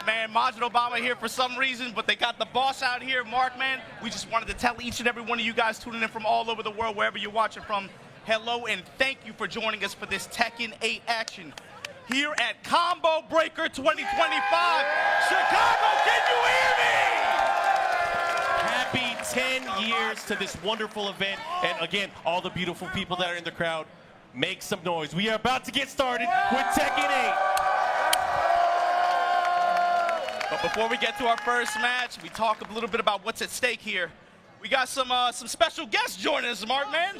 Mark, man. Majid Obama here for some reason, but they got the boss out here. Mark, man, we just wanted to tell each and every one of you guys tuning in from all over the world, wherever you're watching from, hello and thank you for joining us for this Tekken 8 action here at Combo Breaker 2025. Chicago, can you hear me? Happy 10 years to this wonderful event. And again, all the beautiful people that are in the crowd, make some noise. We are about to get started with Tekken 8. But before we get to our first match, we talk a little bit about what's at stake here. We got some special guests joining us, Mark, man.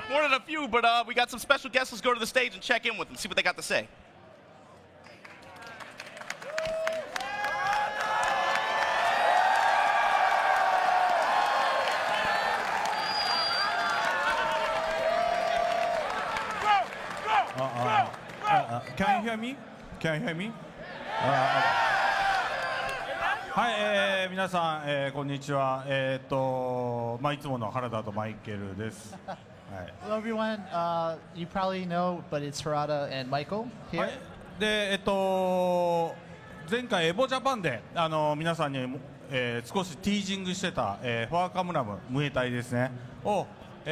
More than a few, but we got some special guests. Let's go to the stage and check in with them, see what they got to say. Can you hear me? Can you hear me? はい、皆さん、こんにちは。いつもの原田とマイケルです。はい。Hello everyone. You probably know, but it's Harada and Michael here. はい。で、前回エボジャパンで皆さんに、少しティージングしてた、フォアカムラムムエタイですね。を、フ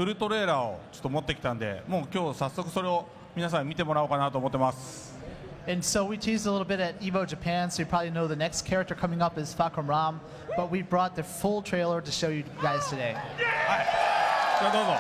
ルトレーラーをちょっと持ってきたんで、もう今日早速それを皆さんに見てもらおうかなと思ってます。And so we teased a little bit at EVO Japan, so you probably know the next character coming up is Fakam Ram, but we brought the full trailer to show you guys today. はい。じゃあどうぞ。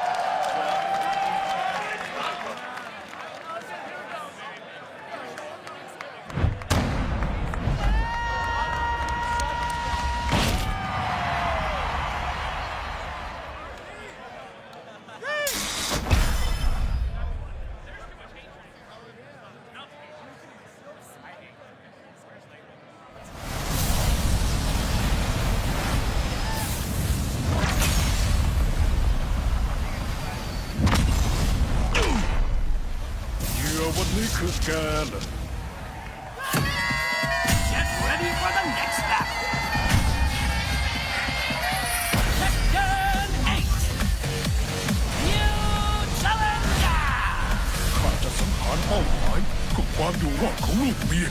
Get ready for the next battle. Tekken 8. New challenger. ข้าจะสังหารเป้าหมายก็ความอยู่รอดของลูกเมีย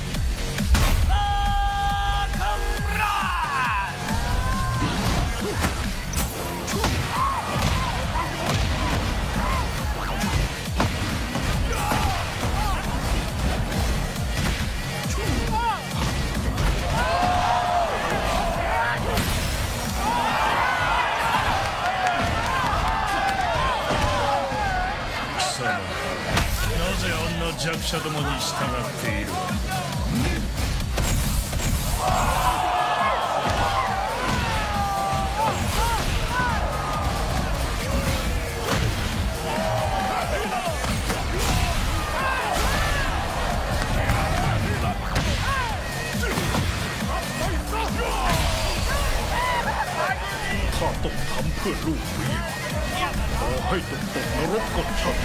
弱者どもに従っている。ข้าต้องทำเพื่อลูกเมียขอให้ตกนรกกับฉัน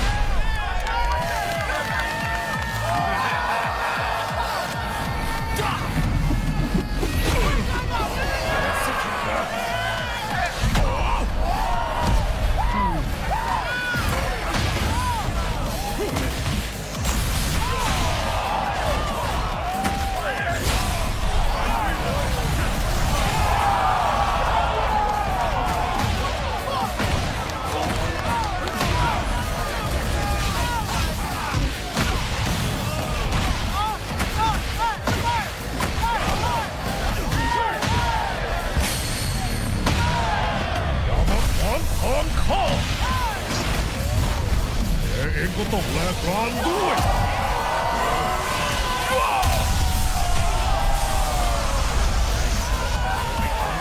ก็ต้องแลกรานด้วย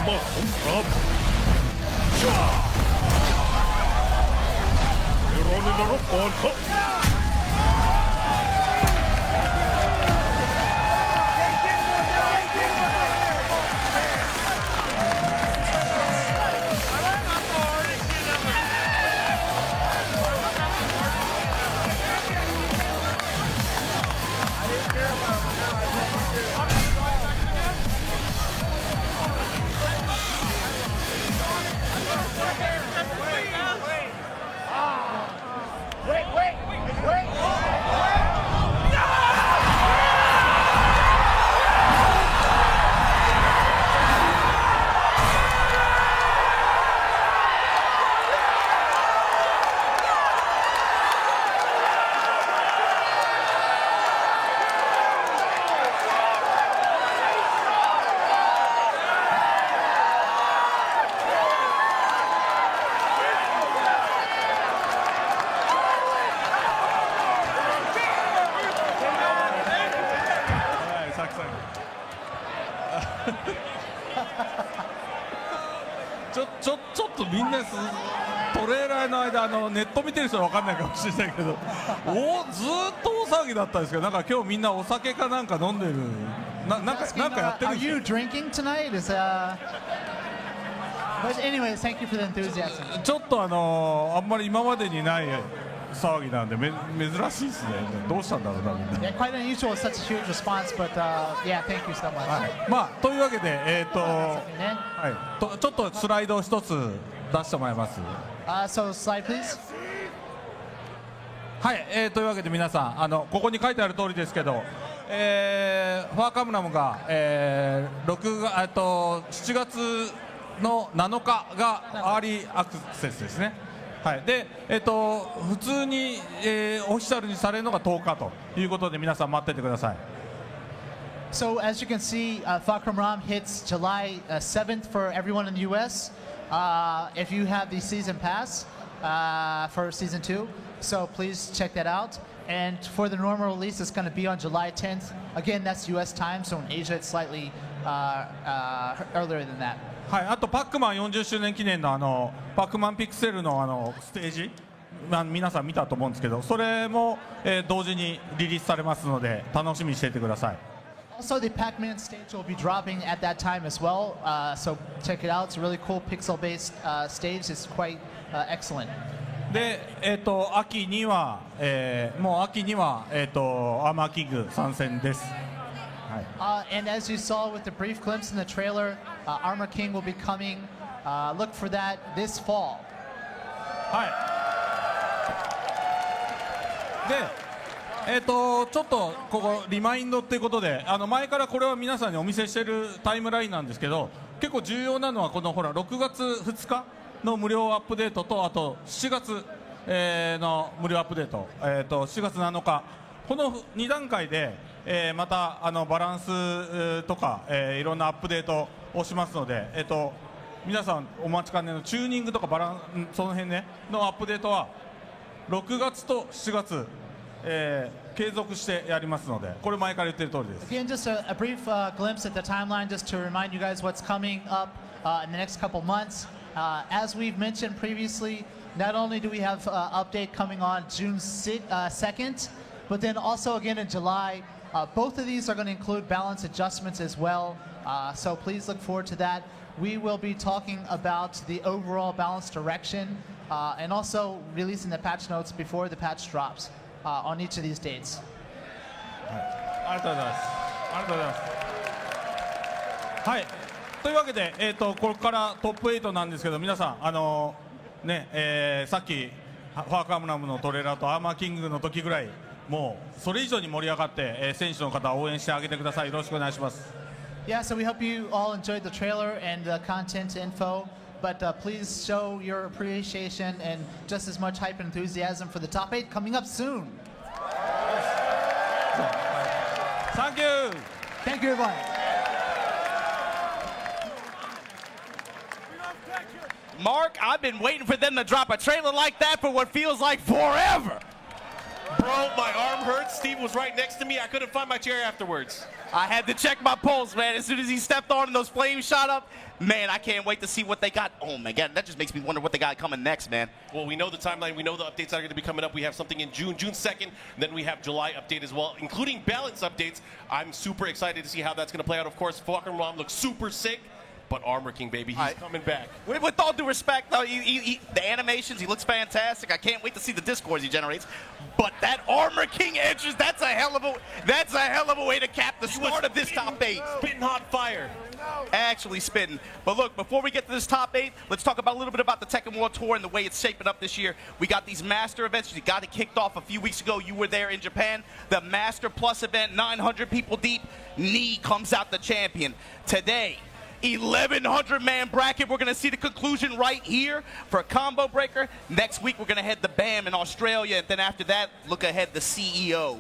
มาสงครามไปรอในนรกก่อนครับ Wait, ちょっとみんなトレーラーの間ネット見てる人は分かんないかもしれないけどずーっと大騒ぎだったんですけど、なんか今日みんなお酒かなんか飲んでるなんかやってる Are んです you よ。 drinking tonight? But anyways, thank you for the enthusiasm. ちょっとあんまり今までにない騒ぎなんで珍しいですね。どうしたんだろうなみんな。 Yeah, quite unusual, such a huge response, but yeah, thank you so much. まあというわけでねはいちょっとスライドを一つ出してもらいます。 So slide, please. はい、というわけで皆さんここに書いてある通りですけど、ファーカムナムが、7月の7日がアーリーアクセスですね。はい、で、普通に、オフィシャルにされるのが10日ということで皆さん待っててください。 So as you can see, Fakram Ram hits July 7th for everyone in the US. If you have the season pass for season 2, so please check that out. And for the normal release, it's going to be on July 10th. Again, that's US time, so in Asia it's slightly earlier than that. はい、あとパックマン40周年記念のパックマンピクセルのステージ、皆さん見たと思うんですけど、それも、同時にリリースされますので楽しみにしていてください。 Also, the Pac-Man stage will be dropping at that time as well, so check it out. It's a really cool pixel-based stage. It's quite excellent. で、秋には、もう秋には、アーマーキング参戦です。はい、And as you saw with the brief glimpse in the trailer, Armor King will be coming. Look for that this fall. はい。で、ちょっとここリマインドっていうことで、前からこれは皆さんにお見せしているタイムラインなんですけど、結構重要なのはこのほら6月2日の無料アップデートと、あと7月、の無料アップデート、7月7日この2段階で、またバランスとか、いろんなアップデートをしますので、皆さんお待ちかねのチューニングとかバランスその辺ねのアップデートは6月と7月、継続してやりますので、これ前から言ってる通りです。 Again, just a brief glimpse at the timeline, just to remind you guys what's coming up in the next couple months. As we've mentioned previously, not only do we have update coming on June 2nd, but then also again in July. Both of these are going to include balance adjustments as well, so please look forward to that. We will be talking about the overall balance direction and also releasing the patch notes before the patch drops on each of these dates. ありがとうございます。ありがとうございます。はい。というわけで、ここからトップ8なんですけど、皆さんさっきファーカムナムのトレーラーとアーマーキングの時ぐらい。もうそれ以上に盛り上がって、選手の方を応援してあげてください。よろしくお願いします。 Yeah, so we hope you all enjoyed the trailer and the content info, but please show your appreciation and just as much hype and enthusiasm for the top 8 coming up soon. Thank you. Thank you, everyone. Mark, I've been waiting for them to drop a trailer like that for what feels like forever. Bro, my arm hurts. Steve was right next to me. I couldn't find my chair afterwards. I had to check my pulse, man. As soon as he stepped on and those flames shot up, man, I can't wait to see what they got. Oh, my God, that just makes me wonder what they got coming next, man. Well, we know the timeline. We know the updates that are going to be coming up. We have something in June 2nd. Then we have July update as well, including balance updates. I'm super excited to see how that's going to play out. Of course, Falcon Rom looks super sick. But Armor King, baby, he's coming back. With all due respect, though, the animations, he looks fantastic. I can't wait to see the discords he generates. But that Armor King entrance, that's a hell of a way to cap the start of this top 8. Spitting hot fire. Actually spitting. But look, before we get to this top 8, let's talk about a little bit about the Tekken World Tour and the way it's shaping up this year. We got these Master events. You got it kicked off a few weeks ago. You were there in Japan. The Master Plus event, 900 people deep. Knee comes out the champion. Today, 1,100-man bracket. We're going to see the conclusion right here for a combo breaker. Next week, we're going to head to BAM in Australia. And then after that, look ahead, the CEO.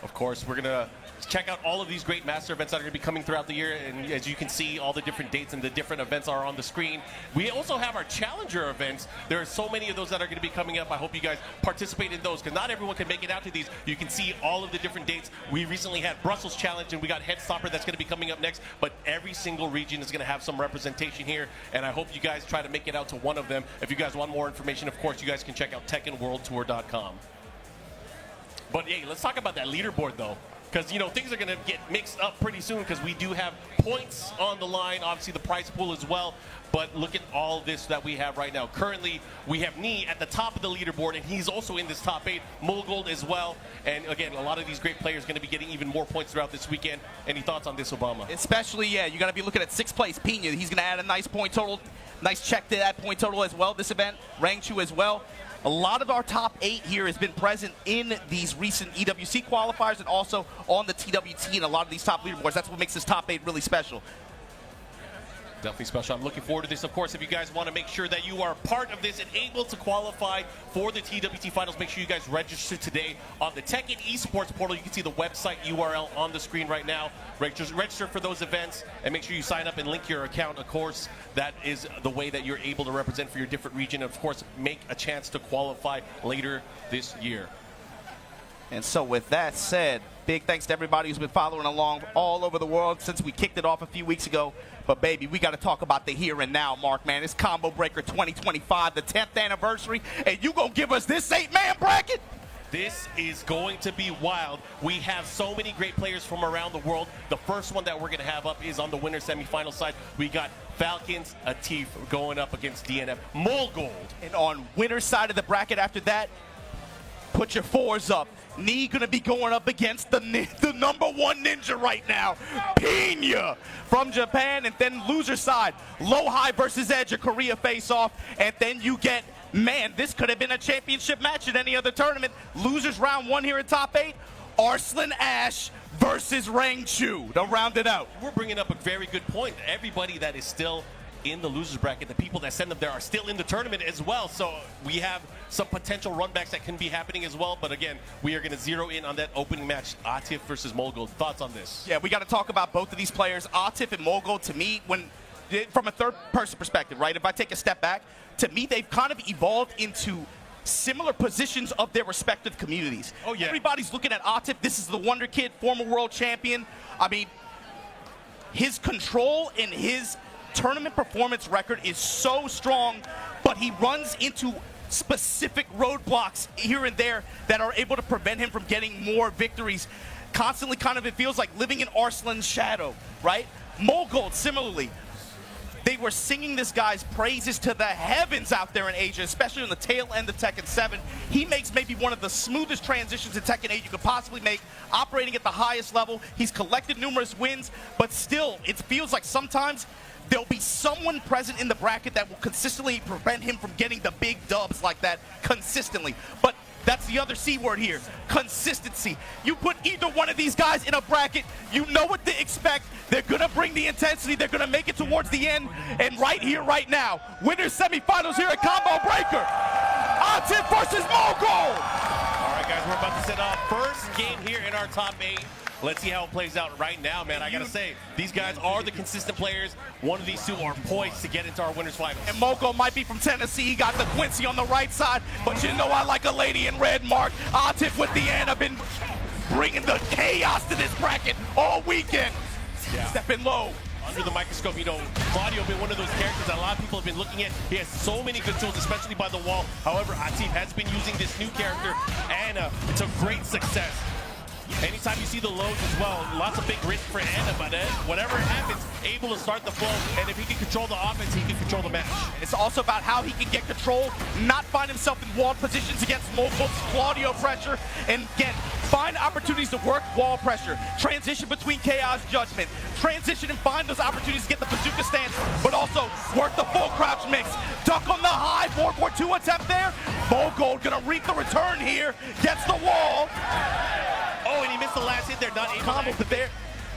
Of course, we're going to check out all of these great master events that are going to be coming throughout the year. And as you can see, all the different dates and the different events are on the screen. We also have our challenger events. There are so many of those that are going to be coming up. I hope you guys participate in those, because not everyone can make it out to these. You can see all of the different dates. We recently had Brussels Challenge, and we got Headstopper that's going to be coming up next. But every single region is going to have some representation here, and I hope you guys try to make it out to one of them. If you guys want more information, of course, you guys can check out TekkenWorldTour.com. But hey, let's talk about that leaderboard, though. Because, you know, things are going to get mixed up pretty soon, because we do have points on the line, obviously the prize pool as well. But look at all this that we have right now. Currently, we have Knee at the top of the leaderboard, and he's also in this top 8. Mulgold as well. And again, a lot of these great players going to be getting even more points throughout this weekend. Any thoughts on this, Obama? Especially, yeah, you got to be looking at 6th place Pinya. He's going to add a nice point total. Nice check to that point total as well this event. Rangchu as well. A lot of our top 8 here has been present in these recent EWC qualifiers and also on the TWT and a lot of these top leaderboards. That's what makes this top 8 really special. Definitely special. I'm looking forward to this. Of course, if you guys want to make sure that you are part of this and able to qualify for the TWT finals, make sure you guys register today on the Tekken Esports portal. You can see the website URL on the screen right now. Register for those events and make sure you sign up and link your account. Of course, that is the way that you're able to represent for your different region. And of course, make a chance to qualify later this year. And so with that said, big thanks to everybody who's been following along all over the world since we kicked it off a few weeks ago. But baby, we got to talk about the here and now, Mark, man. It's Combo Breaker 2025, the 10th anniversary, and you gonna give us this 8-man bracket? This is going to be wild. We have so many great players from around the world. The first one that we're going to have up is on the winner semifinal side. We got Falcons, Atif going up against DNF, Mulgold. And on winner's side of the bracket after that, put your 4s up. Knee gonna be going up against the #1 ninja right now, Pinya from Japan. And then loser side, LowHigh versus Edge, a Korea face-off. And then you get, man, this could have been a championship match in any other tournament. Losers round 1 here in top 8, Arslan Ash versus Rangchu to round it out. We're bringing up a very good point. Everybody that is still in the losers bracket, the people that send them there are still in the tournament as well. So we have some potential runbacks that can be happening as well. But again, we are going to zero in on that opening match, Atif versus Mulgold. Thoughts on this? Yeah, we got to talk about both of these players. Atif and Mulgold, to me, from a third-person perspective, right? If I take a step back, to me, they've kind of evolved into similar positions of their respective communities. Oh, yeah. Everybody's looking at Atif. This is the Wonder Kid, former world champion. I mean, his control and his tournament performance record is so strong, but he runs into specific roadblocks here and there that are able to prevent him from getting more victories. Constantly kind of, it feels like living in Arslan's shadow, right? Mulgold, similarly. They were singing this guy's praises to the heavens out there in Asia, especially on the tail end of Tekken 7. He makes maybe one of the smoothest transitions in Tekken 8 you could possibly make, operating at the highest level. He's collected numerous wins, but still, it feels like sometimes there'll be someone present in the bracket that will consistently prevent him from getting the big dubs like that consistently. But that's the other C word here, consistency. You put either one of these guys in a bracket, you know what to expect. They're gonna bring the intensity, they're gonna make it towards the end. And right here, right now, winners semifinals here at Combo Breaker. Atif versus Mulgold. All right, guys, we're about to set off first game here in our top 8. Let's see how it plays out right now, man. I gotta say, these guys are the consistent players. One of these two are poised to get into our winners finals. And Mulgold might be from Tennessee. He got the Quincy on the right side, but you know I like a lady in red, Mark. Atif with the end. I've been bringing the chaos to this bracket all weekend. Yeah. Stepping low. Under the microscope, you know, Claudio been one of those characters that a lot of people have been looking at. He has so many good tools, especially by the wall. However, Atif has been using this new character, Anna, to great success. Anytime you see the lows as well, lots of big risk for Anna, but whatever happens, able to start the flow, and if he can control the offense, he can control the match. It's also about how he can get control, not find himself in walled positions against multiple Claudio pressure, and again, find opportunities to work wall pressure, transition between Chaos Judgment, transition and find those opportunities to get the bazooka stance, but also work the full crouch mix, duck on the high 4-4-2 attempt there. Mulgold gonna reap the return here, gets the wall. Oh, and he missed the last hit there, not able Combo to there.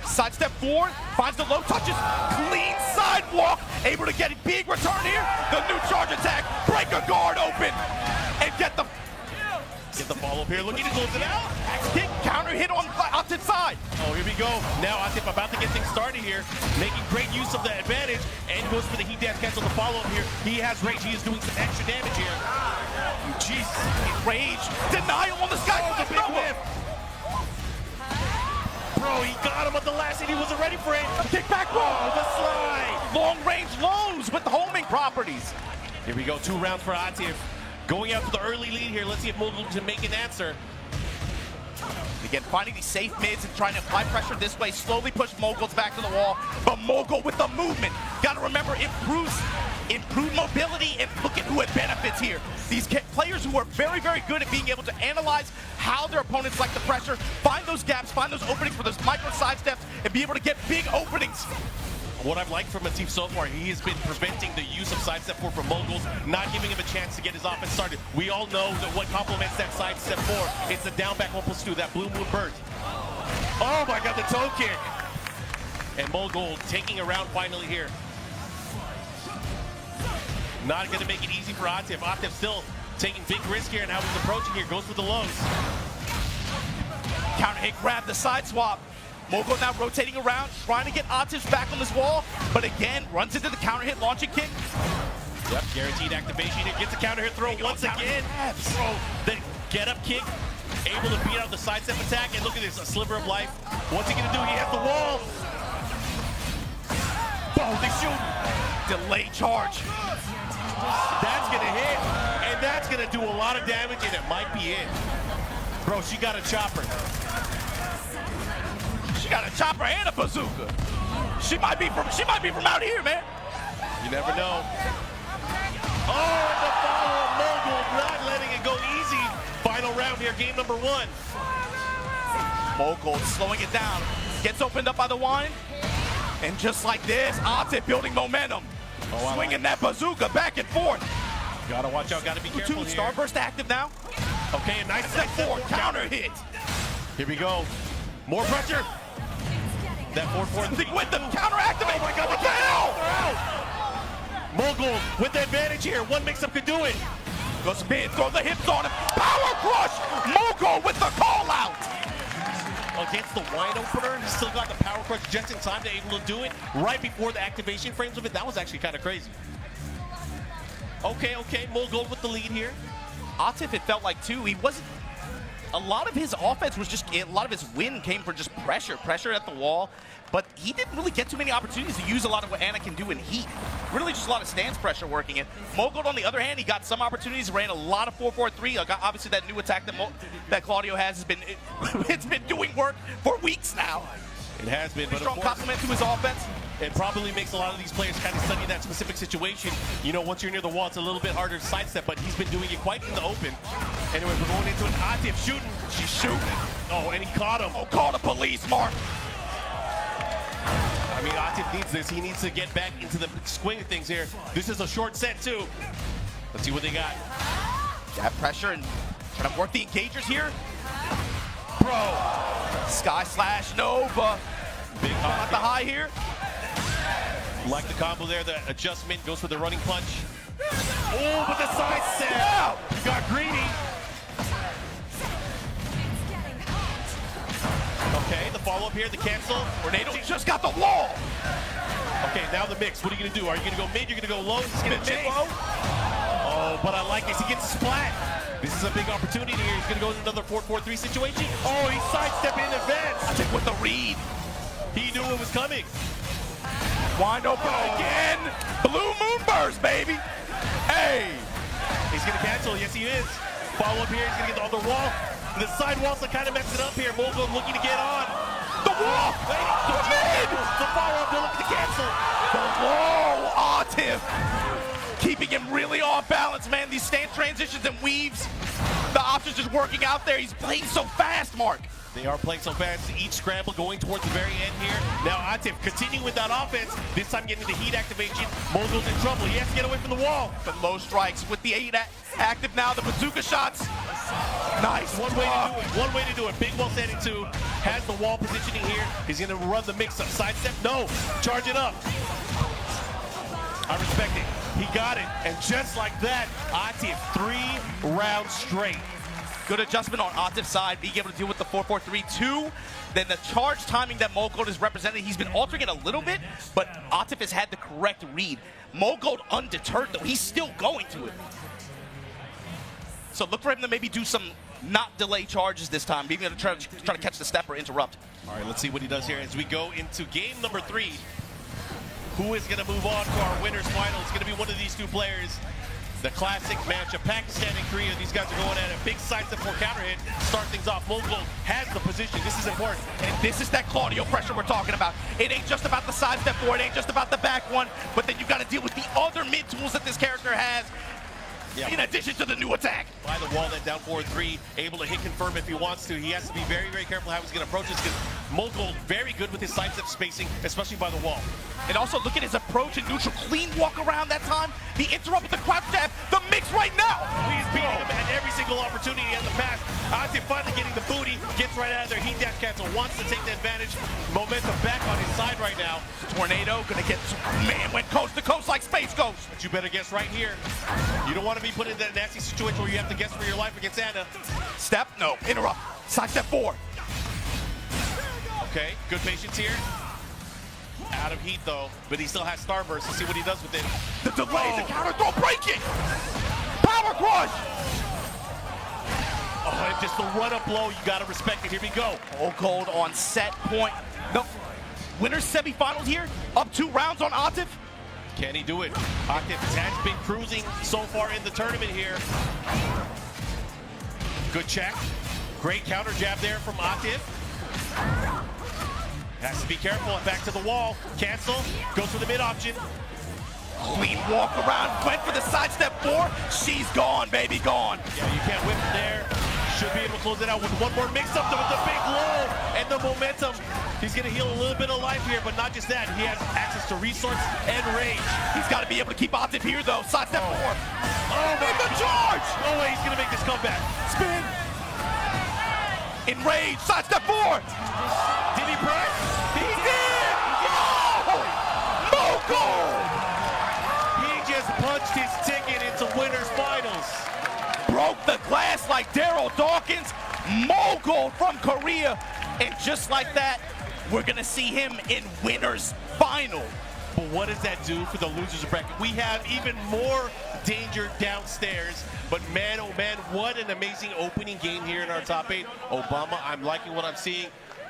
Sidestep forward, finds the low, touches, clean sidewalk, able to get a big return here. The new charge attack, break a guard open, and get the Get the follow-up here, looking to close it out. Kick, counter hit on Atif's side. Oh, here we go. Now Atif about to get things started here, making great use of the advantage, and goes for the heat dance cancel the follow-up here. He has rage, he is doing some extra damage here. Jeez, rage, denial on the sky. Oh, the big whip. Bro, he got him at the last hit, he wasn't ready for it. Kick back, Oh, the slide. long range lows with homing properties. Here we go, 2 rounds for Atif. Going out for the early lead here. Let's see if Mulgold can make an answer. Again, finding these safe mids and trying to apply pressure this way, slowly push Mulgold's back to the wall. But Mulgold with the movement, gotta remember, improved mobility, and look at who it benefits here. These players who are very, very good at being able to analyze how their opponents like the pressure, find those gaps, find those openings for those micro side steps, and be able to get big openings. What I've liked from Atif so far, he has been preventing the use of sidestep 4 from Mulgold, not giving him a chance to get his offense started. We all know that what complements that sidestep 4, it's the down back 1+2, that blue moon burst. Oh my god, the toe kick! And Mulgold taking a round finally here. Not gonna make it easy for Atif. Atif still taking big risk here and how he's approaching here, goes for the lows. Counter hit, grab the side swap. Mulgold now rotating around, trying to get Atif back on this wall, but again, runs into the counter hit launching kick. Yep, guaranteed activation here, gets a counter hit throw once again. Bro, the get up kick, able to beat out the sidestep attack, and look at this, a sliver of life. What's he gonna do? He has the wall. Boom, they shoot. Delay charge. That's gonna hit, and that's gonna do a lot of damage, and it might be it. Bro, she got a chopper. She got a chopper and a bazooka. She might be from out here, man. You never know. Oh, and the follow-up, Mulgold not letting it go easy. Final round here, game number 1. Mulgold slowing it down, gets opened up by the wine, and just like this, Atif building momentum. Swinging that bazooka back and forth. Gotta watch out, gotta be careful here. Starburst active now. Okay, a nice Step 4, counter hit. Here we go. More pressure. That 4-4 With the counter activate. Oh my god, the Mulgold with the advantage here. One mix-up could do it. Go spin, throw the hips on him. Power crush. Mulgold with the call out. Against the wide opener, he still got the power crush just in time to be able to do it right before the activation frames of it. That was actually kind of crazy. Okay, Mulgold with the lead here. Atif, it felt like too, he wasn't. A lot of his offense was just, a lot of his win came from just pressure at the wall, but he didn't really get too many opportunities to use a lot of what Anna can do in heat. Really just a lot of stance pressure working it. Mulgold, on the other hand, he got some opportunities, ran a lot of 4-4-3. Obviously that new attack that Claudio has been, it's been doing work for weeks now. It has been, but strong compliment to his offense. It probably makes a lot of these players kind of study that specific situation. You know, once you're near the wall, it's a little bit harder to sidestep, but he's been doing it quite in the open. Anyway, we're going into an Atif shooting. She's shooting. Oh, and he caught him. Oh, call the police, Mark. I mean, Atif needs this. He needs to get back into the swing of things here. This is a short set, too. Let's see what they got. Jab pressure and trying to work the engagers here. Bro, Sky Slash Nova. Big at the high here. Like the combo there, the adjustment goes for the running punch. Oh, but the side step. He got greedy. Okay, the follow-up here, the cancel. Tornado just got the wall. Okay, now the mix. What are you going to do? Are you going to go mid? You're going to go low? He's going to chase. Oh, but I like this. He gets a splat. This is a big opportunity here. He's going to go into another 4-4-3 situation. Oh, he sidestepped in advance. Atif with the read. He knew it was coming. Wind open again. Blue moon burst, baby. Hey. He's going to cancel. Yes, he is. Follow up here. He's going to get the other wall. The side walls are kind of messing up here. Mulgold looking to get on. The wall. The follow up. They're looking to cancel. The wall. Atif. Keeping him really off balance, man. These stance transitions and weaves. The options just working out there. He's playing so fast, Mark. They are playing so fast. Each scramble going towards the very end here. Now Atif continuing with that offense. This time getting the heat activation. Mulgold's in trouble. He has to get away from the wall. The low strikes with the 8 active now. The bazooka shots. Nice. One way to do it. One way to do it. Big wall standing 2. Has the wall positioning here. He's going to run the mix-up. Sidestep. No. Charge it up. I respect it. He got it. And just like that, Atif 3 rounds straight. Good adjustment on Atif's side, being able to deal with the 4-4-3-2. Then the charge timing that Mulgold is representing, he's been altering it a little bit, but Atif has had the correct read. Mulgold undeterred though, he's still going to it. So look for him to maybe do some not delay charges this time, maybe try to catch the step or interrupt. All right, let's see what he does here as we go into game number 3. Who is going to move on to our winners final? It's going to be one of these two players. The classic match of Pakistan and Korea. These guys are going at a big sidestep for counter hit. Start things off. Mulgold has the position. This is important. And this is that Claudio pressure we're talking about. It ain't just about the sidestep forward. It ain't just about the back one. But then you got to deal with the other mid tools that this character has. Yeah. In addition to the new attack. By the wall, that down forward 3, able to hit confirm if he wants to. He has to be very, very careful how he's going to approach this because Mulgold very good with his sidestep spacing, especially by the wall. And also look at his approach and neutral clean walk around that time. The interrupt with the crouch jab, the mix right now. He's beating him at every single opportunity in the past. Atif finally getting the booty, gets right out of there. Heat dash cancel, wants to take the advantage. Momentum back on his side right now. Tornado gonna get, man, went coast to coast like Space Ghost. But you better guess right here. You don't want to be put in that nasty situation where you have to guess for your life against Anna. Step, no, interrupt, side step 4. Okay, good patience here. Out of heat though, but he still has Starburst. Let's see what he does with it. The delay, the counter throw, breaking! Power crush! Oh, and just the run-up blow, you gotta respect it. Here we go. Mulgold on set point. No, winners semifinals here, up 2 rounds on Atif. Can he do it? Atif has been cruising so far in the tournament here. Good check. Great counter jab there from Atif. Has to be careful. Back to the wall. Cancel. Goes for the mid option. Clean walk around. Went for the sidestep 4. She's gone, baby, gone. Yeah, you can't whip from there. Should be able to close it out with one more mix-up with the big low and the momentum. He's going to heal a little bit of life here, but not just that. He has access to resource and range. He's got to be able to keep Atif here, though. Sidestep 4. Oh, my the charge! No way he's going to make this comeback. Spin. Enraged. Sidestep 4. Did he press? He did! Oh! Mulgold! He just punched his ticket into winners finals. Broke the glass like Daryl Dawkins. Mulgold from Korea. And just like that, we're going to see him in winners final. But what does that do for the losers bracket? We have even more danger downstairs. But man, oh man, what an amazing opening game here in our top 8. Obama, I'm liking what I'm seeing.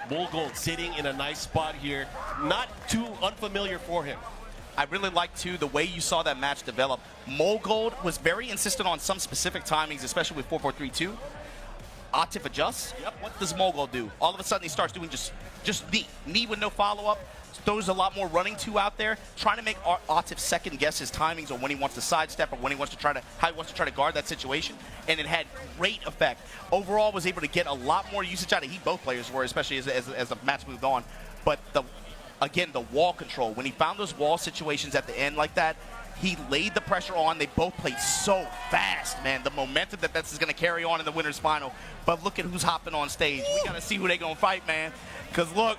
Mulgold sitting in a nice spot here. Not too unfamiliar for him. I really like, too, the way you saw that match develop. Mulgold was very insistent on some specific timings, especially with 4-4-3-2. Atif adjusts. Yep. What does Mulgold do? All of a sudden, he starts doing just knee. Knee with no follow-up. Throws a lot more running to out there, trying to make Atif second guess his timings on when he wants to sidestep or when he wants to how he wants to try to guard that situation, and it had great effect. Overall, was able to get a lot more usage out of heat. Both players were, especially as the match moved on. But again, the wall control. When he found those wall situations at the end like that, he laid the pressure on. They both played so fast, man. The momentum that this is going to carry on in the winners final. But look at who's hopping on stage. We got to see who they going to fight, man. Because look.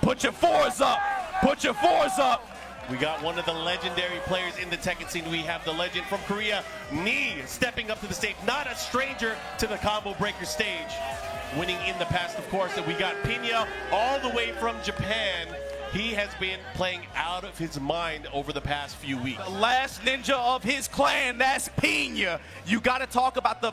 Put your 4s up. Put your 4s up. We got one of the legendary players in the Tekken scene. We have the legend from Korea, Nee, stepping up to the stage. Not a stranger to the combo breaker stage. Winning in the past, of course. And we got Pinya all the way from Japan. He has been playing out of his mind over the past few weeks. The last ninja of his clan, that's Pinya. You got to talk about the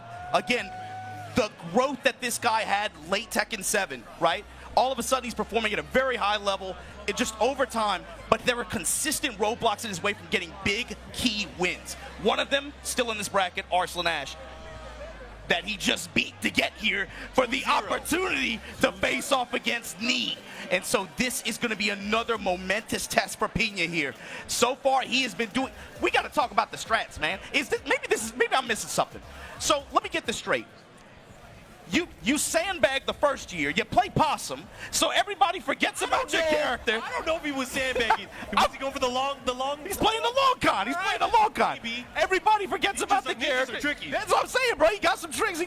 growth that this guy had late Tekken 7, right? All of a sudden, he's performing at a very high level, just over time, but there were consistent roadblocks in his way from getting big, key wins. One of them, still in this bracket, Arslan Ash, that he just beat to get here for the opportunity to face off against Nee. And so this is going to be another momentous test for Pinya here. So far, he has been doing... We got to talk about the strats, man. Maybe I'm missing something. So let me get this straight. You sandbag the first year, you play possum, so everybody forgets about your character. I don't know if he was sandbagging. Was he going for the long? He's playing the long con. He's playing the long con. Maybe. Everybody forgets about the character. Tricky. That's what I'm saying, bro. He got some tricks.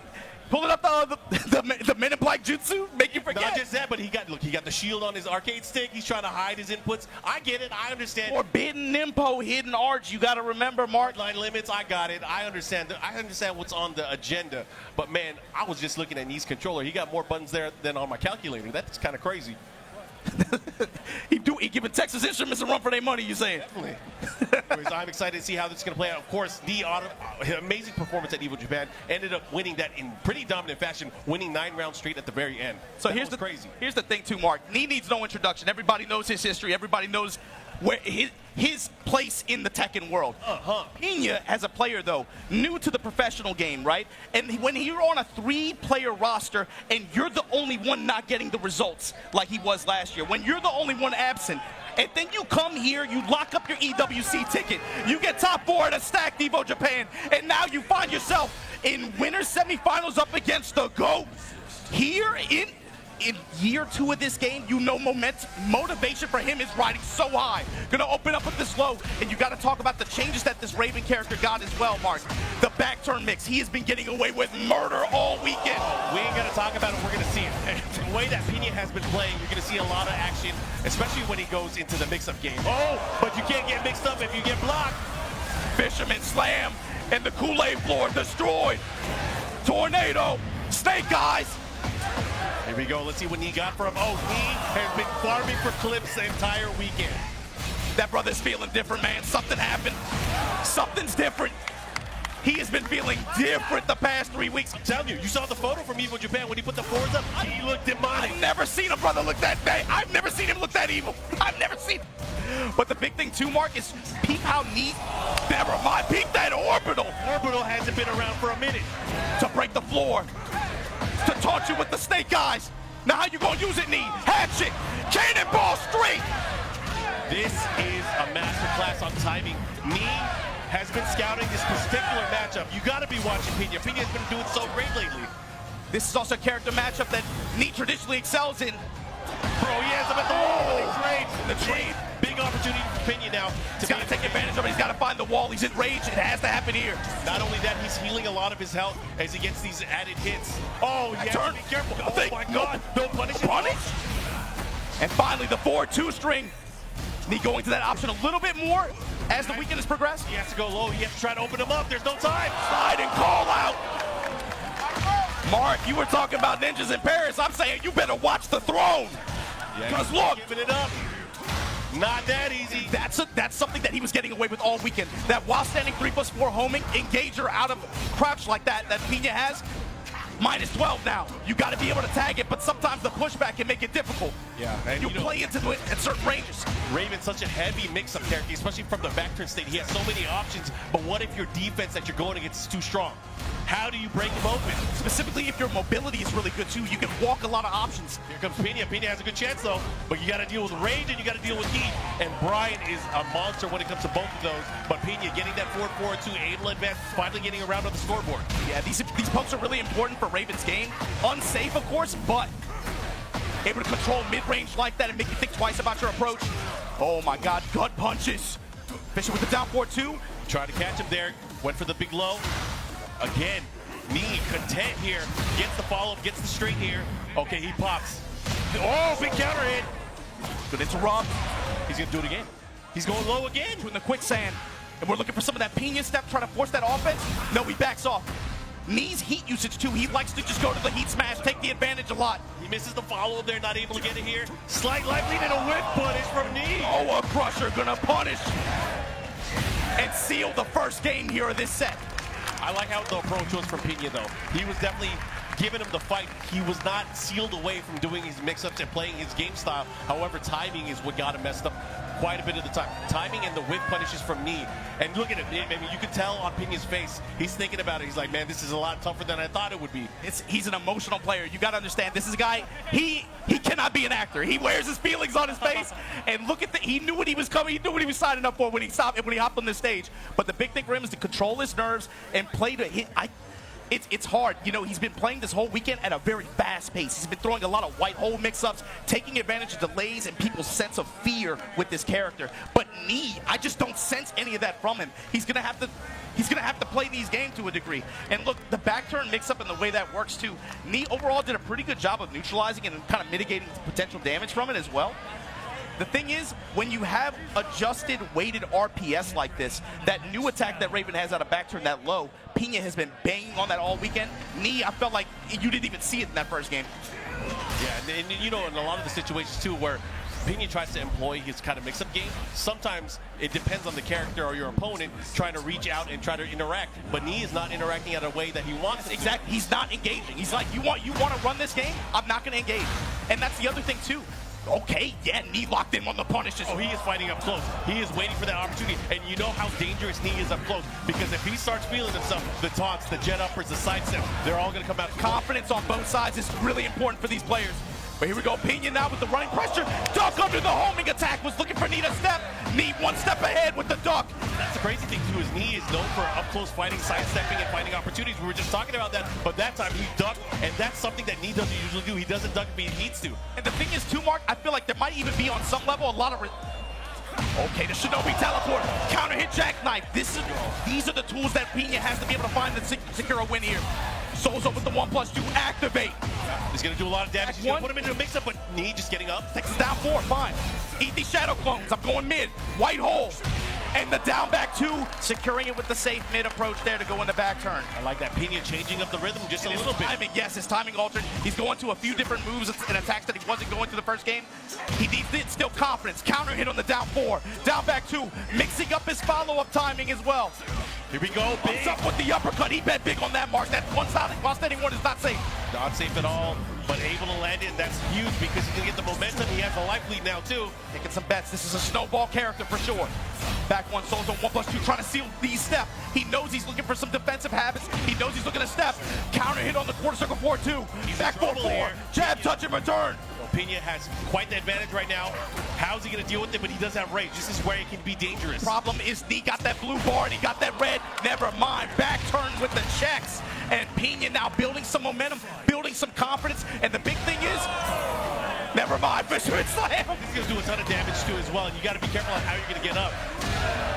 Pulling up the Men in Black Jutsu, make you forget. Not just that, but he got the shield on his arcade stick. He's trying to hide his inputs. I get it. I understand. Forbidden Nimpo, hidden arts. You got to remember, Mark. Line limits. I got it. I understand. I understand what's on the agenda. But man, I was just looking at Knee's controller. He got more buttons there than on my calculator. That's kind of crazy. He giving Texas Instruments a run for their money, you saying? Definitely. Anyways, I'm excited to see how this is going to play out. Of course, the amazing performance at Evo Japan ended up winning that in pretty dominant fashion, winning 9 rounds straight at the very end. So that here's was crazy. Here's the thing, too, Mark. Knee needs no introduction. Everybody knows his history. Everybody knows where his place in the Tekken world. Pinya, as a player, though, new to the professional game, right? And when you're on a 3-player roster and you're the only one not getting the results like he was last year, when you're the only one absent, and then you come here, you lock up your EWC ticket, you get top 4 at a stacked Evo Japan, and now you find yourself in winner semifinals up against the GOAT. Here in year 2 of this game, you know motivation for him is riding so high. Gonna open up with this low, and you gotta talk about the changes that this Raven character got as well, Mark. The back turn mix, he has been getting away with murder all weekend. We ain't gonna talk about it, we're gonna see it. The way that Pinya has been playing, you're gonna see a lot of action, especially when he goes into the mix-up game. Oh, but you can't get mixed up if you get blocked. Fisherman slam, and the Kool-Aid floor destroyed. Tornado, snake eyes. Here we go. Let's see what Knee got for him. Oh, Knee has been farming for clips the entire weekend. That brother's feeling different, man. Something happened. Something's different. He has been feeling different the past 3 weeks. I'm telling you, you saw the photo from Evo Japan when he put the 4s up. He looked demonic. I've never seen a brother look that bad. I've never seen him look that evil. I've never seen. But the big thing too, Mark, is peep how Knee. Never mind. Peep that orbital. Orbital hasn't been around for a minute. To break the floor. To taunt you with the snake eyes. Now how you gonna use it, Knee? Hatchet, cannonball straight. This is a masterclass on timing. Knee has been scouting this particular matchup. You gotta be watching Pinya. Pinya's been doing so great lately. This is also a character matchup that Knee traditionally excels in. Bro, he has him at the wall. He trades. The trade. Big opportunity for Pinya now. He's got to take advantage of it. He's got to find the wall. He's enraged. It has to happen here. Not only that, he's healing a lot of his health as he gets these added hits. Oh, yeah, Turn. be careful. I Oh think. my God. No punish. And finally, the 4-2 string. Knee going to that option a little bit more as the weekend has progressed. He has to go low. He has to try to open him up. There's no time. Slide and call out. Mark, you were talking about ninjas in Paris. I'm saying you better watch the throne. Because look. Giving it up. Not that easy. That's something that he was getting away with all weekend. That while standing 3+4 homing, engager out of crouch like that Pinya has, -12 now. You got to be able to tag it, but sometimes the pushback can make it difficult. Yeah. And you play into it at certain ranges. Raven's such a heavy mix-up character, especially from the back turn state. He has so many options, but what if your defense that you're going against is too strong? How do you break him open? Specifically, if your mobility is really good too, you can walk a lot of options. Here comes Pinya. Pinya has a good chance though, but you got to deal with range and you got to deal with heat. And Bryan is a monster when it comes to both of those. But Pinya getting that 4-4-2 able advance, finally getting around on the scoreboard. Yeah, these pokes are really important for Raven's game. Unsafe, of course, but able to control mid-range like that and make you think twice about your approach. Oh my God, gut punches. Fisher with the down 4-2. Tried to catch him there, went for the big low. Again, Knee content here, gets the follow-up, gets the straight here. Okay, he pops. Oh, big counter hit. Good interrupt. He's gonna do it again. He's going low again. In the quicksand. And we're looking for some of that Pinya step, trying to force that offense. No, he backs off. Knee's heat usage too. He likes to just go to the heat smash, take the advantage a lot. He misses the follow-up there, not able to get it here. Slight life lead and a whip punish from Knee. Oh, a crusher gonna punish and seal the first game here of this set. I like how the approach was from Pinya though. He was definitely giving him the fight. He was not sealed away from doing his mix-ups and playing his game style. However, timing is what got him messed up quite a bit of the time. Timing and the whip punishes from Knee. And look at it. I mean, you can tell on Pinya's face. He's thinking about it. He's like, man, this is a lot tougher than I thought it would be. He's an emotional player. You got to understand, this is a guy, he cannot be an actor. He wears his feelings on his face. And look at he knew what he was coming. He knew what he was signing up for when he hopped on the stage. But the big thing for him is to control his nerves and play to hit. it's hard. You know, he's been playing this whole weekend at a very fast pace. He's been throwing a lot of white hole mix-ups, taking advantage of delays and people's sense of fear with this character. But Knee, I just don't sense any of that from him. He's gonna have to play these games to a degree. And look, the back turn mix-up and the way that works too. Knee overall did a pretty good job of neutralizing and kind of mitigating potential damage from it as well. The thing is, when you have adjusted weighted RPS like this, that new attack that Raven has out of back turn that low, Pinya has been banging on that all weekend. Knee, I felt like you didn't even see it in that first game. Yeah, and you know, in a lot of the situations too where Pinya tries to employ his kind of mix-up game, sometimes it depends on the character or your opponent trying to reach out and try to interact. But Knee is not interacting in a way that he wants to. Exactly. He's not engaging. He's like, you want to run this game? I'm not going to engage. And that's the other thing too. Okay, yeah, Knee locked in on the punishes. Oh, he is fighting up close. He is waiting for that opportunity. And you know how dangerous Knee is up close. Because if he starts feeling himself, the taunts, the jet uppers, the sidestep, they're all going to come out. Confidence on both sides is really important for these players. But here we go, Pinya now with the running pressure. Duck under the homing attack, was looking for Knee to step. Knee one step ahead with the duck. That's the crazy thing too, is Knee is known for up-close fighting, sidestepping, and finding opportunities. We were just talking about that, but that time he ducked, and that's something that Knee doesn't usually do. He doesn't duck if he needs to. And the thing is too, Mark, I feel like there might even be on some level a lot of... Okay, the Shinobi teleport, counter hit jackknife. These are the tools that Pinya has to be able to find the secure a win here. Souls with the 1+2, activate. He's gonna do a lot of damage. He's gonna put him into a mix-up, but Knee just getting up. Texas down 4, fine. Eat these shadow clones, I'm going mid. White hole. And the down back 2, securing it with the safe mid approach there to go in the back turn. I like that. Pinya changing up the rhythm just a little bit. Timing, yes, his timing altered. He's going to a few different moves and attacks that he wasn't going to the first game. He needs it, still confidence. Counter hit on the down 4. Down back 2, mixing up his follow-up timing as well. Here we go, big. What's up with the uppercut? He bet big on that, Mark. That one standing one is not safe. Not safe at all, but able to land it. That's huge because he can get the momentum. He has a life lead now, too. Taking some bets. This is a snowball character for sure. Back one, Souls on 1+2, trying to seal these step. He knows he's looking for some defensive habits. He knows he's looking to step. Counter hit on the quarter circle 4-2. Back 4-4. Jab, touch, and return. Well, Pinya has quite the advantage right now. How's he going to deal with it? But he does have rage. This is where it can be dangerous. Problem is, he got that blue bar and he got that red. Never mind. Back turn with the checks. And Pinya now building some momentum, building some confidence. And the big thing is, never mind, Fisherman Slam. He's going to do a ton of damage too as well. And you got to be careful on how you're going to get up.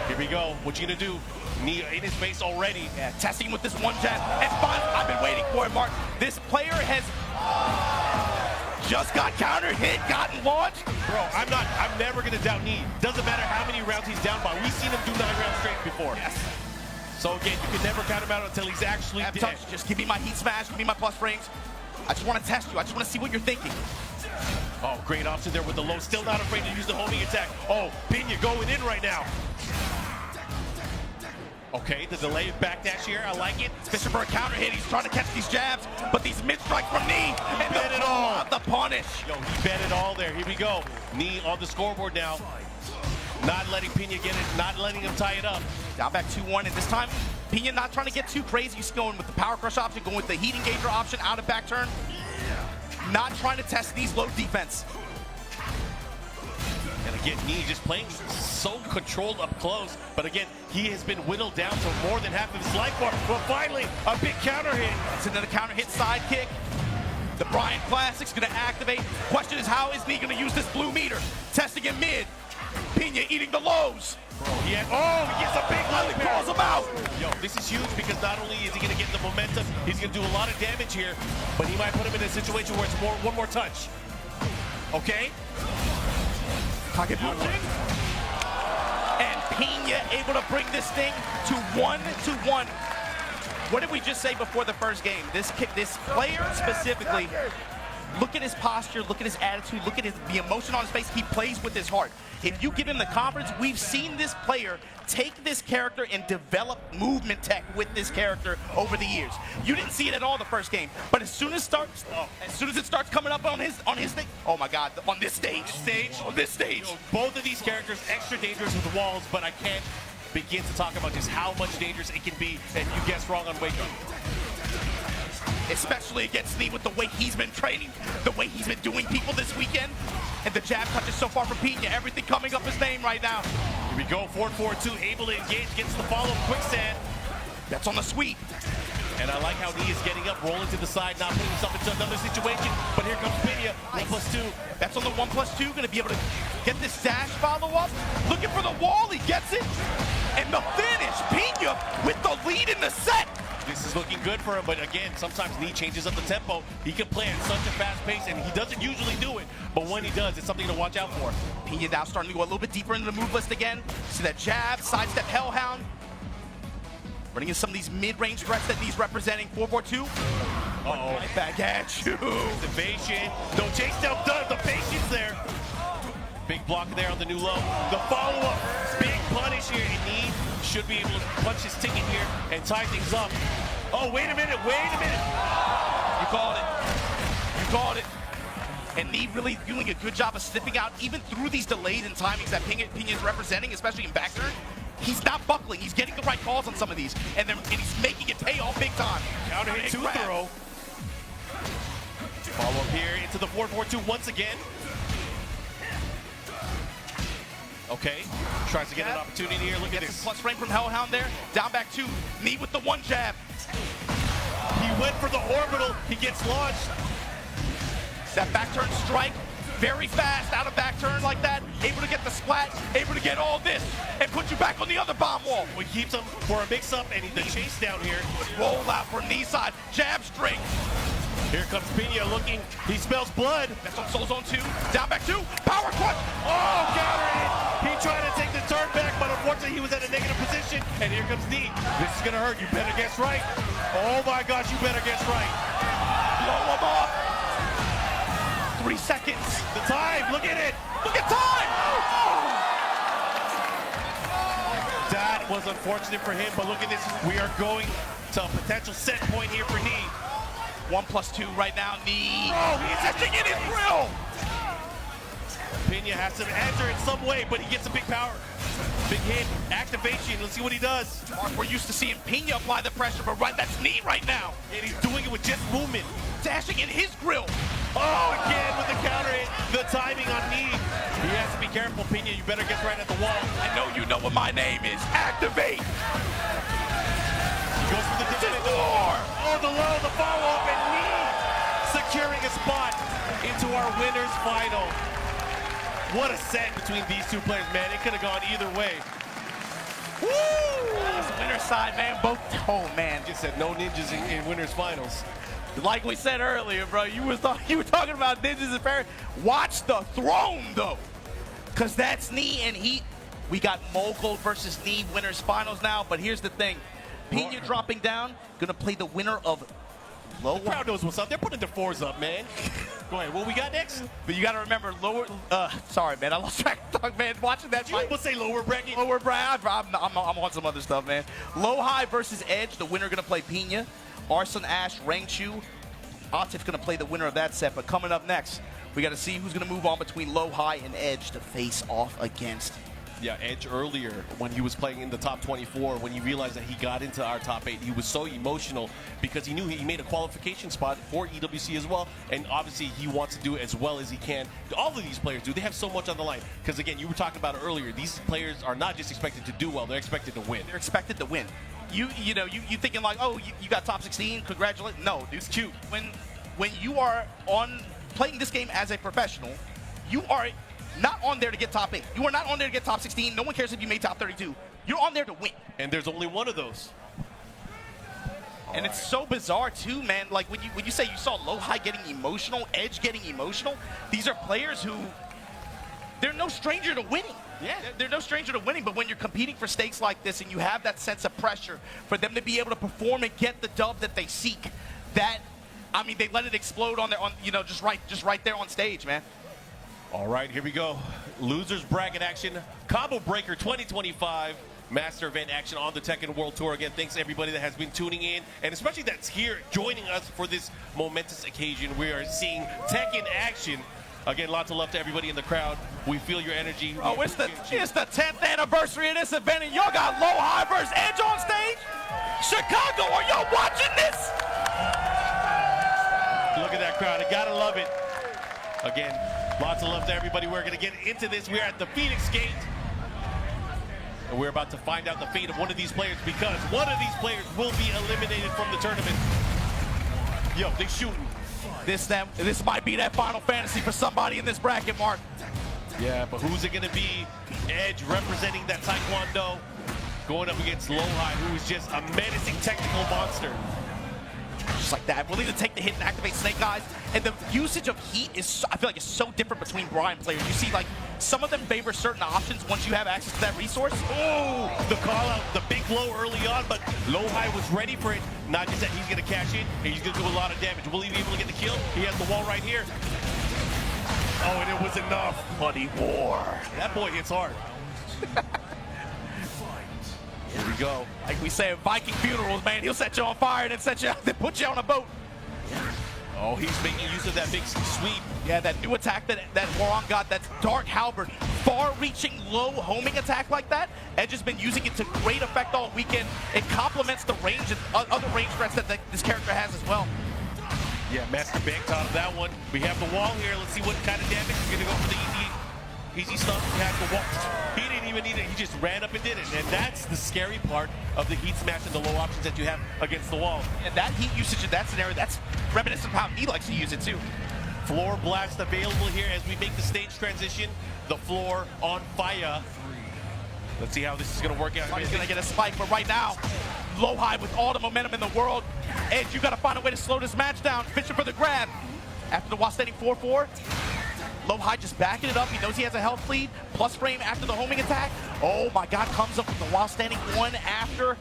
Here we go. What you going to do? Knee in his face already. Yeah, testing with this one jab. And finally, I've been waiting for it, Mark. This player has just got counter hit, gotten launched. Bro, I'm never going to doubt Knee. Doesn't matter how many rounds he's down by. We've seen him do 9 rounds straight before. Yes. So again, you can never count him out until he's actually dead. Touch. Just give me my heat smash, give me my plus frames. I just want to test you. I just want to see what you're thinking. Oh, great option there with the low. Still not afraid to use the homing attack. Oh, Pinya going in right now. Okay, the delay backdash here. I like it. Fishing for a counter hit. He's trying to catch these jabs, but these mid strikes from Knee. And bet it all. The punish. Yo, he bet it all there. Here we go. Knee on the scoreboard now. Not letting Pinya get it, not letting him tie it up. Down back 2-1, and this time, Pinya not trying to get too crazy. He's going with the power crush option, going with the heat engager option out of back turn. Not trying to test these low defense. And again, Knee just playing so controlled up close. But again, he has been whittled down to more than half of his life bar. But finally, a big counter hit. It's another counter hit side kick. The Bryan Classic's gonna activate. Question is, how is Knee gonna use this blue meter? Testing in mid. Pinya eating the lows. He gets a big low. He calls him out. Yo, this is huge because not only is he going to get the momentum, he's going to do a lot of damage here, but he might put him in a situation where it's one more touch. Okay? And Pinya able to bring this thing to 1-1. What did we just say before the first game? This player specifically, look at his posture, look at his attitude, look at the emotion on his face. He plays with his heart. If you give him the confidence, we've seen this player take this character and develop movement tech with this character over the years. You didn't see it at all the first game, but as soon as it starts coming up on his thing, oh my God, on this stage. Both of these characters extra dangerous with the walls, but I can't begin to talk about just how much dangerous it can be, and you guessed wrong on wake up. Especially against Knee with the way he's been training, the way he's been doing people this weekend. And the jab touches so far from Pinya, everything coming up his name right now. Here we go, 4-4-2, able to engage, gets the follow, quicksand. That's on the sweep. And I like how he is getting up, rolling to the side, not putting himself into another situation. But here comes Pinya, 1+2. That's on the 1+2, gonna be able to get this dash follow-up. Looking for the wall, he gets it. And the finish, Pinya with the lead in the set. This is looking good for him, but again, sometimes Knee changes up the tempo. He can play at such a fast pace, and he doesn't usually do it. But when he does, it's something to watch out for. Pinya now starting to go a little bit deeper into the move list again. See that jab, sidestep, Hellhound. Running in some of these mid-range threats that he's representing. 4-4-2. Uh-oh. Right back at you. Evasion. No chase down done. The patience there. Big block there on the new low. The follow-up. Big punish here. And Knee should be able to punch his ticket here and tie things up. Oh, wait a minute. Wait a minute. You called it. You called it. And Knee really doing a good job of sniffing out even through these delays and timings that Pinya's representing, especially in back turn. He's not buckling. He's getting the right calls on some of these, and he's making it pay off big time. Counter hit, two throw. Follow up here into the 4-4-2 once again. Okay, tries to get an opportunity here. Look at this. Plus frame from Hellhound there. Down back two. Knee with the one jab. He went for the orbital. He gets launched. That back turn strike. Very fast out of back turn like that. Able to get the splat. Able to get all this and put you back on the other bomb wall. We keeps him for a mix-up, and the chase down here. Roll out from Knee side. Jab straight. Here comes Pinya looking. He smells blood. That's on Soul Zone 2. Down back 2. Power clutch. Oh, counter hit. He tried to take the turn back, but unfortunately he was at a negative position. And here comes Knee. This is going to hurt. You better guess right. Oh my gosh, you better guess right. Blow him off. 3 seconds. The time. Look at it. Look at time. That was unfortunate for him, but look at this. We are going to a potential set point here for Knee. 1+2 right now. Knee. Oh, he's etching in his grill. Pinya has to answer in some way, but he gets a big power. Big hit, activation. Let's see what he does. Mark, we're used to seeing Pinya apply the pressure, but that's Knee right now. And he's doing it with just movement. Dashing in his grill. Oh, again with the counter hit. The timing on Knee. He has to be careful, Pinya. You better get right at the wall. I know you know what my name is. Activate. He goes for the distance. Oh, the low, the follow-up, and Knee securing a spot into our winner's final. What a set between these two players, man. It could have gone either way. Woo! That's the winner's side, man. Both. Oh, man. Just said no ninjas in winners finals. Like we said earlier, bro, you were talking about ninjas and fairies. Watch the throne, though, because that's Knee and Heat. We got Mulgold versus Knee winners finals now, but here's the thing. Pinya dropping down, gonna play the winner of lower. The crowd knows what's up. They're putting the fours up, man. Go ahead. What we got next? But you gotta remember, lower. Sorry, man, I lost track of thought, man. Watching that You fight. almost say lower bracket. Lower bracket. I'm on some other stuff, man. LowHigh versus Edge. The winner gonna play Pinya. Arslan Ash, Rangchu. Atif gonna play the winner of that set. But coming up next, we gotta see who's gonna move on between LowHigh and Edge to face off against. Yeah, Edge earlier when he was playing in the top 24, when he realized that he got into our top 8, he was so emotional because he knew he made a qualification spot for EWC as well, and obviously he wants to do it as well as he can. All of these players do. They have so much on the line because, again, you were talking about it earlier. These players are not just expected to do well, they're expected to win. They're expected to win. You thinking like, oh, you got top 16, congratulations. No, dude, it's cute. When you are playing this game as a professional, you are not on there to get top 8. You are not on there to get top 16. No one cares if you made top 32. You're on there to win. And there's only one of those. And it's so bizarre too, man. Like when you say you saw LowHigh getting emotional, Edge getting emotional, these are players who, they're no stranger to winning. Yeah, they're no stranger to winning, but when you're competing for stakes like this and you have that sense of pressure for them to be able to perform and get the dub that they seek, that, I mean, they let it explode just right there on stage, man. All right, here we go. Losers bracket action, Combo Breaker 2025. Master event action on the Tekken World Tour. Again, thanks to everybody that has been tuning in, and especially that's here joining us for this momentous occasion. We are seeing Tekken action. Again, lots of love to everybody in the crowd. We feel your energy. Oh, it's the 10th anniversary of this event, and y'all got LowHigh versus Edge on stage? Chicago, are y'all watching this? Look at that crowd. I gotta love it. Again, lots of love to everybody. We're gonna get into this. We're at the Phoenix Gate. And we're about to find out the fate of one of these players because one of these players will be eliminated from the tournament. Yo, they shooting. This might be that Final Fantasy for somebody in this bracket, Mark. Yeah, but who's it going to be? Edge representing that Taekwondo, going up against LowHigh, who is just a menacing technical monster. Just like that, willing to take the hit and activate Snake Eyes. And the usage of heat is, I feel like, it's so different between Bryan players. You see, like, some of them favor certain options once you have access to that resource. Oh, the call out, the big blow early on, but LowHigh was ready for it. Not just that he's going to cash in, and he's going to do a lot of damage. Will he be able to get the kill? He has the wall right here. Oh, and it was enough. Bloody war. That boy hits hard. Here we go. Like we say at Viking funerals, man, he'll set you on fire and then put you on a boat. Oh, he's making use of that big sweep. Yeah, that new attack that Hwoarang got, that Dark Halberd, far-reaching, low homing attack like that. Edge has been using it to great effect all weekend. It complements the range and other range threats that this character has as well. Yeah, Master banked out of that one. We have the wall here. Let's see what kind of damage. He's gonna go for the easy stuff. He has the wall. He didn't even need it. He just ran up and did it. And that's the scary part of the heat smash and the low options that you have against the wall. And that heat usage in that scenario, that's reminiscent of how he likes to use it too. Floor blast available here as we make the stage transition. The floor on fire. Let's see how this is going to work out. He's going to get a spike, but right now, LowHigh with all the momentum in the world. Edge, you got to find a way to slow this match down. Fishing for the grab. After the while standing 4-4, LowHigh just backing it up. He knows he has a health lead. Plus frame after the homing attack. Oh my God, comes up with the while standing one after.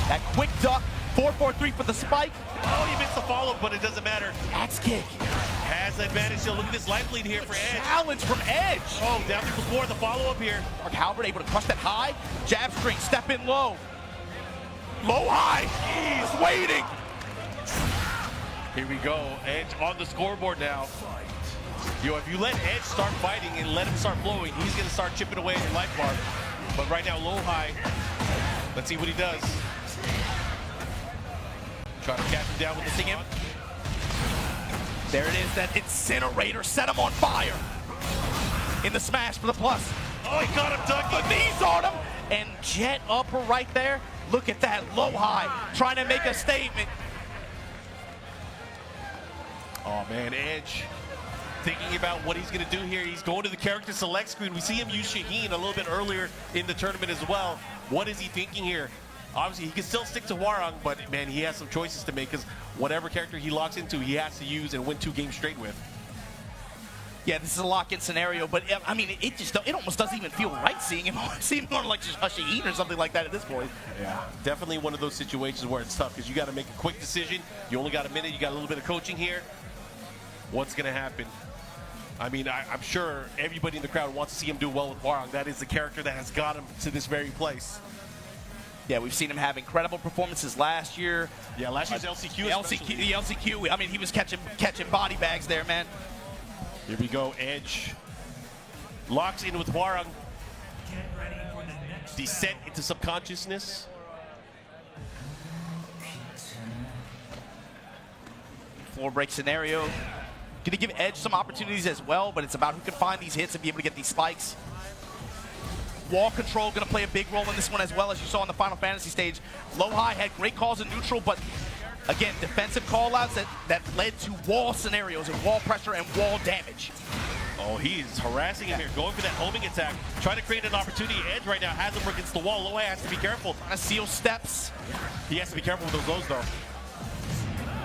That quick duck. 4-4-3 for the spike. Oh, he missed the follow-up, but it doesn't matter. Axe kick. Has advantage. So look at this life lead here for Edge. Challenge from Edge. Oh, down through the floor, the follow-up here. Dark Halberd able to crush that high. Jab string, step in low. LowHigh, he's waiting. Here we go. Edge on the scoreboard now. Yo, if you let Edge start fighting and let him start flowing, he's going to start chipping away at your life bar. But right now, LowHigh, let's see what he does. Trying to catch him down with the sing. There it is, that incinerator set him on fire. In the smash for the plus. Oh, he got him, Dougie. The knees on him, and jet upper right there. Look at that, LowHigh, trying to make a statement. Oh man, Edge thinking about what he's gonna do here. He's going to the character select screen. We see him use Shaheen a little bit earlier in the tournament as well. What is he thinking here? Obviously, he can still stick to Hwoarang, but man, he has some choices to make because whatever character he locks into, he has to use and win 2 games straight with. Yeah, this is a lock-in scenario, but I mean, it almost doesn't even feel right seeing him on like just Shaheen or something like that at this point. Yeah, definitely one of those situations where it's tough because you got to make a quick decision. You only got a minute. You got a little bit of coaching here. What's going to happen? I mean, I'm sure everybody in the crowd wants to see him do well with Hwoarang. That is the character that has got him to this very place. Yeah, we've seen him have incredible performances last year. Yeah, last year's LCQ. The LCQ. I mean, he was catching body bags there, man. Here we go. Edge locks in with Hwoarang. Descent into subconsciousness. Floor break scenario. Going to give Edge some opportunities as well, but it's about who can find these hits and be able to get these spikes. Wall control going to play a big role in this one as well, as you saw in the Final Fantasy stage. LowHigh had great calls in neutral, but again, defensive call-outs that led to wall scenarios and wall pressure and wall damage. Oh, he's harassing him here, going for that homing attack, trying to create an opportunity. Edge right now has him against the wall. LowHigh has to be careful. Trying to seal steps. He has to be careful with those lows, though.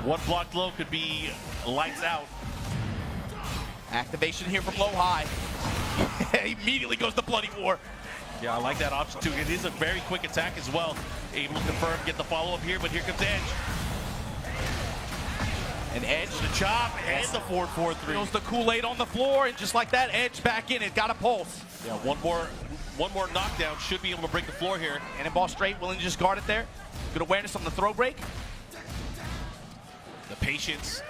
One blocked low could be lights out. Activation here from LowHigh. Immediately goes to Bloody War. Yeah, I like that option too. It is a very quick attack as well. Able to confirm, get the follow-up here, but here comes Edge. And Edge, The chop and the 4-4-3. goes the Kool-Aid on the floor, and just like that, Edge back in it, got a pulse. Yeah, one more knockdown should be able to break the floor here. Cannonball straight, willing to just guard it there. Good awareness on the throw break. The patience.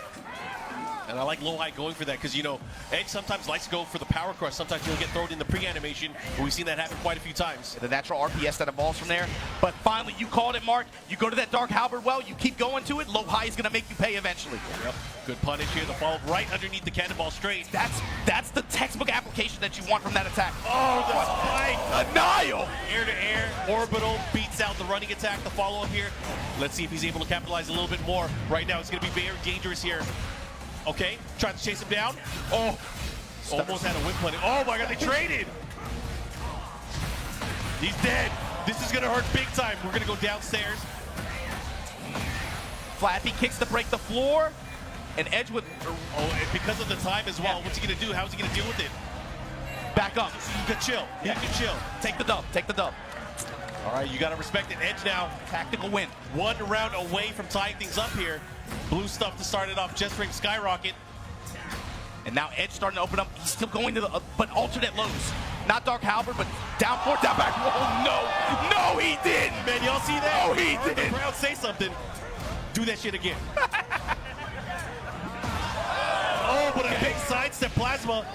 And I like LowHigh going for that because, you know, Edge sometimes likes to go for the power crush. Sometimes he'll get thrown in the pre-animation, but we've seen that happen quite a few times. The natural RPS that evolves from there. But finally, you called it, Mark. You go to that Dark Halberd well, you keep going to it, LowHigh is going to make you pay eventually. Yep. Good punish here. The follow right underneath the cannonball straight. That's the textbook application that you want from that attack. Oh, the spike! Denial! Air to air, orbital, beats out the running attack, the follow-up here. Let's see if he's able to capitalize a little bit more. Right now, it's going to be very dangerous here. Okay, trying to chase him down. Oh, almost had a whip plenty. Oh my God, they traded! He's dead. This is going to hurt big time. We're going to go downstairs. Flappy kicks to break the floor. And Edge with... Oh, and because of the time as well, what's he going to do? How's he going to deal with it? Back up. You can chill. You can chill. Take the dub. Take the dub. All right, you got to respect it. Edge now. Tactical win. One round away from tying things up here. Blue stuff to start it off. Just ring skyrocket. And now Edge starting to open up. He's still going to the... but alternate lows. Not Dark Halberd, but down forward, down back. Oh, no. No, he didn't. Man, y'all see that? Oh, he Heard the did. crowd say something. Do that shit again. Oh, but a big sidestep plasma.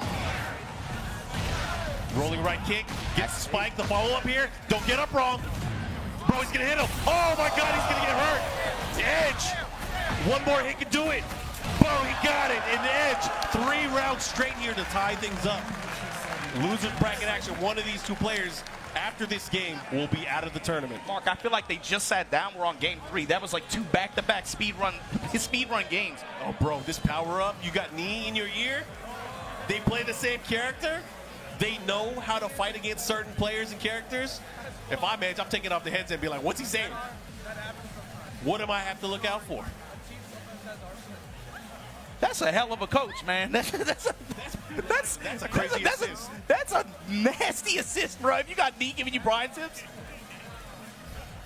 Rolling right kick. Gets the spike. The follow-up here. Don't get up wrong. Bro, he's going to hit him. Oh, my God, he's going to get hurt. Edge. One more hit can do it. Boom, he got it. And Edge, 3 rounds straight here to tie things up. Losers bracket action. One of these two players after this game will be out of the tournament. Mark, I feel like they just sat down. We're on game 3. That was like 2 back-to-back speed run games. Oh, bro, this power-up. You got knee in your ear. They play the same character. They know how to fight against certain players and characters. If I'm Edge, I'm taking off the headset and be like, what's he saying? What am I have to look out for? That's a hell of a coach, man. That's a crazy assist. That's a nasty assist, bro. If you got knee giving you Bryan tips.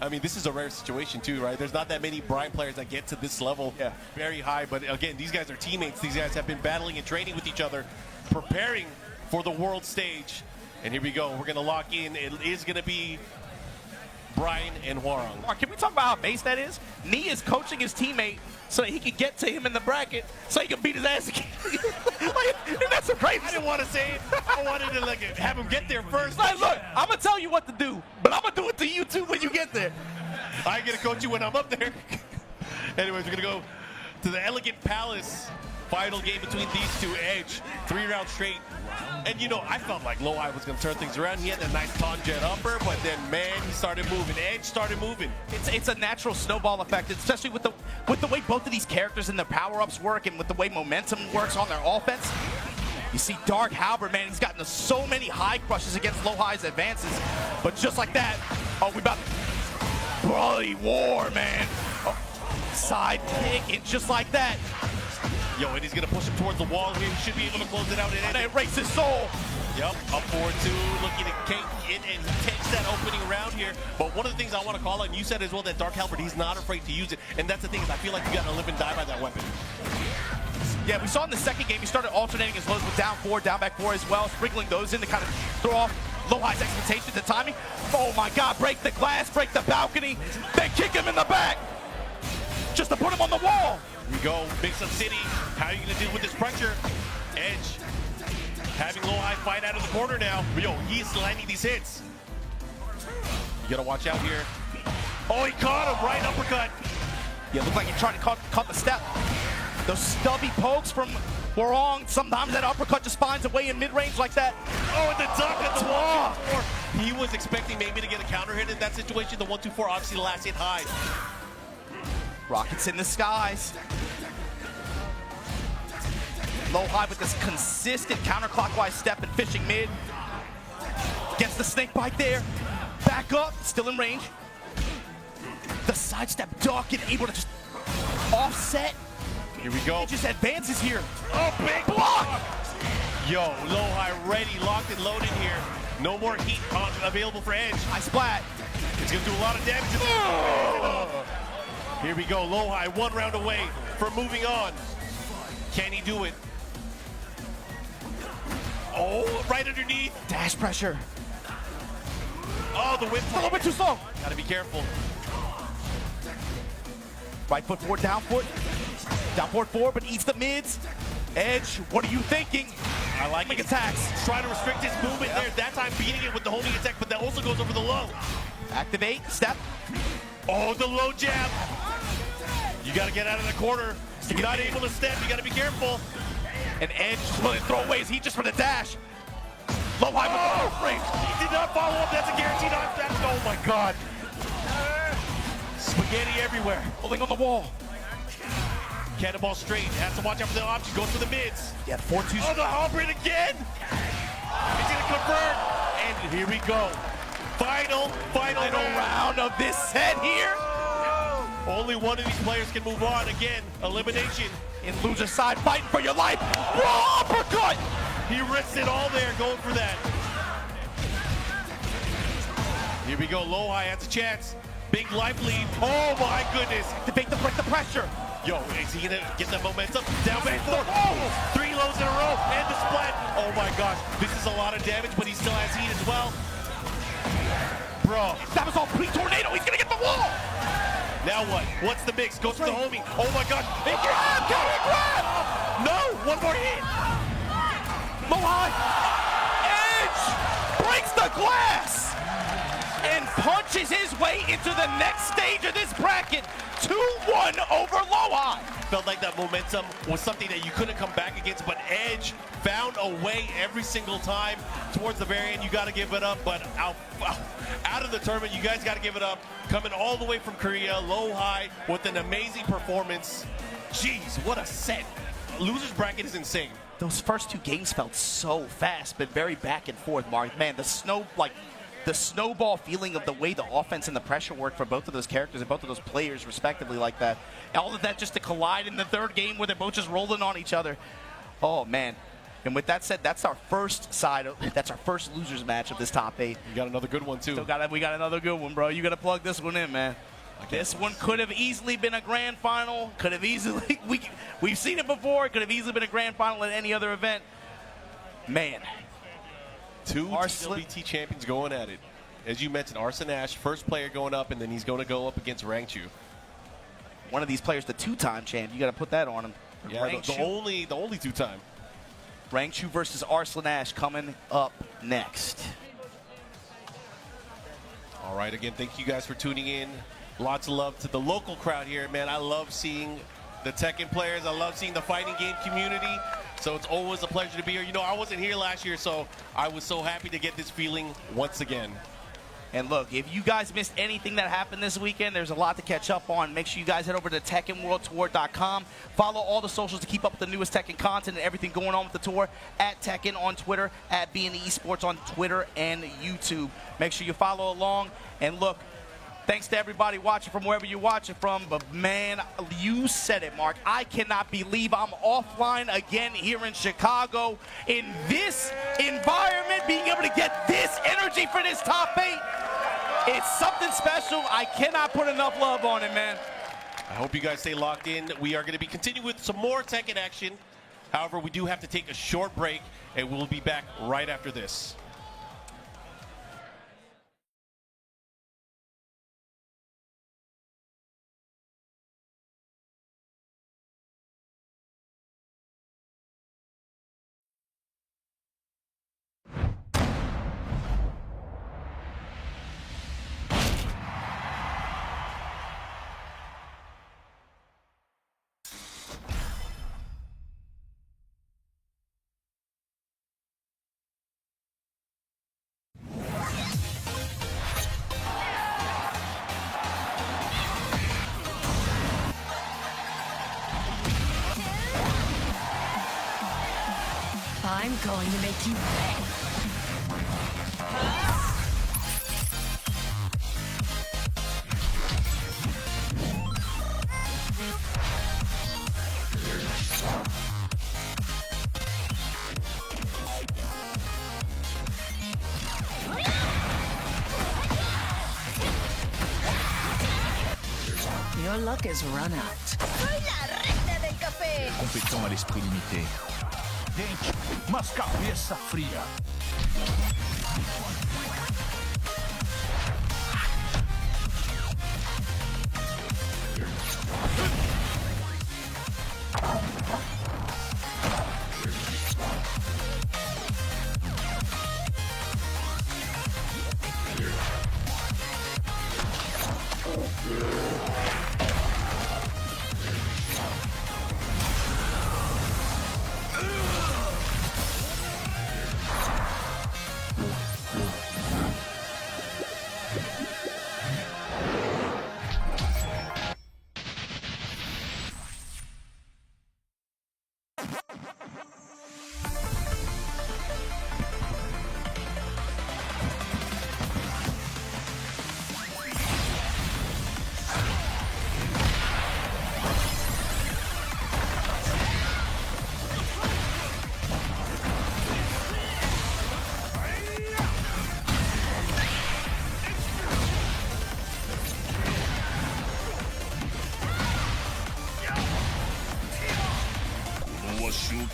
I mean, this is a rare situation, too, right? There's not that many Bryan players that get to this level very high. But, again, these guys are teammates. These guys have been battling and training with each other, preparing for the world stage. And here we go. We're going to lock in. It is going to be Bryan and Hwoarang. Mark, can we talk about how base that is? Knee is coaching his teammate so that he can get to him in the bracket so he can beat his ass again. Like, that's so crazy. I didn't want to say it. I wanted to like have him get there first. Like, look, I'm going to tell you what to do, but I'm going to do it to you, too, when you get there. I ain't going to coach you when I'm up there. Anyways, we're going to go to the Elegant Palace. Final game between these two. Edge, 3 rounds straight. And, you know, I felt like LowHigh was going to turn things around. He had a nice Ton Jet upper, but then, man, he started moving. Edge started moving. It's a natural snowball effect, especially with the way both of these characters and their power-ups work and with the way momentum works on their offense. You see Dark Halberd, man, he's gotten so many high crushes against LowHigh's advances. But just like that, oh, we about bloody war, man. Oh, side kick, and just like that. Yo, and he's going to push him towards the wall here. He should be able to close it out. And it breaks his soul. Yep, up 4-2, looking to cake it, and he takes that opening round here. But one of the things I want to call out, and you said as well, that Dark Halberd, he's not afraid to use it. And that's the thing, is I feel like you got to live and die by that weapon. Yeah, we saw in the second game, he started alternating his lows with down 4, down back 4 as well, sprinkling those in to kind of throw off LowHigh's expectations and timing. Oh my God, break the glass, break the balcony, then kick him in the back. Just to put him on the wall. Here we go, Mix Up City. How are you going to deal with this pressure? Edge having LowHigh fight out of the corner now. Yo, he's landing these hits. You got to watch out here. Oh, he caught him, right uppercut. Yeah, looked like he tried to cut the step. Those stubby pokes from Hwoarang, sometimes that uppercut just finds a way in mid-range like that. Oh, and the duck at the 1-2-4. He was expecting maybe to get a counter hit in that situation. The 1-2-4, obviously the last hit high. Rockets in the skies. LowHigh with this consistent counterclockwise step and fishing mid. Gets the snake bite there. Back up, still in range. The sidestep duck and able to just offset. Here we go. He just advances here. Oh, big block! Yo, LowHigh ready, locked and loaded here. No more heat available for Edge. High splat. It's gonna do a lot of damage. Oh. Here we go, LowHigh 1 round away from moving on. Can he do it? Oh, right underneath. Dash pressure. Oh, the whip. A little bit too slow. Gotta be careful. Right foot forward, down foot. Down forward, forward, but eats the mids. Edge, what are you thinking? I like Make it. attacks. Trying to restrict his movement there. That time beating it with the homing attack, but that also goes over the low. Activate, step. Oh, the low jab. You got to get out of the corner. You're not able to step. You got to be careful. And Edge willing to throw away his heat just for the dash. LowHigh with the full frame. He did not follow up. That's a guaranteed knock. Oh my god. Spaghetti everywhere. Holding on the wall. Cannonball straight. Has to watch out for the option. Goes for the mids. Yeah, 4-2. Oh, the hybrid again. He's going to convert. And here we go. Final round of this set here. Only one of these players can move on. Again, elimination. In loser side, fighting for your life. Whoa, uppercut! He risked it all there, going for that. Here we go. LowHigh has a chance. Big life lead. Oh my goodness. Break the pressure. Yo, is he gonna get the momentum? Down by 4. Oh, 3 lows in a row and the splat. Oh my gosh, this is a lot of damage, but he still has heat as well. Bro. That was all pre-tornado. He's gonna get the wall. Now what? What's the mix? Goes for the homie. Oh my gosh. He grab! No, one more hit. LowHigh. Edge breaks the glass and punches his way into the next stage of this bracket. 2-1 over LowHigh. Felt like that momentum was something that you couldn't come back against, but Edge found a way every single time. Towards the very end, you got to give it up, but out of the tournament, you guys got to give it up. Coming all the way from Korea, LowHigh with an amazing performance. Jeez, what a set. Losers bracket is insane. Those first 2 games felt so fast, but very back and forth, Mark. Man, the snowball feeling of the way the offense and the pressure worked for both of those characters and both of those players, respectively, like that. All of that just to collide in the 3rd game where they're both just rolling on each other. Oh, man. And with that said, that's our first that's our first losers match of this top 8. You got another good one, too. We got another good one, bro. You got to plug this one in, man. This one could have easily been a grand final. Could have easily, we've seen it before. It could have easily been a grand final at any other event. Man. 2 TWT champions going at it. As you mentioned, Arslan Ash, first player going up, and then he's going to go up against Rangchu. One of these players, the 2-time champ. You got to put that on him. Yeah, the only 2-time. Rangchu versus Arslan Ash coming up next. All right, again, thank you guys for tuning in. Lots of love to the local crowd here, man. I love seeing the Tekken players. I love seeing the fighting game community. So it's always a pleasure to be here. You know, I wasn't here last year, so I was so happy to get this feeling once again. And look, if you guys missed anything that happened this weekend, there's a lot to catch up on. Make sure you guys head over to TekkenWorldTour.com. Follow all the socials to keep up with the newest Tekken content and everything going on with the tour. At Tekken on Twitter, at B&E Esports on Twitter and YouTube. Make sure you follow along. And look, thanks to everybody watching from wherever you're watching from. But man, you said it, Mark. I cannot believe I'm offline again here in Chicago in this environment, being able to get this energy for this top 8. It's something special. I cannot put enough love on it, man. I hope you guys stay locked in. We are going to be continuing with some more Tekken action. However, we do have to take a short break, and we'll be back right after this. I'm going to make you pay. Your luck is run out. Soy la reina del café. Competição a l'esprit limité. Dente, mas cabeça fria.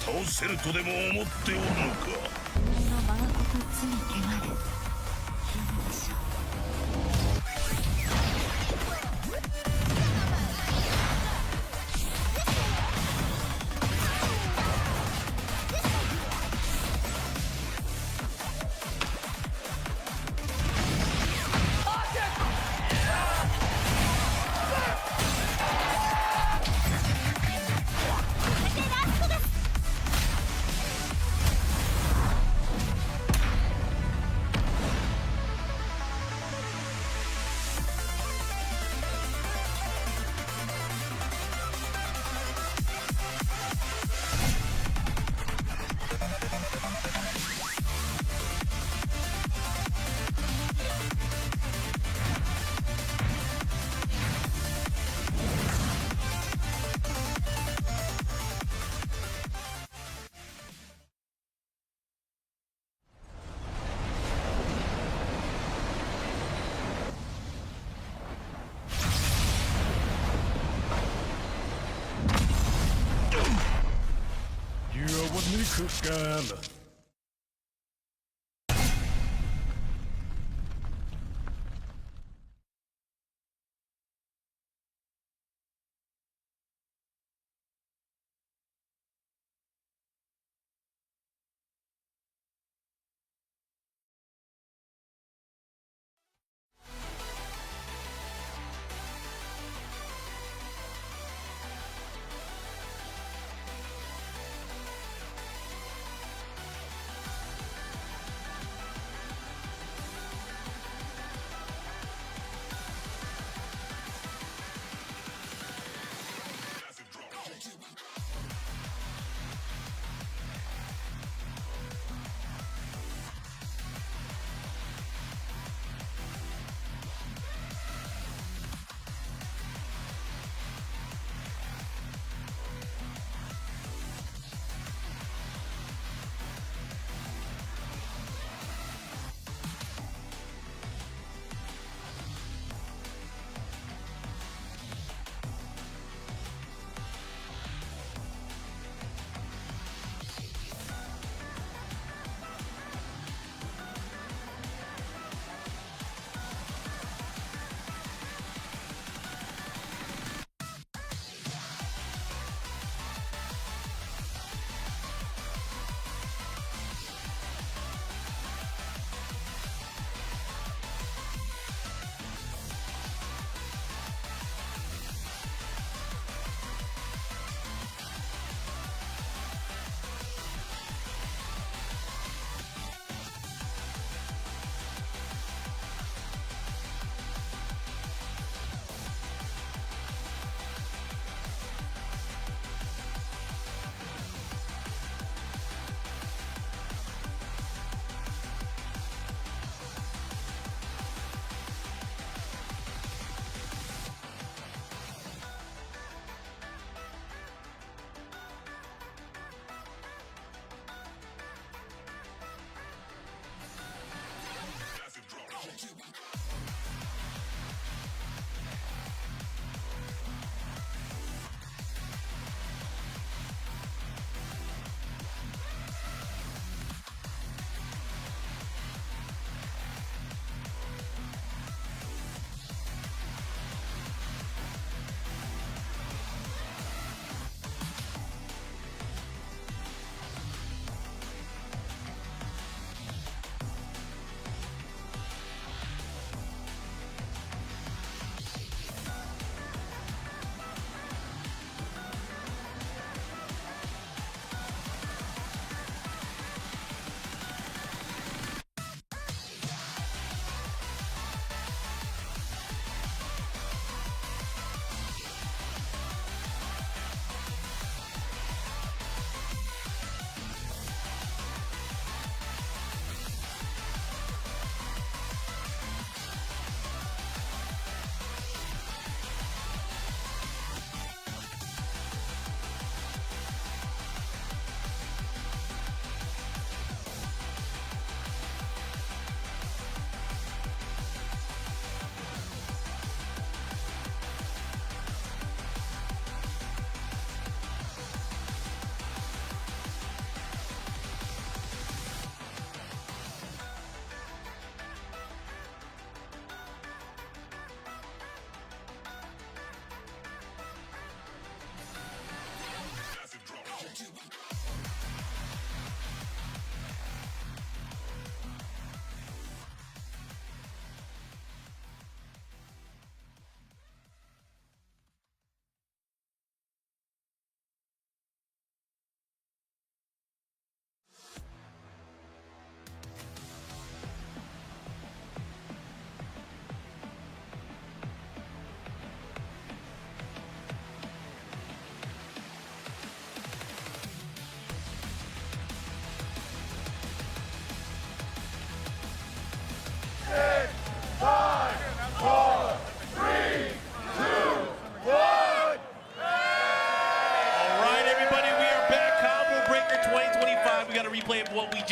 倒せるとでも思っておるのか。君の我がこと罪汚れキングでしょ。Kkokkoma.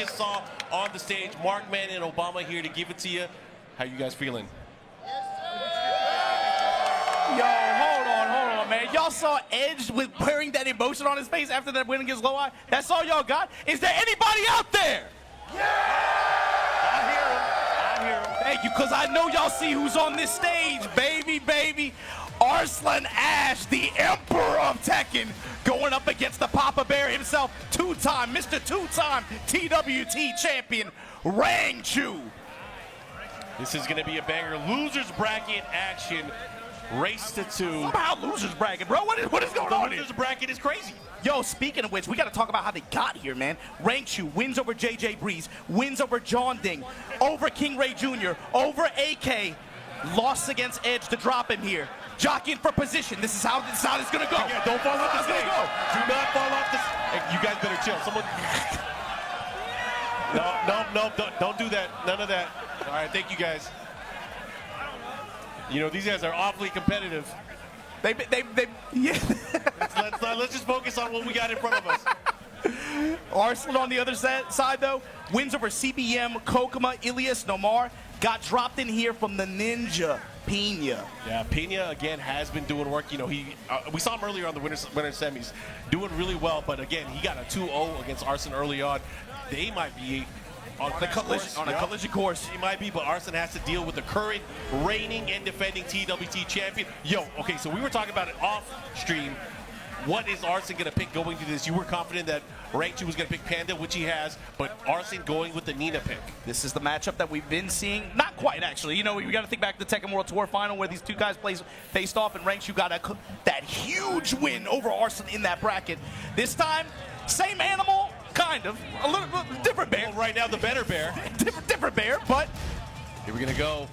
just saw on the stage. Markman and Obama here to give it to you. How you guys feeling? Yo, hold on, man. Y'all saw Edge with wearing that emotion on his face after that win against LowHigh? That's all y'all got? Is there anybody out there? Yeah! I hear him. Thank you, because I know y'all see who's on this stage, baby. Arslan Ash, the Emperor of Tekken, going up against the Papa Bear himself, Mr. Two-time TWT champion, Rangchu. This is going to be a banger. Losers bracket action. Race to 2. Somehow losers bracket, bro. What is going on here? Losers bracket is crazy. Yo, speaking of which, we got to talk about how they got here, man. Rangchu wins over JJ Breeze, wins over John Ding, over KingReyJR, over AK, lost against Edge to drop him here. Jockeying for position. This is how this is going to go. Yeah, don't fall off the stage. Do not fall off the stage. Hey, you guys better chill. Someone. No, don't do that. None of that. All right, thank you guys. You know, these guys are awfully competitive. Yeah. Let's just focus on what we got in front of us. Arslan on the other side, though, wins over CBM, Kkokkoma, Ilias, Nomar, got dropped in here from the Ninja, Pinya. Yeah, Pinya, again, has been doing work. You know, we saw him earlier on the winner semis, doing really well, but again, he got a 2-0 against Arslan early on. They might be on a collision course. He might be, but Arslan has to deal with the current reigning and defending TWT champion. Yo, okay, so we were talking about it off stream. What is Arslan going to pick going into this? You were confident that Rangchu was going to pick Panda, which he has, but Arslan going with the Nina pick. This is the matchup that we've been seeing. Not quite, actually. You know, we got to think back to the Tekken World Tour final where these two guys faced off, and Rangchu got that huge win over Arslan in that bracket. This time, same animal, kind of. A little different bear. Well, right now, the better bear. different bear, but here we're going to go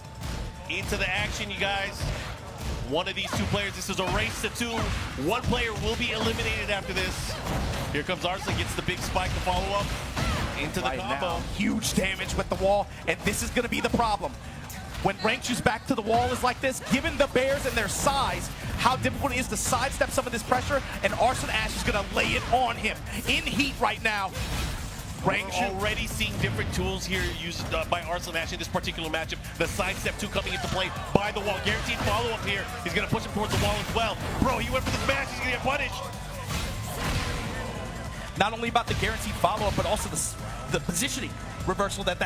into the action, you guys. One of these two players, this is a race to 2. One player will be eliminated after this. Here comes Arslan, gets the big spike to follow up into the combo. Now, huge damage with the wall, and this is going to be the problem. When Rangchu's back to the wall is like this, given the bears and their size, how difficult it is to sidestep some of this pressure, and Arslan Ash is going to lay it on him. In heat right now. Rangchu already seeing different tools here used by Arslan Ash in this particular matchup. The sidestep 2 coming into play by the wall. Guaranteed follow-up here. He's going to push him towards the wall as well. Bro, he went for the smash. He's going to get punished. Not only about the guaranteed follow-up, but also the positioning reversal that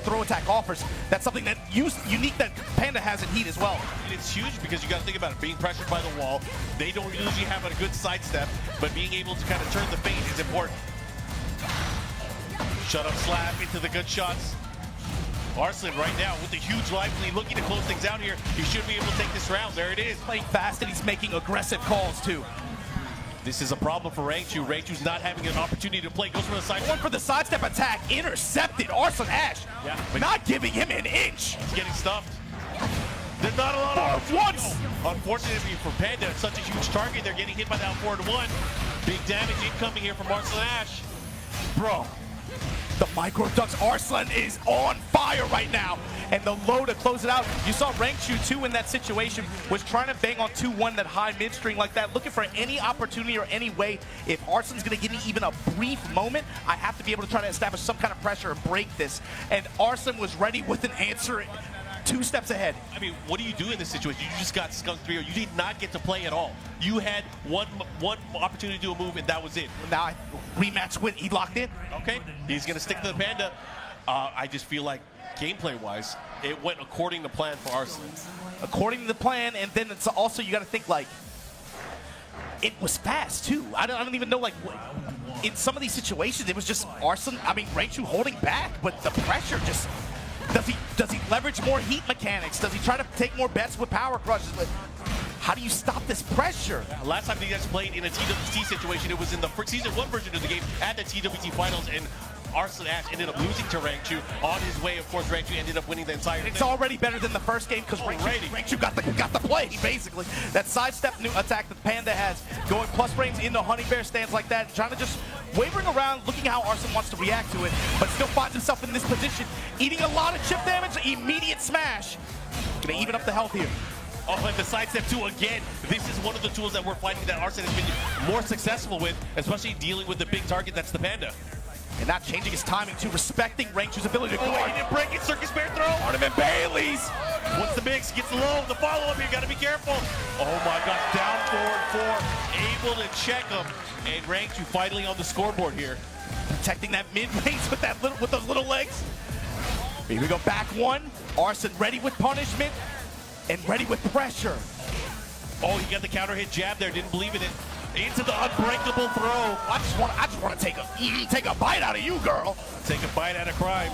throw attack offers. That's something that unique that Panda has in heat as well. And it's huge because you got to think about it. Being pressured by the wall, they don't usually have a good sidestep, but being able to kind of turn the fade is important. Shut up slap into the good shots. Arslan right now with the huge life lead, looking to close things out here. He should be able to take this round. There it is. Playing fast, and he's making aggressive calls too. This is a problem for Rangchu. Rangchu's not having an opportunity to play. Goes for the side. One for the sidestep attack. Intercepted. Arslan Ash. Yeah, not giving him an inch. He's getting stuffed. There's not a lot of once. Unfortunately for Panda, it's such a huge target. They're getting hit by that 4-1. Big damage incoming here from Arslan Ash. Bro. The micro ducks. Arslan is on fire right now. And the low to close it out. You saw Rangchu too in that situation, was trying to bang on 2-1 that high mid-string like that, looking for any opportunity or any way. If Arslan's gonna give me even a brief moment, I have to be able to try to establish some kind of pressure and break this. And Arslan was ready with an answer 2 steps ahead. I mean, what do you do in this situation? You just got skunked 3-0. You did not get to play at all. You had one opportunity to do a move, and that was it. Now, rematch win. He locked in. Okay, he's going to stick to the Panda. I just feel like, gameplay-wise, it went according to plan for Arslan. According to the plan, and then it's also, you got to think, like, it was fast, too. I don't even know, like, in some of these situations, it was just Arslan, Rangchu holding back, but the pressure just... Does he leverage more heat mechanics? Does he try to take more bets with power crushes? How do you stop this pressure? Last time you guys played in a TWT situation, it was in the Season 1 version of the game at the TWT Finals, and Arslan Ash ended up losing to Rangchu. On his way, of course, Rangchu ended up winning the entire thing. It's already better than the first game because Rangchu got the play, basically. That sidestep new attack that Panda has, going plus frames into Honey Bear stands like that, trying to just wavering around, looking how Arslan wants to react to it, but still finds himself in this position, eating a lot of chip damage, immediate smash. Gonna even up the health here. Oh, and the sidestep 2 again. This is one of the tools that we're finding that Arslan has been more successful with, especially dealing with the big target that's the Panda. And not changing his timing to respecting Rangchu's ability to Oh, guard. he didn't break it. Circus bear throw. Artemis Bailey's. What's the mix? Gets low. The follow-up here. Got to be careful. Oh, my God. Down forward 4. Able to check him. And Rangchu finally on the scoreboard here. Protecting that mid-range with those little legs. Here we go, back one. Arslan ready with punishment and ready with pressure. Oh, he got the counter hit jab there. Didn't believe in it. Into the unbreakable throw. I just want to take a bite out of you, girl. Take a bite out of crime.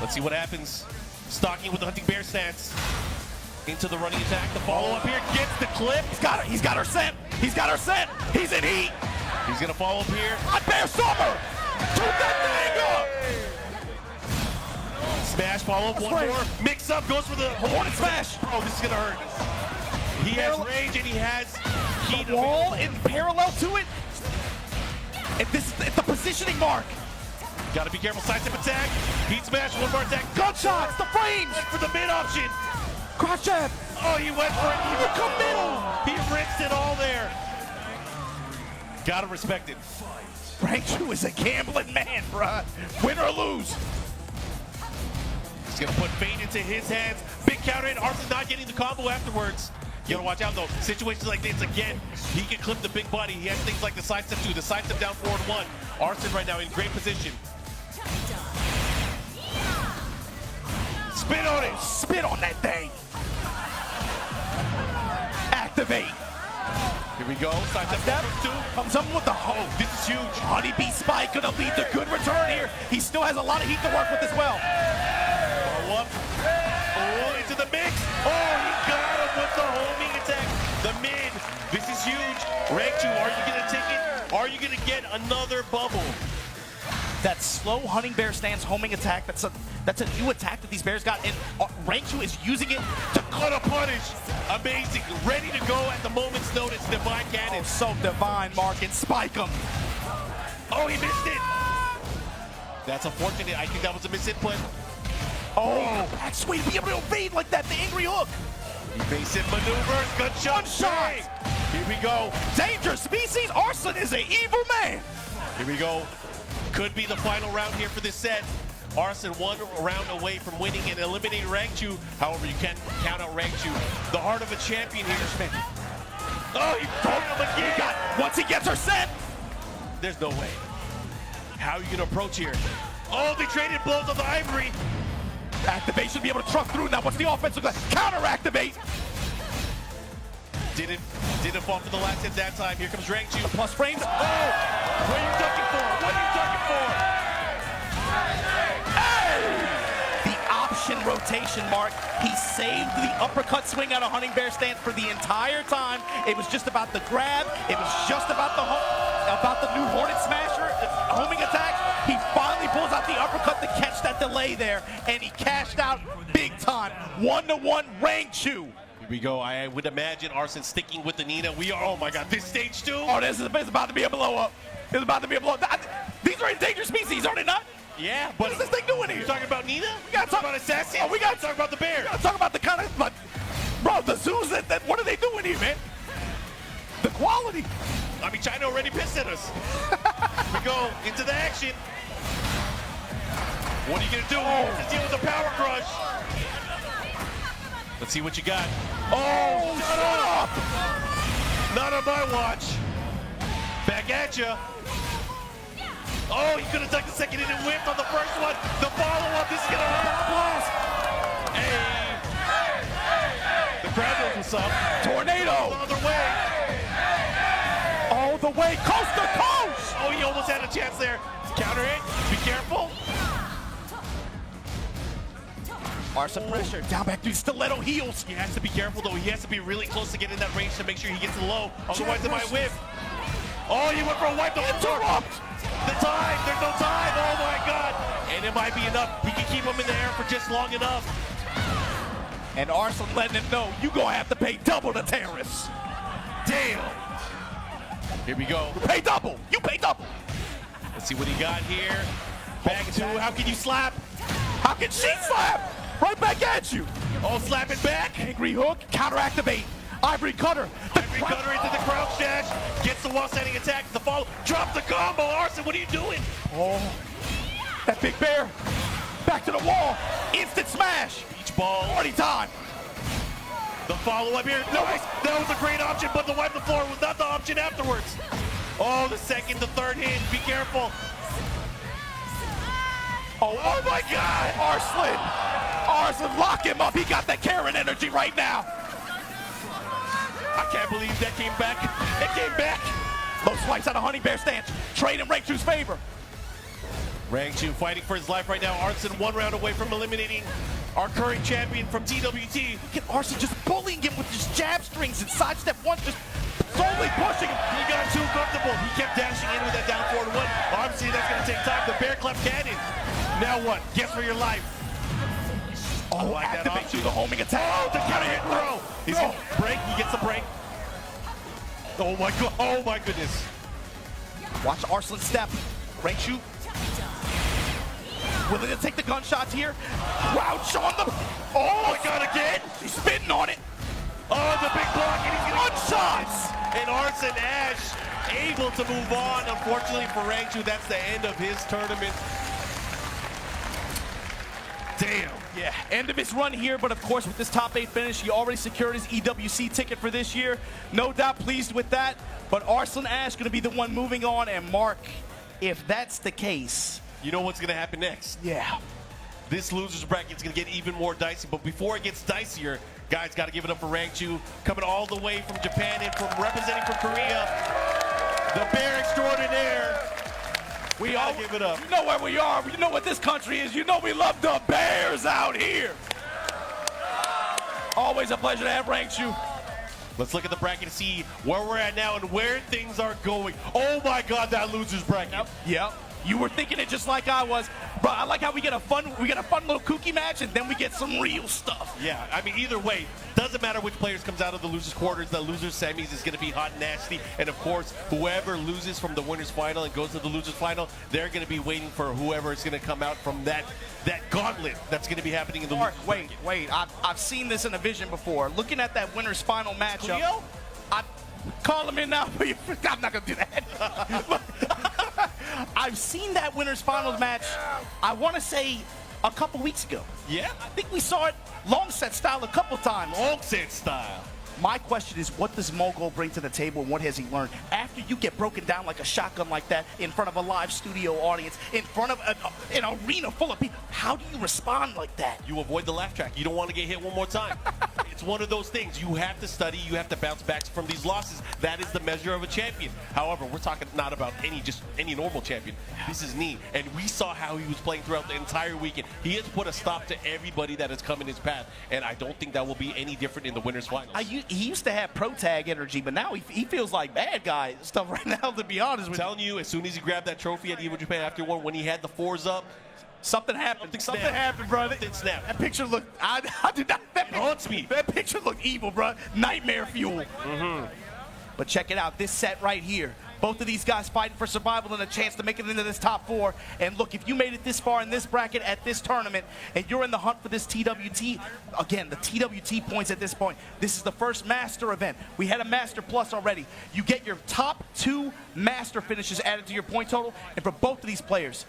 Let's see what happens. Stalking with the hunting bear stance. Into the running attack. The follow-up here gets the clip. He's got her scent. He's got her scent. He's in heat. He's gonna follow up here. On Bear Summer. Took that thing up. Smash follow-up. One more. Mix up. Goes for the Hornet smash. Oh, this is gonna hurt. He has range and he has heat. The wall in parallel to it. And this is the positioning mark. Gotta be careful. Sidestep attack. Heat smash. One more attack. Gunshots. The frames. Went for the mid option. Cross jab. Oh, he went for it. He come middle. He rinsed it all there. Gotta respect it. Rangchu is a gambling man, bruh. Win or lose. He's gonna put fate into his hands. Big counter hit. Arslan not getting the combo afterwards. You gotta watch out though. Situations like this again, he can clip the big body. He has things like the sidestep 2, the sidestep down forward 1. Arslan right now in great position. Spin on it. Spit on that thing. Activate. Here we go. Sidestep Step 2. comes up with the Oh, this is huge. Honeybee Spike gonna lead to good return here. He still has a lot of heat to work with as well. Follow up. Oh, into the mix. Oh, he got him with the homing attack. The mid. This is huge. Rangchu, are you gonna take it? Are you gonna get another bubble? That slow hunting bear stance homing attack, that's a new attack that these bears got, and Rangchu is using it to What a punish. Amazing. Ready to go at the moment's notice. Divine cannon. so divine, Mark, and spike him. Oh, he missed it. That's unfortunate. I think that was a misinput. Oh, back swing, be able to evade like that, the angry hook. Evasive maneuvers. Gunshot. Shot. Here we go. Dangerous species, Arslan is an evil man. Here we go. Could be the final round here for this set. Arslan 1 round away from winning and eliminating Rangchu. However, you can't count out Rangchu. The heart of a champion here. Oh, he broke him again. Once he gets her set. There's no way. How are you going to approach here? Oh, they traded blows on the ivory. Activation, be able to truck through. Now, what's the offense look like? Counter activate. Didn't fall for the last hit that time. Here comes Rangchu. Plus frames. Oh, what are you ducking for? What are you ducking for? The option rotation, Mark. He saved the uppercut swing out of hunting bear stance for the entire time. It was just about the grab. It was just about the new Hornet Smasher homing attack. He finally pulls out the uppercut to catch that delay there, and he cashed out big time. 1-1 Rangchu. Here we go. I would imagine Arslan sticking with the Nina. We are, oh my God, this stage 2. Oh, this is about to be a blow up. It's about to be a blow up. These are endangered species, are they not? Yeah, What but is this thing doing here? you talking about Nina? We gotta talk about Assassin. Oh, we gotta talk about the bear. We gotta talk about the kind of, bro, the zoos that what are they doing here, man? The quality. I mean, China already pissed at us. We go into the action. What are you gonna do? To deal with the power crush. Let's see what you got. Oh, shut up! Not on my watch. Back at ya. Oh, he could have done the second hit and whipped on the first one. The follow-up, this is gonna hurt. Hey. The crowd knows what's up. Tornado. All the way. All the way, coast to coast. Oh, he almost had a chance there. Counter hit. Be careful. Arslan pressure. Down back through stiletto heels. He has to be careful, though. He has to be really close to get in that range to make sure he gets the low. Otherwise, it might whip. Oh, he went for a wipe. Interrupt. The time. There's no time. Oh, my God. And it might be enough. He can keep him in the air for just long enough. And Arslan letting him know, you gonna have to pay double to terrorists. Damn. Here we go. Pay double. You pay double. Let's see what he got here. Back to, how can you slap? How can she slap? Right back at you. Oh, slap it back. Angry hook, counter activate. Ivory Cutter. Ivory Cutter into the crouch dash. Gets the wall standing attack. The follow. Drops the combo. Arslan, what are you doing? Oh, that big bear. Back to the wall. Instant smash. Beach ball. Party time. The follow-up here. Nice. That was a great option, but the wipe the floor was not the option afterwards. Oh, the second, the third hit. Be careful. Oh my God. Arslan, lock him up. He got that Karen energy right now. I can't believe that came back. It came back. Low slice out of Honey Bear stance. Trade in Rangchu's favor. Rangchu fighting for his life right now. Arslan 1 round away from eliminating our current champion from TWT. Look at Arslan just bullying him with just jab strings and sidestep one, just solely pushing him. He got too comfortable. He kept dashing in with that down forward one. Obviously, that's going to take time. The bear clef cannon. Now what? Guess for your life. Oh, like that activate option. the homing attack. Oh, the counter hit throw. He's going to break. He gets the break. Oh my God. Oh my goodness. Watch Arslan step. Rangchu willing to take the gunshots here. Crouch on them. Oh my God, again. He's spitting on it. Oh, the big block, and he's getting Gunshots. And Arslan Ash able to move on. Unfortunately for Rangchu, that's the end of his tournament. Damn. Yeah, end of his run here, but of course with this top 8 finish, he already secured his EWC ticket for this year. No doubt pleased with that, but Arslan Ash going to be the one moving on, and Mark, if that's the case, You know what's going to happen next? yeah. This loser's bracket is going to get even more dicey, but before it gets dicier, guys, got to give it up for Rangchu, coming all the way from Japan and from representing from Korea, the bear extraordinaire. We all give it up. You know where we are. You know what this country is. You know we love the Bears out here. Always a pleasure to have Rangchu. Let's look at the bracket to see where we're at now and where things are going. Oh my God, that loser's bracket. Yep. You were thinking it just like I was. Bro, I like how we get a fun little kooky match and then we get some real stuff. Yeah, I mean, either way, doesn't matter which players comes out of the losers quarters. The losers semis is going to be hot and nasty. And of course, whoever loses from the winners final and goes to the losers final, they're going to be waiting for whoever is going to come out from that gauntlet that's going to to in the Mark, losers wait. I've seen this in a vision before. Looking at that winners final matchup. Cleo? I call him in now. I'm not going to do that. I've seen that winners finals match, I want to say, a couple weeks ago. Yeah? I think we saw it long set style a couple times. Long set style. My question is, what does Mulgold bring to the table and what has he learned? After you get broken down like a shotgun like that in front of a live studio audience, in front of an arena full of people, how do you respond like that? You avoid the laugh track. You don't want to get hit one more time. It's one of those things. You have to study. You have to bounce back from these losses. That is the measure of a champion. However, we're talking not about any normal champion. This is Knee. And we saw how he was playing throughout the entire weekend. He has put a stop to everybody that has come in his path. And I don't think that will be any different in the winners finals. He used to have pro tag energy, but now he feels like bad guy stuff right now, to be honest with you. I'm telling you, as soon as he grabbed that trophy at Evo Japan after one, when he had the 4s up, something happened. Something snapped. happened, bro. Something snapped. That picture looked, I did not, that haunts me. That picture looked evil, bro. Nightmare fuel. But check it out, this set right here. Both of these guys fighting for survival and a chance to make it into this top 4. And look, if you made it this far in this bracket at this tournament and you're in the hunt for this TWT, again, the TWT points at this point, this is the first Master event. We had a Master Plus already. You get your top 2 Master finishes added to your point total. And for both of these players,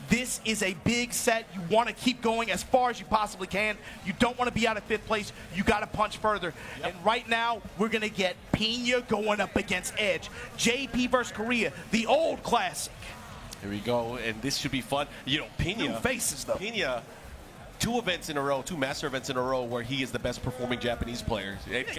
this is a big set. You want to keep going as far as you possibly can. You don't want to be out of 5th place. You got to punch further. Yep. And right now, we're going to get Pinya going up against Edge. JP versus Korea, the old classic. Here we go, and this should be fun. You know, Pinya. New faces, though. Pinya, 2 events in a row, 2 Master events in a row where he is the best performing Japanese player. It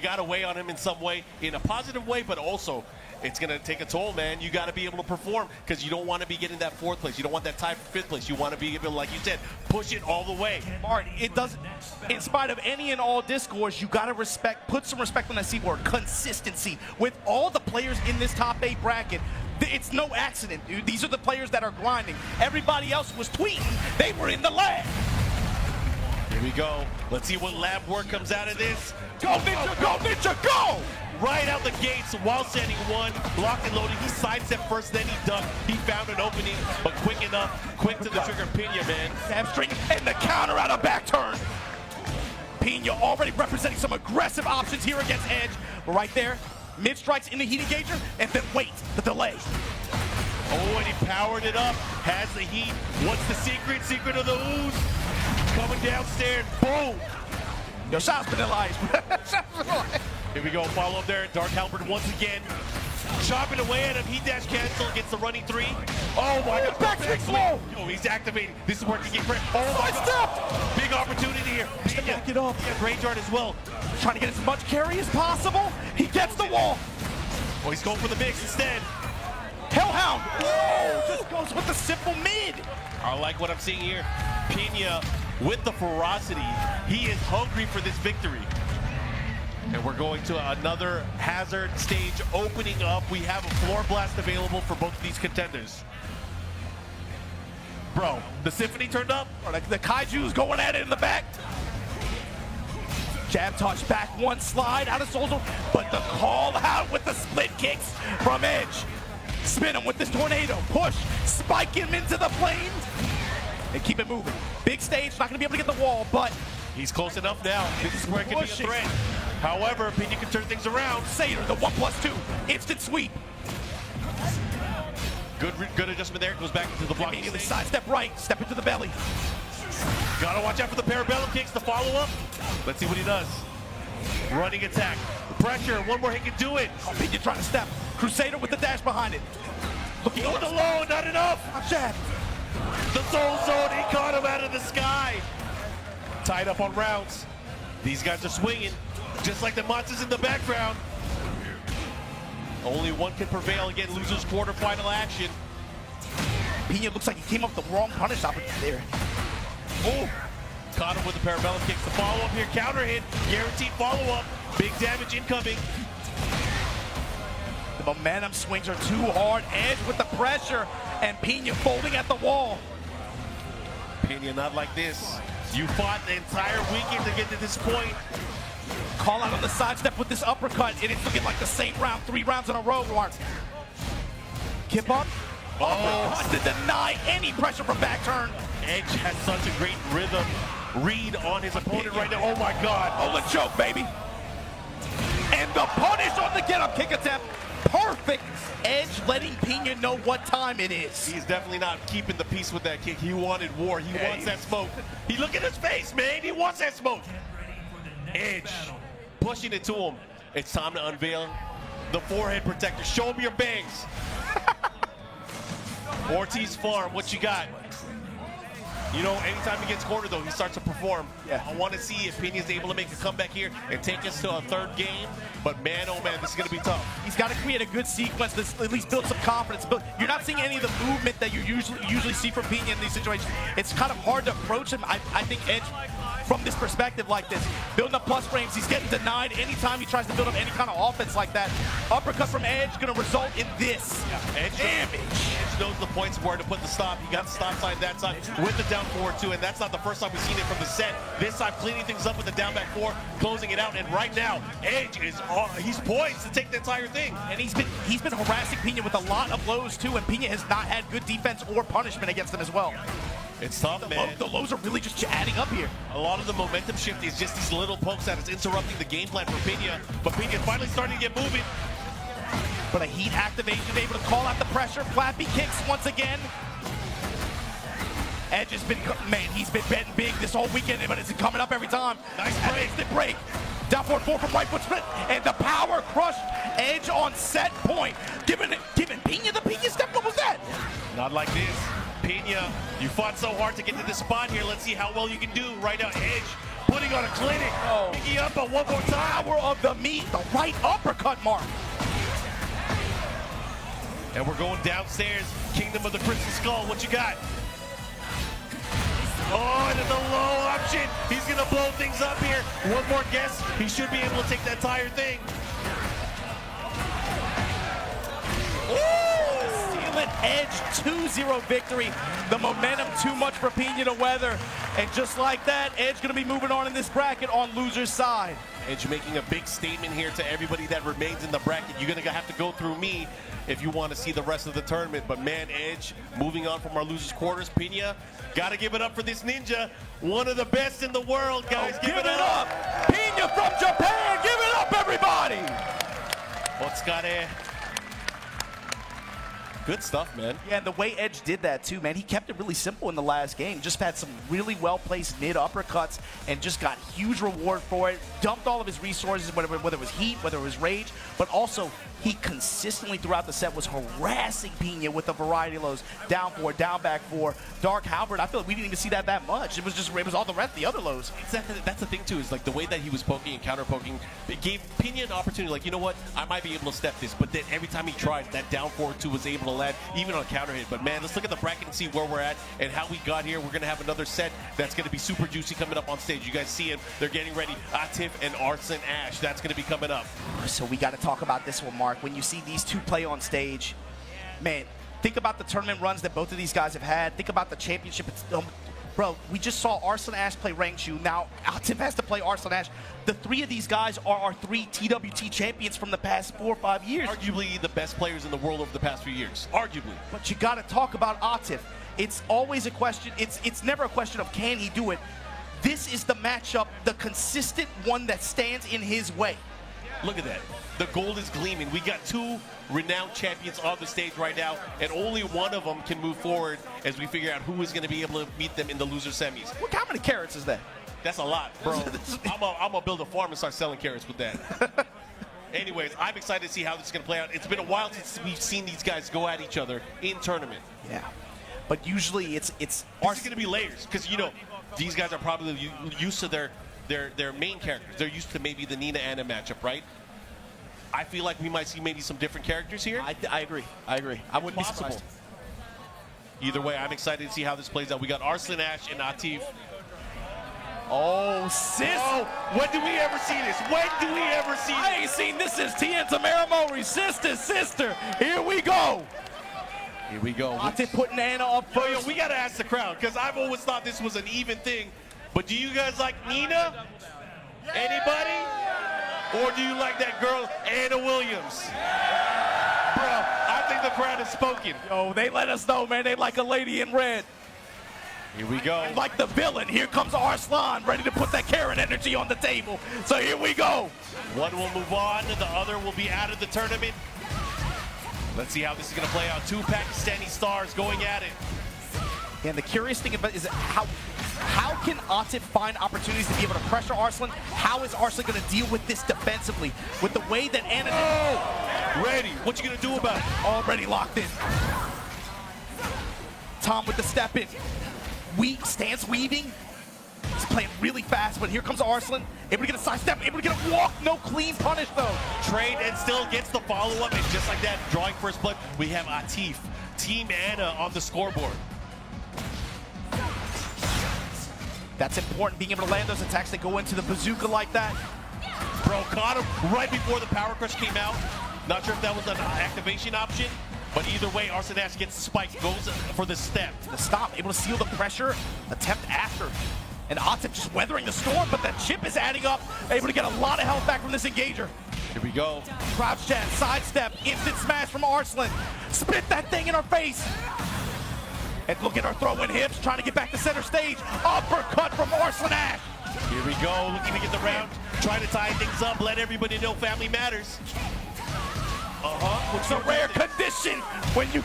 gotta weigh on him in some way, in a positive way, but also it's going to take a toll, man. You got to be able to perform because you don't want to be getting that 4th place. You don't want that tie for 5th place. You want to be able, like you said, push it all the way. Art, it doesn't, in spite of any and all discourse, you got to put some respect on that C word, consistency. With all the players in this top 8 bracket, it's no accident, dude. These are the players that are grinding. Everybody else was tweeting. They were in the lab. Here we go. Let's see what lab work comes out of this. Go, Ninja, go, Ninja, go! Right out the gates, while standing 1, blocked and loaded. He sidestepped first, then he ducked. He found an opening, but quick enough, quick to the trigger. Pinya, man. Hamstring and the counter out of back turn. Pinya already representing some aggressive options here against Edge. But right there, mid strikes in the heat engager, and then wait, the delay. Oh, and he powered it up, has the heat. What's the secret? Secret of the ooze. Coming downstairs, boom. Yo, shout out to Vanilla Ice. Here we go, follow up there. Dark Halberd once again. Chopping away at him. He dash cancel, gets the running three. Oh my god. Back kick slow. Oh, he's activating. This is where he can get credit. Oh my god. Big opportunity here. Back it up. Yeah, KingReyJR as well. Trying to get as much carry as possible. He gets the wall. Oh, he's going for the mix instead. Hellhound. Whoa, just goes with the simple mid. I like what I'm seeing here. Pinya with the ferocity. He is hungry for this victory. And we're going to another hazard stage opening up. We have a floor blast available for both of these contenders. Bro, the symphony turned up. The Kaiju's going at it in the back. Jab touch back one slide out of Soldier, but the call out with the split kicks from Edge. Spin him with this tornado, push, spike him into the flames, and keep it moving. Big stage, not gonna be able to get the wall, but he's close enough now. This is where it can be a threat. However, Pinya can turn things around. Sater, the 1+2, instant sweep. Good adjustment there. Goes back into the block. Immediately sidestep right, step into the belly. Gotta watch out for the parabellum kicks, the follow-up. Let's see what he does. Running attack. Pressure, one more hit can do it. Oh, Pinya trying to step. Crusader with the dash behind it. Looking on the low, not enough. Jab. The soul zone, he caught him out of the sky. Tied up on rounds. These guys are swinging, just like the monsters in the background. Only one can prevail again, losers quarterfinal action. Pinya looks like he came up with the wrong punish opportunity there. Oh, caught him with the parabellum kicks. The follow-up here, counter hit, guaranteed follow-up. Big damage incoming. The momentum swings are too hard. Edge with the pressure, and Pinya folding at the wall. Pinya, not like this. You fought the entire weekend to get to this point. Call out on the sidestep with this uppercut, and it's looking like the same round, 3 rounds in a row, Lars. Kip up. Uppercut to deny any pressure from back turn. Edge has such a great rhythm read on his opponent right now. Oh my god. Oh, the choke, baby. And the punish on the get-up kick attempt. Perfect. Edge letting Pinya know what time it is. He's definitely not keeping the peace with that kick. He wanted war. He wants that smoke. He look at his face, man. He wants that smoke. Edge pushing it to him. It's time to unveil the forehead protector. Show me your bangs. Ortiz Farm, what you got? You know, anytime he gets cornered, though, he starts to perform. Yeah. I want to see if Pinya's able to make a comeback here and take us to a third game. But man, oh man, this is going to be tough. He's got to create a good sequence to at least build some confidence. But you're not seeing any of the movement that you usually see from Pinya in these situations. It's kind of hard to approach him. I think Edge, from this perspective like this, building up plus frames, he's getting denied anytime he tries to build up any kind of offense like that. Uppercut from Edge going to result in this. Edge damage. Edge knows the points where to put the stop. He got the stop side that side with the down forward too, and that's not the first time we've seen it from the set. This time cleaning things up with the down back 4, closing it out, and right now Edge is he's poised to take the entire thing. And he's been harassing Pinya with a lot of lows too, and Pinya has not had good defense or punishment against him as well. It's tough, man. The lows are really just adding up here. A lot of the momentum shift is just these little pokes that is interrupting the game plan for Pinya, but Pinya finally starting to get moving. But a heat activation, able to call out the pressure. Flappy kicks once again. Edge has been, man, he's been betting big this whole weekend, but it's coming up every time. Nice break. Instant break. Down forward 4 from right foot split, and the power crushed Edge on set point. Giving Pinya the Pinya step. What was that? Not like this. Pinya, you fought so hard to get to this spot here. Let's see how well you can do right now. Edge putting on a clinic. Picking up one more time. Power of the meat, the right uppercut mark. And we're going downstairs. Kingdom of the Crystal Skull, what you got? Oh, and the low option. He's gonna blow things up here. One more guess. He should be able to take that entire thing. Sealing Edge 2-0 victory. The momentum too much for Pinya to weather. And just like that, Edge gonna be moving on in this bracket on loser's side. Edge making a big statement here to everybody that remains in the bracket. You're gonna have to go through me if you want to see the rest of the tournament. But man, Edge moving on from our losers quarters. Pinya, gotta give it up for this ninja. One of the best in the world, guys. Give it up. from Japan. Give it up, everybody. Otsukare. Good stuff, man. Yeah, and the way Edge did that too, man, he kept it really simple in the last game. Just had some really well-placed mid uppercuts and just got huge reward for it. Dumped all of his resources, whether it was heat, whether it was rage, but also he consistently throughout the set was harassing Pinya with a variety of lows. Down 4, down back 4, Dark Halberd. I feel like we didn't even see that much. It was all the rest of the other lows. That's the thing too, is like the way that he was poking and counter poking, it gave Pinya an opportunity, like, you know what, I might be able to step this, but then every time he tried, that down 4-2 was able to land, even on a counter hit. But man, let's look at the bracket and see where we're at and how we got here. We're gonna have another set that's gonna be super juicy coming up on stage. You guys see him, they're getting ready. Atif and Arslan Ash, that's gonna be coming up. So we gotta talk about this one, Mark. When you see these two play on stage, man, think about the tournament runs that both of these guys have had. Think about the championship. Bro, we just saw Arslan Ash play Rangchu. Now Atif has to play Arslan Ash. The three of these guys are our 3 TWT champions from the past 4 or 5 years. Arguably the best players in the world over the past few years. Arguably. But you gotta talk about Atif. It's always a question, it's never a question of can he do it. This is the matchup, the consistent one that stands in his way. Look at that. The gold is gleaming. We got 2 renowned champions on the stage right now, and only one of them can move forward as we figure out who is going to be able to meet them in the loser semis. How many carrots is that? That's a lot, bro. I'm going to build a farm and start selling carrots with that. Anyways, I'm excited to see how this is going to play out. It's been a while since we've seen these guys go at each other in tournament. Yeah. But usually it's This is going to be layers, because, you know, these guys are probably used to their main characters. They're used to maybe the Nina Anna matchup, right? I feel like we might see maybe some different characters here. I agree. I wouldn't be surprised. Either way, I'm excited to see how this plays out. We got Arslan Ash and Atif. Oh, sis! Oh, when do we ever see this? When do we ever see this? I ain't seen this since Tien Tamaromori. Sister. Here we go. Here we go. Atif putting Anna up first. Yo, we got to ask the crowd, because I've always thought this was an even thing. But do you guys like Nina? Anybody? Or do you like that girl, Anna Williams? Bro, I think the crowd has spoken. Yo, they let us know, man. They like a lady in red. Here we go. Like the villain, here comes Arslan, ready to put that Karen energy on the table. So here we go. One will move on, the other will be out of the tournament. Let's see how this is going to play out. 2 Pakistani stars going at it. And the curious thing about is how can Atif find opportunities to be able to pressure Arslan? How is Arslan going to deal with this defensively? With the way that Anna... Oh! Ready. What you going to do about it? Already locked in. Tom with the step in. Stance weaving. He's playing really fast, but here comes Arslan. Able to get a sidestep, able to get a walk. No clean punish, though. Trade and still gets the follow-up. And just like that, drawing first blood, we have Atif. Team Anna on the scoreboard. That's important, being able to land those attacks that go into the bazooka like that. Bro, caught him right before the power crush came out. Not sure if that was an activation option, but either way, Arslan Ash gets the spike, goes for the step. The stop, able to seal the pressure, attempt after. And Atif just weathering the storm, but that chip is adding up, able to get a lot of health back from this engager. Here we go. Crouch jab, sidestep, instant smash from Arslan. Spit that thing in our face. And look at her throwing hips, trying to get back to center stage. Uppercut from Arslan Ash. Here we go, looking to get the round, trying to tie things up, let everybody know family matters. It's a rare condition when you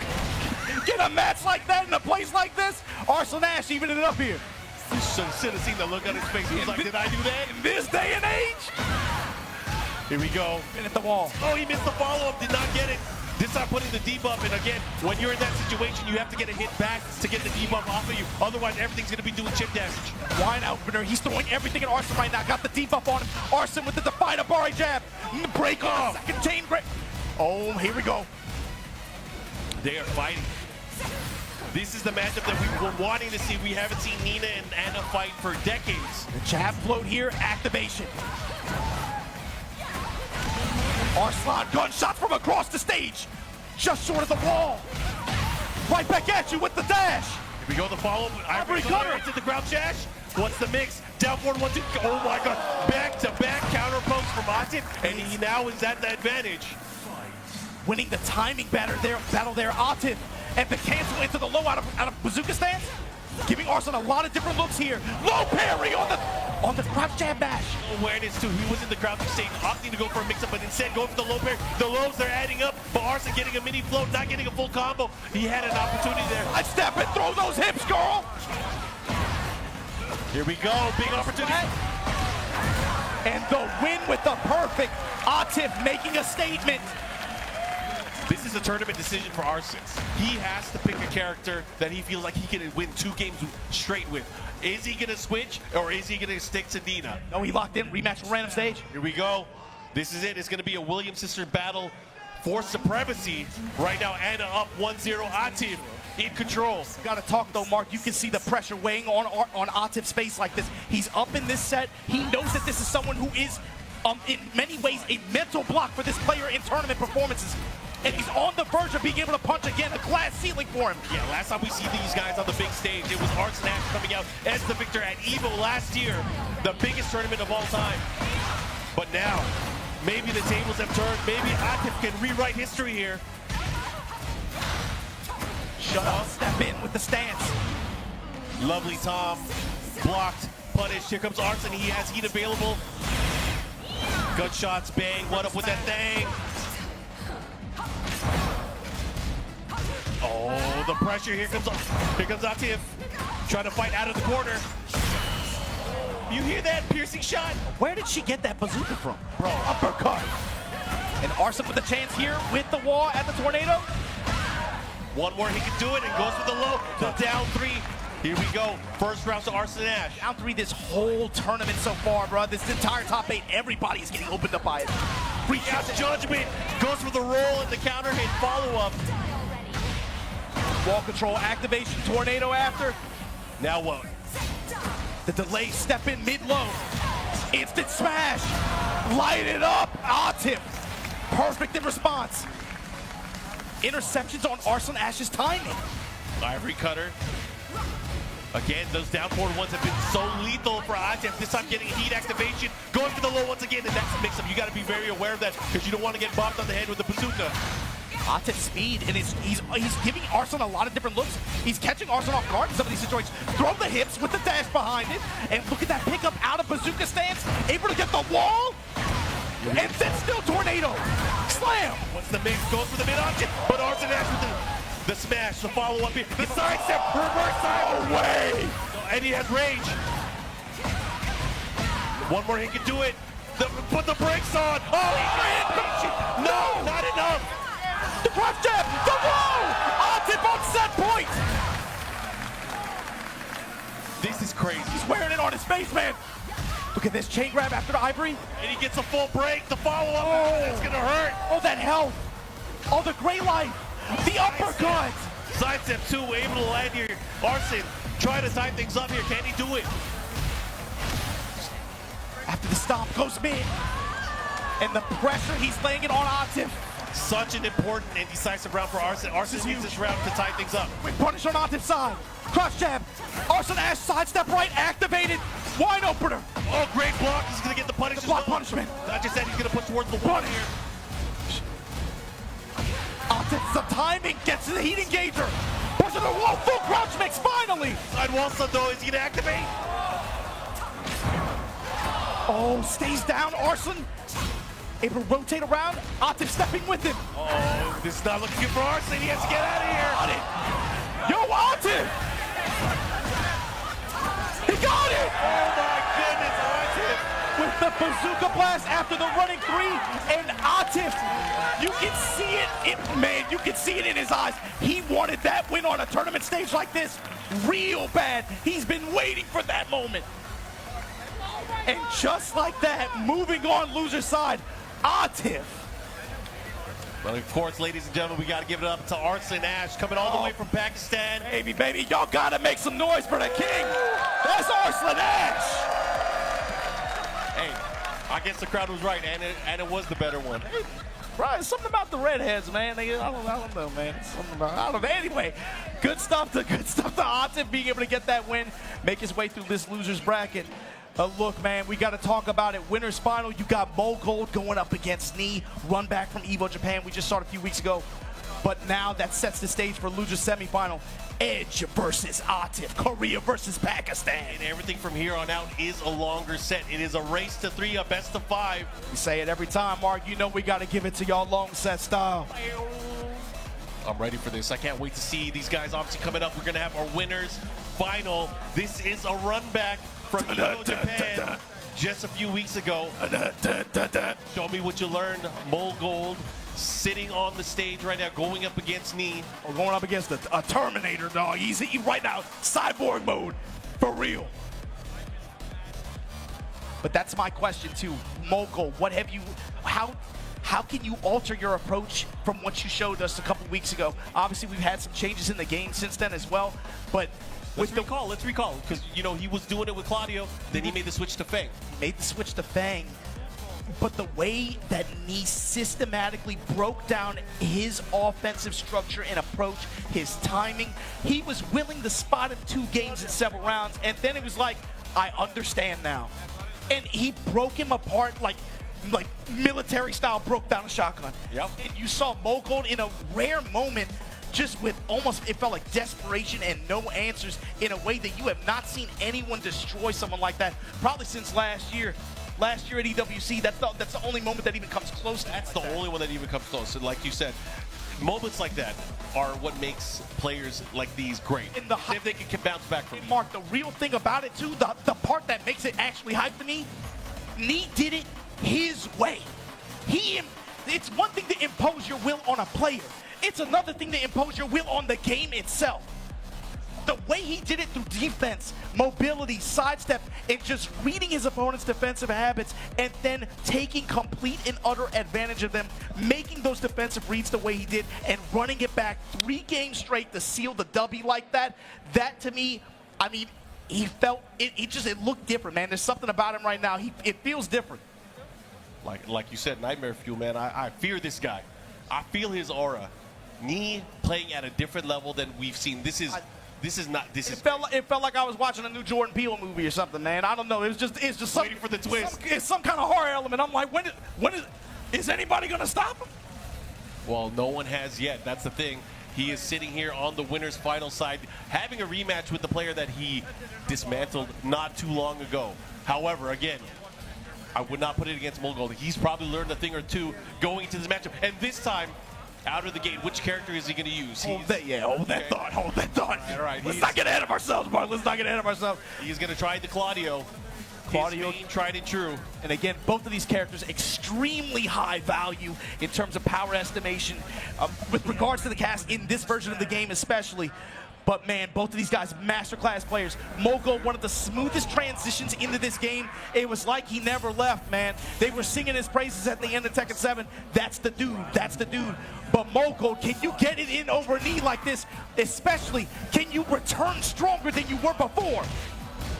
get a match like that in a place like this. Arslan Ash evening it up here. You should have seen the look on his face. He was like, did I do that? In this day and age? Here we go. And at the wall. Oh, he missed the follow-up, did not get it. This time putting the debuff, and again, when you're in that situation, you have to get a hit back to get the debuff off of you. Otherwise, everything's going to be doing chip damage. Wine opener, he's throwing everything at Arslan right now. Got the debuff on him. Arslan with the Define Abari jab. Break off. Second chain break. Oh, here we go. They are fighting. This is the matchup that we were wanting to see. We haven't seen Nina and Anna fight for decades. The jab float here, activation. Arslan, gunshots from across the stage. Just short of the wall. Right back at you with the dash. Here we go, the follow-up. Ivory cutter. Into the crouch dash. What's the mix? Down forward, 1, 2. Oh my God. Back-to-back counter pokes from Atif, and he now is at the advantage. Winning the timing battle there, Atif. And the cancel into the low out of bazooka stance. giving Arslan a lot of different looks here. Low parry on the crouch jab bash. Awareness too. He was in the crouching state, opting to go for a mix-up, but instead going for the low parry. The lows, they're adding up, but Arslan getting a mini float, not getting a full combo. He had an opportunity there. I step and throw those hips, girl. Here we go, big opportunity. And the win with the perfect. Atif making a statement. This is a tournament decision for Arslan. He has to pick a character that he feels like he can win 2 games straight with. Is he gonna switch or is he gonna stick to Nina? No, he locked in, rematch from random stage. Here we go. This is it. It's gonna be a Williams sister battle for supremacy. Right now, Anna up 1-0. Atif in control. Gotta talk though, Mark. You can see the pressure weighing on Atif's face like this. He's up in this set. He knows that this is someone who is, in many ways, a mental block for this player in tournament performances. And he's on the verge of being able to punch again, a glass ceiling for him. Yeah, last time we see these guys on the big stage, it was Arslan Ash coming out as the victor at EVO last year, the biggest tournament of all time. But now, maybe the tables have turned. Maybe Atif can rewrite history here. Shut up, step in with the stance. Lovely Tom, blocked, punished. Here comes Arslan, he has heat available. Gunshots, bang, what up with that thing? Oh, the pressure, here comes Atif, trying to fight out of the corner. You hear that piercing shot? Where did she get that bazooka from? Bro, uppercut. And Arslan with a chance here with the wall at the tornado. One more, he can do it, and goes for the low, the down 3. Here we go, first round to Arslan Ash. Down 3 this whole tournament so far, bro. This entire top 8, everybody is getting opened up by it. Reach out to Judgment, goes for the roll and the counter hit follow-up. Wall control activation, tornado after. Now what? The delay, step in mid-low. Instant smash. Light it up. Atif. Perfect in response. Interceptions on Arslan Ash's timing. Ivory cutter. Again, those down forward ones have been so lethal for Atif. This time getting heat activation. Going for the low once again, and that's a mix-up. You got to be very aware of that because you don't want to get bopped on the head with the bazooka. Atif's speed, and he's giving Arslan a lot of different looks. He's catching Arslan off guard in some of these situations. Throw the hips with the dash behind it, and look at that pickup out of bazooka stance. Able to get the wall, and then still tornado. Slam. Once the mix goes for the mid-option, but Arslan Ash with the smash, the follow-up here. The side step, reverse side. No way. And he has range. One more, he can do it. Put the brakes on. Oh, no, not enough. The crouch jab, the roll! Atif on set point! This is crazy. He's wearing it on his face, man. Look at this chain grab after the ivory. And he gets a full break. The follow-up, that's gonna hurt. Oh, that health. Oh, the gray light. The uppercut. Side step 2, able to land here. Arslan trying to tie things up here. Can he do it? After the stomp, goes mid. And the pressure, he's laying it on Atif. Such an important and decisive round for Arslan. Arslan needs this round to tie things up. With punish on Atif's side. Crouch jab. Arslan Ash sidestep right, activated. Wide opener. Oh, great block. He's going to get the punish. The block punishment. Not just that, he's going to push towards the wall here. Atif, the timing, gets to the heat engager. Pushing the wall, full crouch mix, finally. Side wall sub though, is he going to activate? Oh, stays down, Arslan. Able to rotate around, Atif stepping with him. Oh, this is not looking good for Arslan. He has to get out of here. Got it. Yo, Atif! He got it! Oh my goodness, Atif. With the bazooka blast after the running 3, and Atif, you can see it, man, you can see it in his eyes. He wanted that win on a tournament stage like this real bad. He's been waiting for that moment. And just like that, moving on loser's side, Atif. Well, of course, ladies and gentlemen, we got to give it up to Arslan Ash, coming all the way from Pakistan. Baby, y'all got to make some noise for the king. That's Arslan Ash. Hey, I guess the crowd was right, and it was the better one. Right, something about the redheads, man. I don't know, man. Something about, I don't know. Anyway, good stuff to Atif being able to get that win, make his way through this loser's bracket. Look, man, we got to talk about it. Winner's final, you got Mulgold going up against Knee, run back from EVO Japan. We just saw it a few weeks ago. But now that sets the stage for Luja's semifinal. Edge versus Atif, Korea versus Pakistan. And everything from here on out is a longer set. It is a race to 3, a best of 5. We say it every time, Mark. You know we got to give it to y'all long set style. I'm ready for this. I can't wait to see these guys obviously coming up. We're going to have our winners final. This is a run back from Evo Japan just a few weeks ago. Show me what you learned. Mulgold sitting on the stage right now, going up against Knee. We're going up against a Terminator, dog. He's right now, cyborg mode, for real. But that's my question too, Mulgold. What have you, how can you alter your approach from what you showed us a couple weeks ago? Obviously, we've had some changes in the game since then as well, but let's recall, because you know he was doing it with Claudio, then he made the switch to Feng. But the way that Knee systematically broke down his offensive structure and approach, his timing, he was willing to spot him 2 games in several rounds, and then it was like, I understand now. And he broke him apart like military style, broke down a shotgun. Yep. And you saw Mulgold in a rare moment, just with almost, it felt like desperation and no answers, in a way that you have not seen anyone destroy someone like that probably since last year. Last year at EWC, that's the only moment that even comes close to That's the only one that even comes close. And like you said, moments like that are what makes players like these great. And if they can bounce back from it. Mark, the real thing about it too, the part that makes it actually hype to me, Knee did it his way. It's one thing to impose your will on a player. It's another thing to impose your will on the game itself. The way he did it through defense, mobility, sidestep, and just reading his opponent's defensive habits and then taking complete and utter advantage of them, making those defensive reads the way he did and running it back 3 games straight to seal the W like that, that to me, I mean, he felt, it looked different, man. There's something about him right now. It feels different. Like you said, Nightmare Fuel, man, I fear this guy. I feel his aura. Knee playing at a different level than we've seen. It felt like I was watching a new Jordan Peele movie or something, man. I don't know. It's just waiting for the twist. It's some kind of horror element. I'm like, is anybody gonna stop him? Well, no one has yet. That's the thing. He is sitting here on the winner's final side, having a rematch with the player that he dismantled not too long ago. However, again, I would not put it against Mulgold. He's probably learned a thing or two going into this matchup. And this time, out of the gate, which character is he going to use? Hold that thought. All right, let's not get ahead of ourselves, Mark. Let's not get ahead of ourselves. He's going to try the Claudio. Claudio, tried and true. And again, both of these characters extremely high value in terms of power estimation with regards to the cast in this version of the game especially. But man, both of these guys, masterclass players. Mulgold, one of the smoothest transitions into this game. It was like he never left, man. They were singing his praises at the end of Tekken 7. That's the dude, that's the dude. But Mulgold, can you get it in over Knee like this? Especially, can you return stronger than you were before?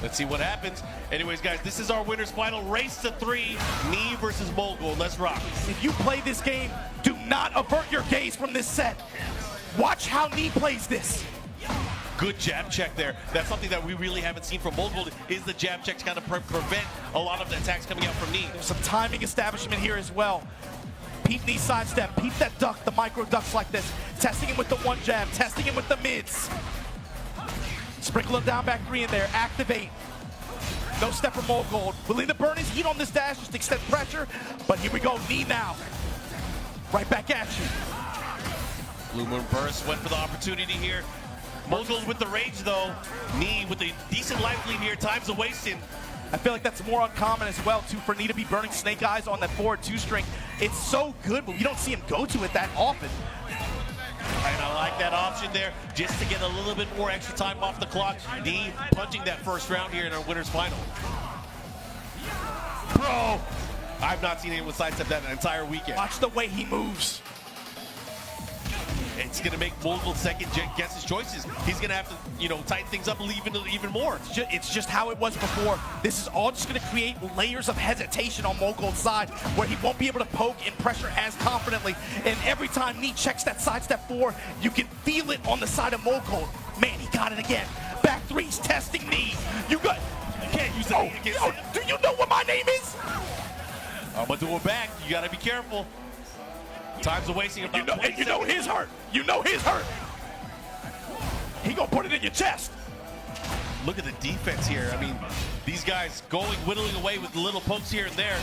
Let's see what happens. Anyways, guys, this is our winner's final. Race to 3, Knee versus Mulgold. Let's rock. If you play this game, do not avert your gaze from this set. Watch how Knee plays this. Good jab check there. That's something that we really haven't seen from Mulgold, is the jab check to kind of prevent a lot of the attacks coming out from Knee. There's some timing establishment here as well. Peep Knee sidestep, peep that duck, the micro ducks like this. Testing him with the 1 jab, testing him with the mids. Sprinkle him down back 3 in there, activate. No step from Mulgold. Willing to burn his heat on this dash, just extend pressure. But here we go, Knee now. Right back at you. Blue Moon Burst went for the opportunity here. Mulgold with the rage though. Knee with a decent life lead here. Time's a-wasting. I feel like that's more uncommon as well, too, for Knee to be burning Snake Eyes on that forward 2-string. It's so good, but we don't see him go to it that often. And I like that option there, just to get a little bit more extra time off the clock. Knee punching that first round here in our winner's final. Bro, I've not seen anyone sidestep that an entire weekend. Watch the way he moves. It's going to make Mulgold second guess his choices. He's going to have to, tighten things up even more. It's just how it was before. This is all just going to create layers of hesitation on Mulgold's side, where he won't be able to poke and pressure as confidently. And every time Knee checks that sidestep 4, you can feel it on the side of Mulgold. Man, he got it again. Back 3's testing Knee. You can't use that against him. Do you know what my name is? I'm going to do it back. You got to be careful. Time's wasting about 20 you know seconds. his hurt. You know his hurt. He gonna put it in your chest. Look at the defense here. I mean, these guys whittling away with little pokes here and there,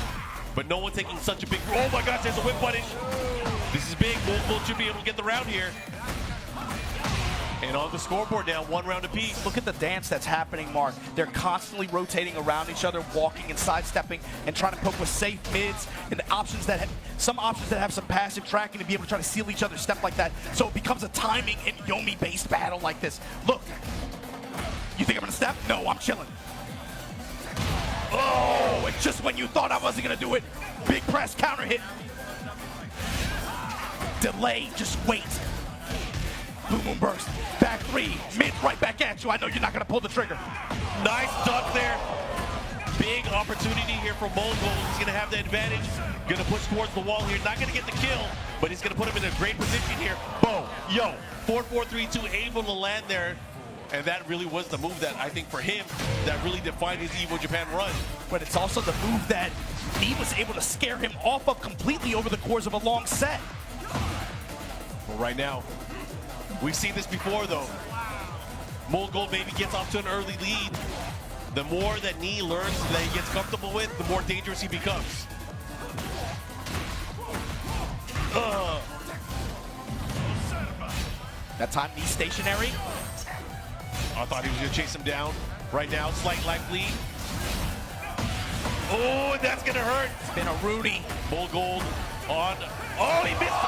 but no one taking such a big. Oh my gosh, there's a whip punish. This is big. Mulgold should be able to get the round here. And on the scoreboard now, 1 round apiece. Look at the dance that's happening, Mark. They're constantly rotating around each other, walking and sidestepping, and trying to poke with safe mids and some options that have some passive tracking to be able to try to seal each other's step like that. So it becomes a timing and Yomi-based battle like this. Look, you think I'm gonna step? No, I'm chilling. Oh, and just when you thought I wasn't gonna do it, big press, counter hit. Delay, just wait. Blue Moon Burst, back 3, mid right back at you. I know you're not gonna pull the trigger. Nice duck there. Big opportunity here for Mulgold. He's gonna have the advantage. Gonna push towards the wall here. Not gonna get the kill, but he's gonna put him in a great position here. Boom, yo, 4-4-3-2, able to land there. And that really was the move that I think for him, that really defined his Evo Japan run. But it's also the move that he was able to scare him off of completely over the course of a long set. Well, right now, we've seen this before though. Mulgold maybe gets off to an early lead. The more that Knee learns that he gets comfortable with, the more dangerous he becomes. That time Knee stationary. I thought he was gonna chase him down. Right now, slight life lead. Oh, that's gonna hurt. It's been a Rudy. Mulgold on. Oh, he missed.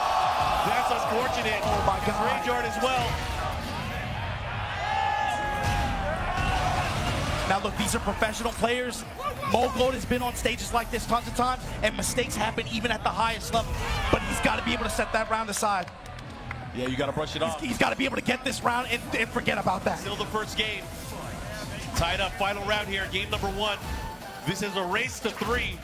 That's unfortunate. Oh my God. KingReyJR as well. Now look, these are professional players. Mulgold has been on stages like this tons of times, and mistakes happen even at the highest level. But he's got to be able to set that round aside. Yeah, you got to brush it off. He's got to be able to get this round and forget about that. Still the first game. Tied up, final round here, game number 1. This is a race to 3.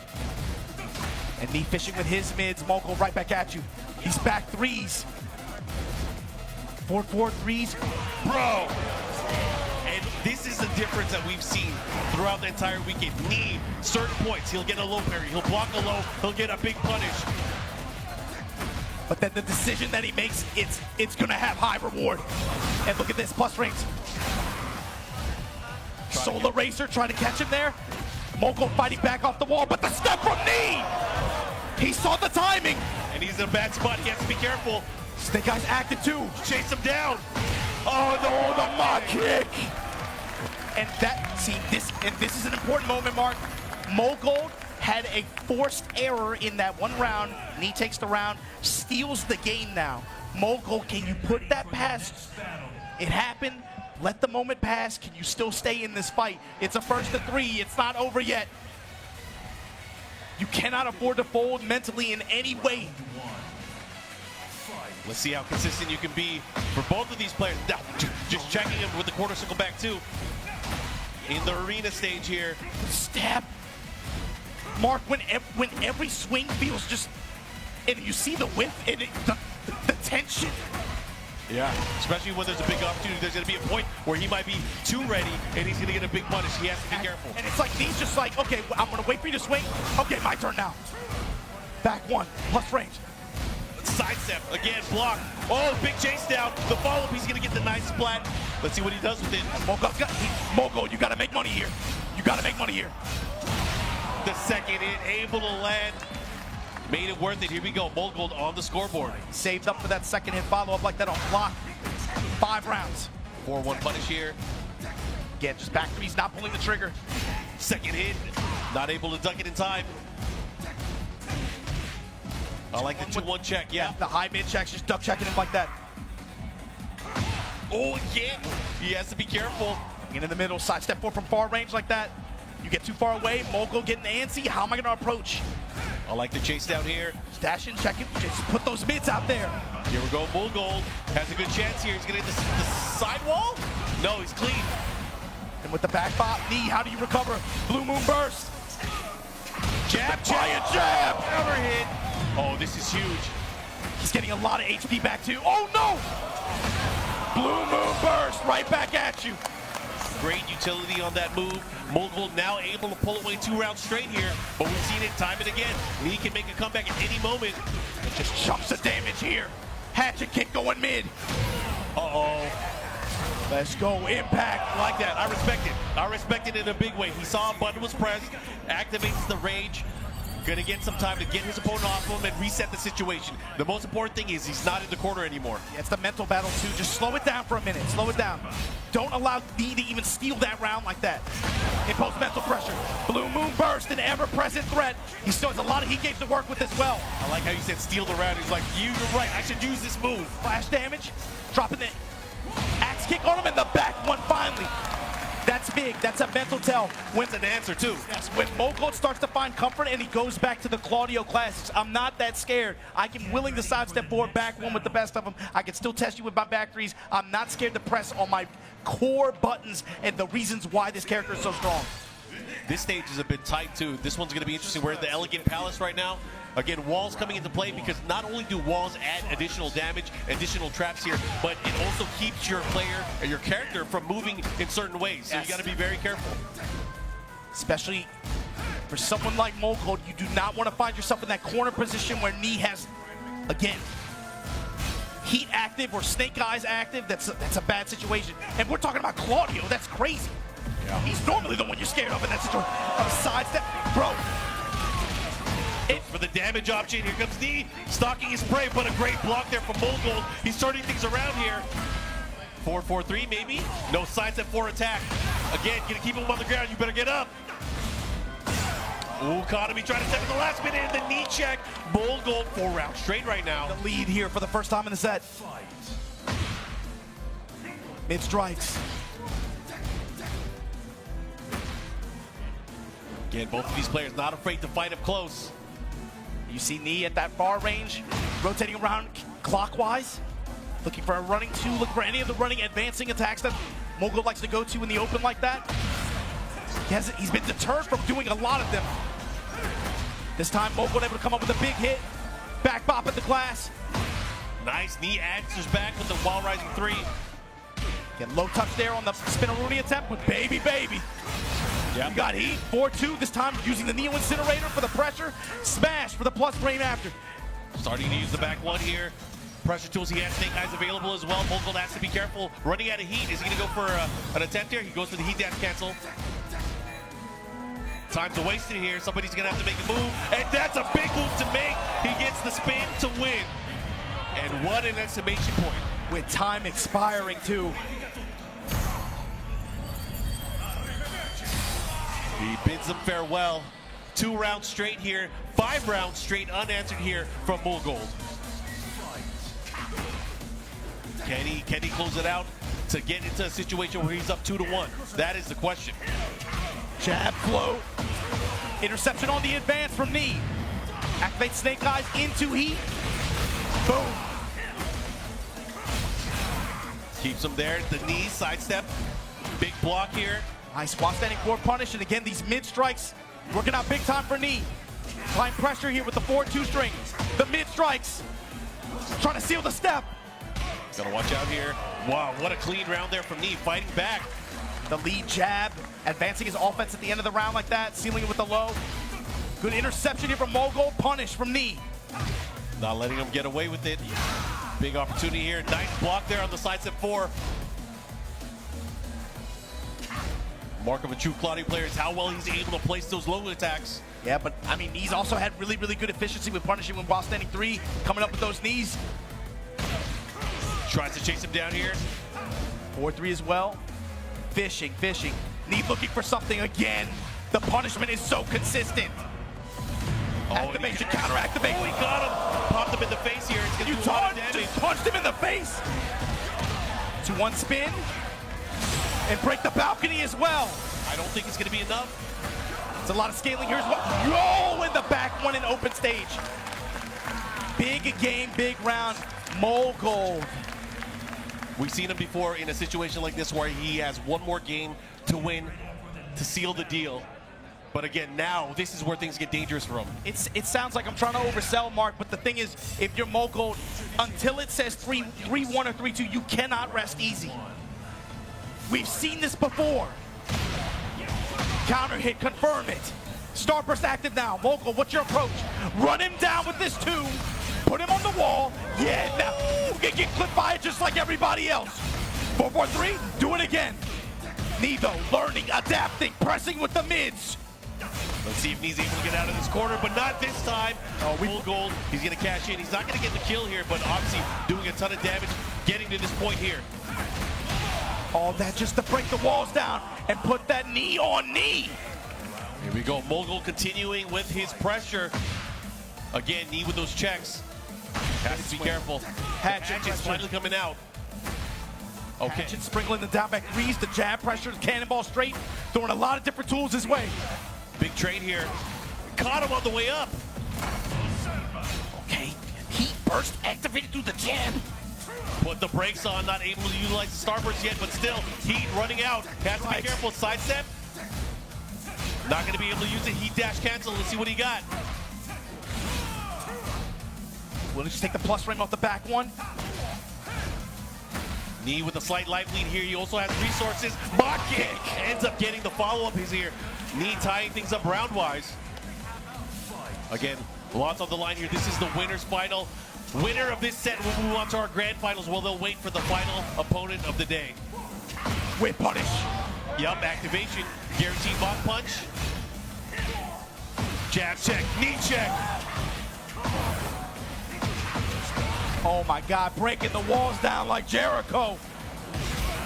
And Knee fishing with his mids, Mulgold right back at you. He's back 3s. 4-4-3s. Bro! And this is the difference that we've seen throughout the entire weekend. Knee, certain points, he'll get a low parry, he'll block a low, he'll get a big punish. But then the decision that he makes, it's gonna have high reward. And look at this, plus rings. Solar Racer trying to catch him there. Mulgold fighting back off the wall, but the step from Knee! He saw the timing! And he's in a bad spot, he has to be careful. Snake Eyes active too. Chase him down. Oh no, the mod kick! And this is an important moment, Mark. Mulgold had a forced error in that one round. Knee takes the round, steals the game now. Mulgold, can you put that past? It happened. Let the moment pass. Can you still stay in this fight? It's a first to 3. It's not over yet. You cannot afford to fold mentally in any way. Let's see how consistent you can be for both of these players. Now, just checking him with the quarter circle back too. In the arena stage here. Stab. Mark, when every swing feels just, and you see the width and the tension. Yeah, especially when there's a big opportunity. There's going to be a point where he might be too ready and he's going to get a big punish. He has to be careful. And it's like he's just like, okay, I'm going to wait for you to swing. Okay, my turn now. Back 1, plus range. Sidestep, again, block. Oh, big chase down. The follow-up, he's going to get the nice splat. Let's see what he does with it. Mulgold, you got to make money here. You got to make money here. The second hit, able to land. Made it worth it. Here we go. Mulgold on the scoreboard. Saved up for that second hit follow-up like that on block. 5 rounds. 4-1 punish here. Again, just back 3s, not pulling the trigger. Second hit, not able to duck it in time. I like the 2-1 check, yeah. The high mid checks, just duck checking him like that. Oh, again. He has to be careful. Get in the middle, sidestep 4 from far range like that. You get too far away, Mulgold getting antsy. How am I gonna approach? I like the chase down here. Dash in, check it, just put those mids out there. Here we go, Mulgold has a good chance here. He's gonna hit the sidewall? No, he's clean. And with the back bop, Knee, how do you recover? Blue Moon Burst. Jab, Giant jab. Counter hit. Oh, this is huge. He's getting a lot of HP back too. Oh no! Blue Moon Burst right back at you. great utility on that move. Mulgold now able to pull away 2 rounds straight here, but we've seen it time and again. Lee can make a comeback at any moment. Just chunks of damage here. Hatchet kick going mid. Uh-oh. Let's go, impact. I like that. I respect it. I respect it in a big way. He saw a button was pressed, activates the rage. Gonna get some time to get his opponent off him and reset the situation. The most important thing is he's not in the corner anymore. Yeah, it's the mental battle too. Just slow it down for a minute. Slow it down. Don't allow D to even steal that round like that. Impose mental pressure. Blue Moon Burst, an ever-present threat. He still has a lot of heat games to work with as well. I like how you said steal the round. He's like, you're right, I should use this move. Flash damage, dropping the axe kick on him, and the back one finally. That's big. That's a mental tell. Wins an answer too. Yes, when Mulgold starts to find comfort and he goes back to the Claudio classics, I'm not that scared. I can willing to sidestep forward, back one with the best of them. I can still test you with my back threes. I'm not scared to press on my core buttons and the reasons why this character is so strong. This stage is a bit tight too. This one's gonna be interesting. We're at the Elegant Palace right now. Again, walls coming into play because not only do walls add additional damage, additional traps here, but it also keeps your player or your character from moving in certain ways. So Yes. you gotta be very careful. Especially for someone like Mulgold, you do not want to find yourself in that corner position where Knee has, again, heat active or snake eyes active. That's a bad situation. And we're talking about Claudio. That's crazy. Yeah. He's normally the one you're scared of in that situation. Sidestep, bro. For the damage option, here comes Knee, stalking his prey, but a great block there from Mulgold. He's turning things around here. 4-4-3 maybe? No sidestep for attack. Again, gonna keep him on the ground, you better get up. Ooh, Qudans trying to step in the last minute, and the knee check. Mulgold 4 rounds straight right now. The lead here for the first time in the set. Mid strikes. Again, both of these players not afraid to fight up close. You see Knee at that far range, rotating around clockwise, looking for a running 2, looking for any of the running advancing attacks that Mulgold likes to go to in the open like that. He's been deterred from doing a lot of them. This time, Mulgold able to come up with a big hit, back bop at the glass. Nice Knee answers back with the wall rising 3. Again, low touch there on the Spinaroonie attempt with baby. Yep. You got heat, 4-2, this time using the Neo Incinerator for the pressure. Smash for the plus frame after. Starting to use the back one here. Pressure tools, he has snake eyes available as well. Mulgold has to be careful. Running out of heat, is he gonna go for an attempt here? He goes for the heat dash cancel. Time's wasted here. Somebody's gonna have to make a move, and that's a big move to make. He gets the spin to win. And what an exclamation point. With time expiring too. He bids them farewell. 2 rounds straight here, 5 rounds straight unanswered here from Mulgold. Can he close it out to get into a situation where he's up 2-1? That is the question. Jab float. Interception on the advance from Knee. Activate Snake Eyes into heat. Boom. Keeps him there. The knee sidestep. Big block here. Nice while standing forward punish. And again, these mid strikes working out big time for Knee. Applying pressure here with the 4-2 string. The mid strikes. Trying to seal the step. Gotta watch out here. Wow, what a clean round there from Knee. Fighting back. The lead jab, advancing his offense at the end of the round like that, sealing it with the low. Good interception here from Mulgold, punish from Knee. Not letting him get away with it. Big opportunity here. Nice block there on the side step 4. Mark of a true Claudio player is how well he's able to place those low attacks. Yeah, but I mean, Knee's also had really good efficiency with punishing when while standing 3, coming up with those knees. Tries to chase him down here. 4-3 as well. Fishing. Knee looking for something again. The punishment is so consistent. Activation, counter activate. Oh, he got him. Popped him in the face here. It's gonna do a lot of damage. Just punched him in the face. 2-1 spin. And break the balcony as well. I don't think it's gonna be enough. It's a lot of scaling here as well. Yo, in the back one in open stage. Big game, big round. Mulgold. We've seen him before in a situation like this where he has one more game to win to seal the deal. But again, now this is where things get dangerous for him. It sounds like I'm trying to oversell, Mark, but the thing is, if you're Mulgold, until it says 3-1 or 3-2, you cannot rest easy. We've seen this before. Counter hit, confirm it. Starburst active now. Mulgold, what's your approach? Run him down with this tomb. Put him on the wall. Yeah, now you can get clipped by it just like everybody else. 4-4-3, do it again. Knee though, learning, adapting, pressing with the mids. Let's see if Knee's able to get out of this corner, but not this time. Mulgold, he's going to cash in. He's not going to get the kill here, but obviously doing a ton of damage, getting to this point here. All that just to break the walls down and put that knee on knee. Here we go. Mulgold continuing with his pressure. Again, Knee with those checks. Has to be careful. Hatchet's finally coming out. Okay. Hatchet sprinkling the down back threes, the jab pressure, cannonball straight, throwing a lot of different tools his way. Big trade here. Caught him on the way up. Okay, heat burst activated through the jab. Put the brakes on, not able to utilize the starburst yet, but still, heat running out. Has to be careful. Sidestep. Not going to be able to use it. Heat dash cancel. Let's see what he got. Will he just take the plus frame off the back one? Knee with a slight life lead here. He also has resources. Mock kick. Ends up getting the follow-up is here. Knee tying things up round-wise. Again, lots on the line here. This is the winner's final. Winner of this set will move on to our grand finals. Well, they'll wait for the final opponent of the day. Whip punish. Yup, activation. Guaranteed block punch. Jab check. Knee check. Oh my God, breaking the walls down like Jericho.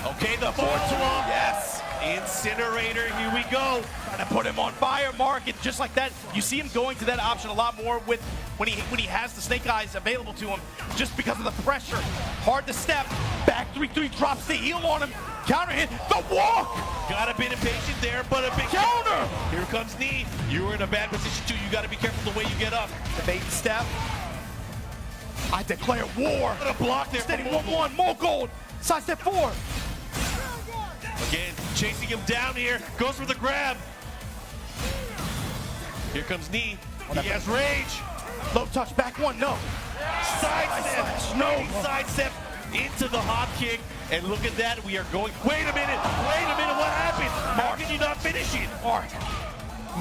Okay, the 4-2. Yes. Incinerator, here we go. Trying to put him on fire, Mark, and just like that, you see him going to that option a lot more with when he has the snake eyes available to him, just because of the pressure. Hard to step. Back 3-3, drops the heel on him. Counter hit, the walk. Got a bit impatient there, but a big counter. Here comes Knee. You're in a bad position too. You got to be careful the way you get up. The bait step. I declare war. What a block there. Steady 1-1, Mulgold. Sidestep 4. Again, chasing him down here. Goes for the grab. Here comes Knee. He has rage. Low touch, back one, no. Sidestep. No. Sidestep into the hop kick. And look at that. We are going. Wait a minute. What happened? How can you not finish it? Mark.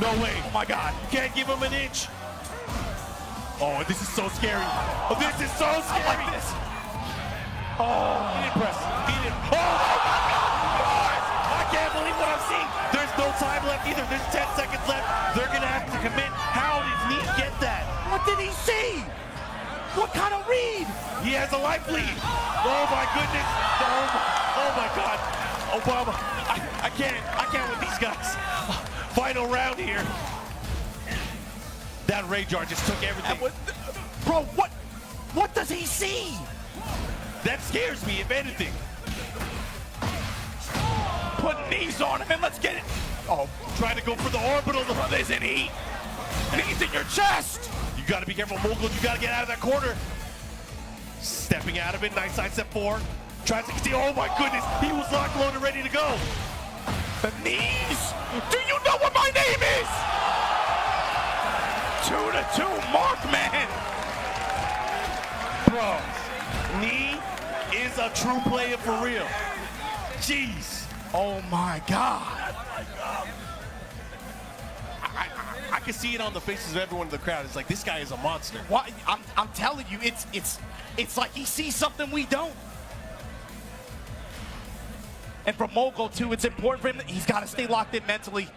No way. Oh my God. You can't give him an inch. Oh, this is so scary. Oh, this is so scary. I like this. Oh, he didn't press. He didn't. Oh, my God. I can't believe what I'm seeing. There's no time left either. There's 10 seconds left. They're going to have to commit. How did Knee get that? What did he see? What kind of read? He has a life lead. Oh, my goodness. Oh, my God. Obama, I can't with these guys. Final round here. That KingReyJR just took everything. Bro, what does he see? That scares me, if anything. Put knees on him and let's get it. Oh, trying to go for the orbital. There's an heat. Knees in your chest. You got to be careful, Mulgold. You got to get out of that corner. Stepping out of it. Nice sidestep 4. Tries to continue. Oh my goodness. He was locked, loaded, ready to go. The knees. Do you know what my name is? 2-2, Mark, man. Bro, Knee is a true player for real. Jeez. Oh my God. I can see it on the faces of everyone in the crowd. It's like, this guy is a monster. What? I'm telling you, it's like he sees something we don't. And for Mulgold too, it's important for him that he's got to stay locked in mentally.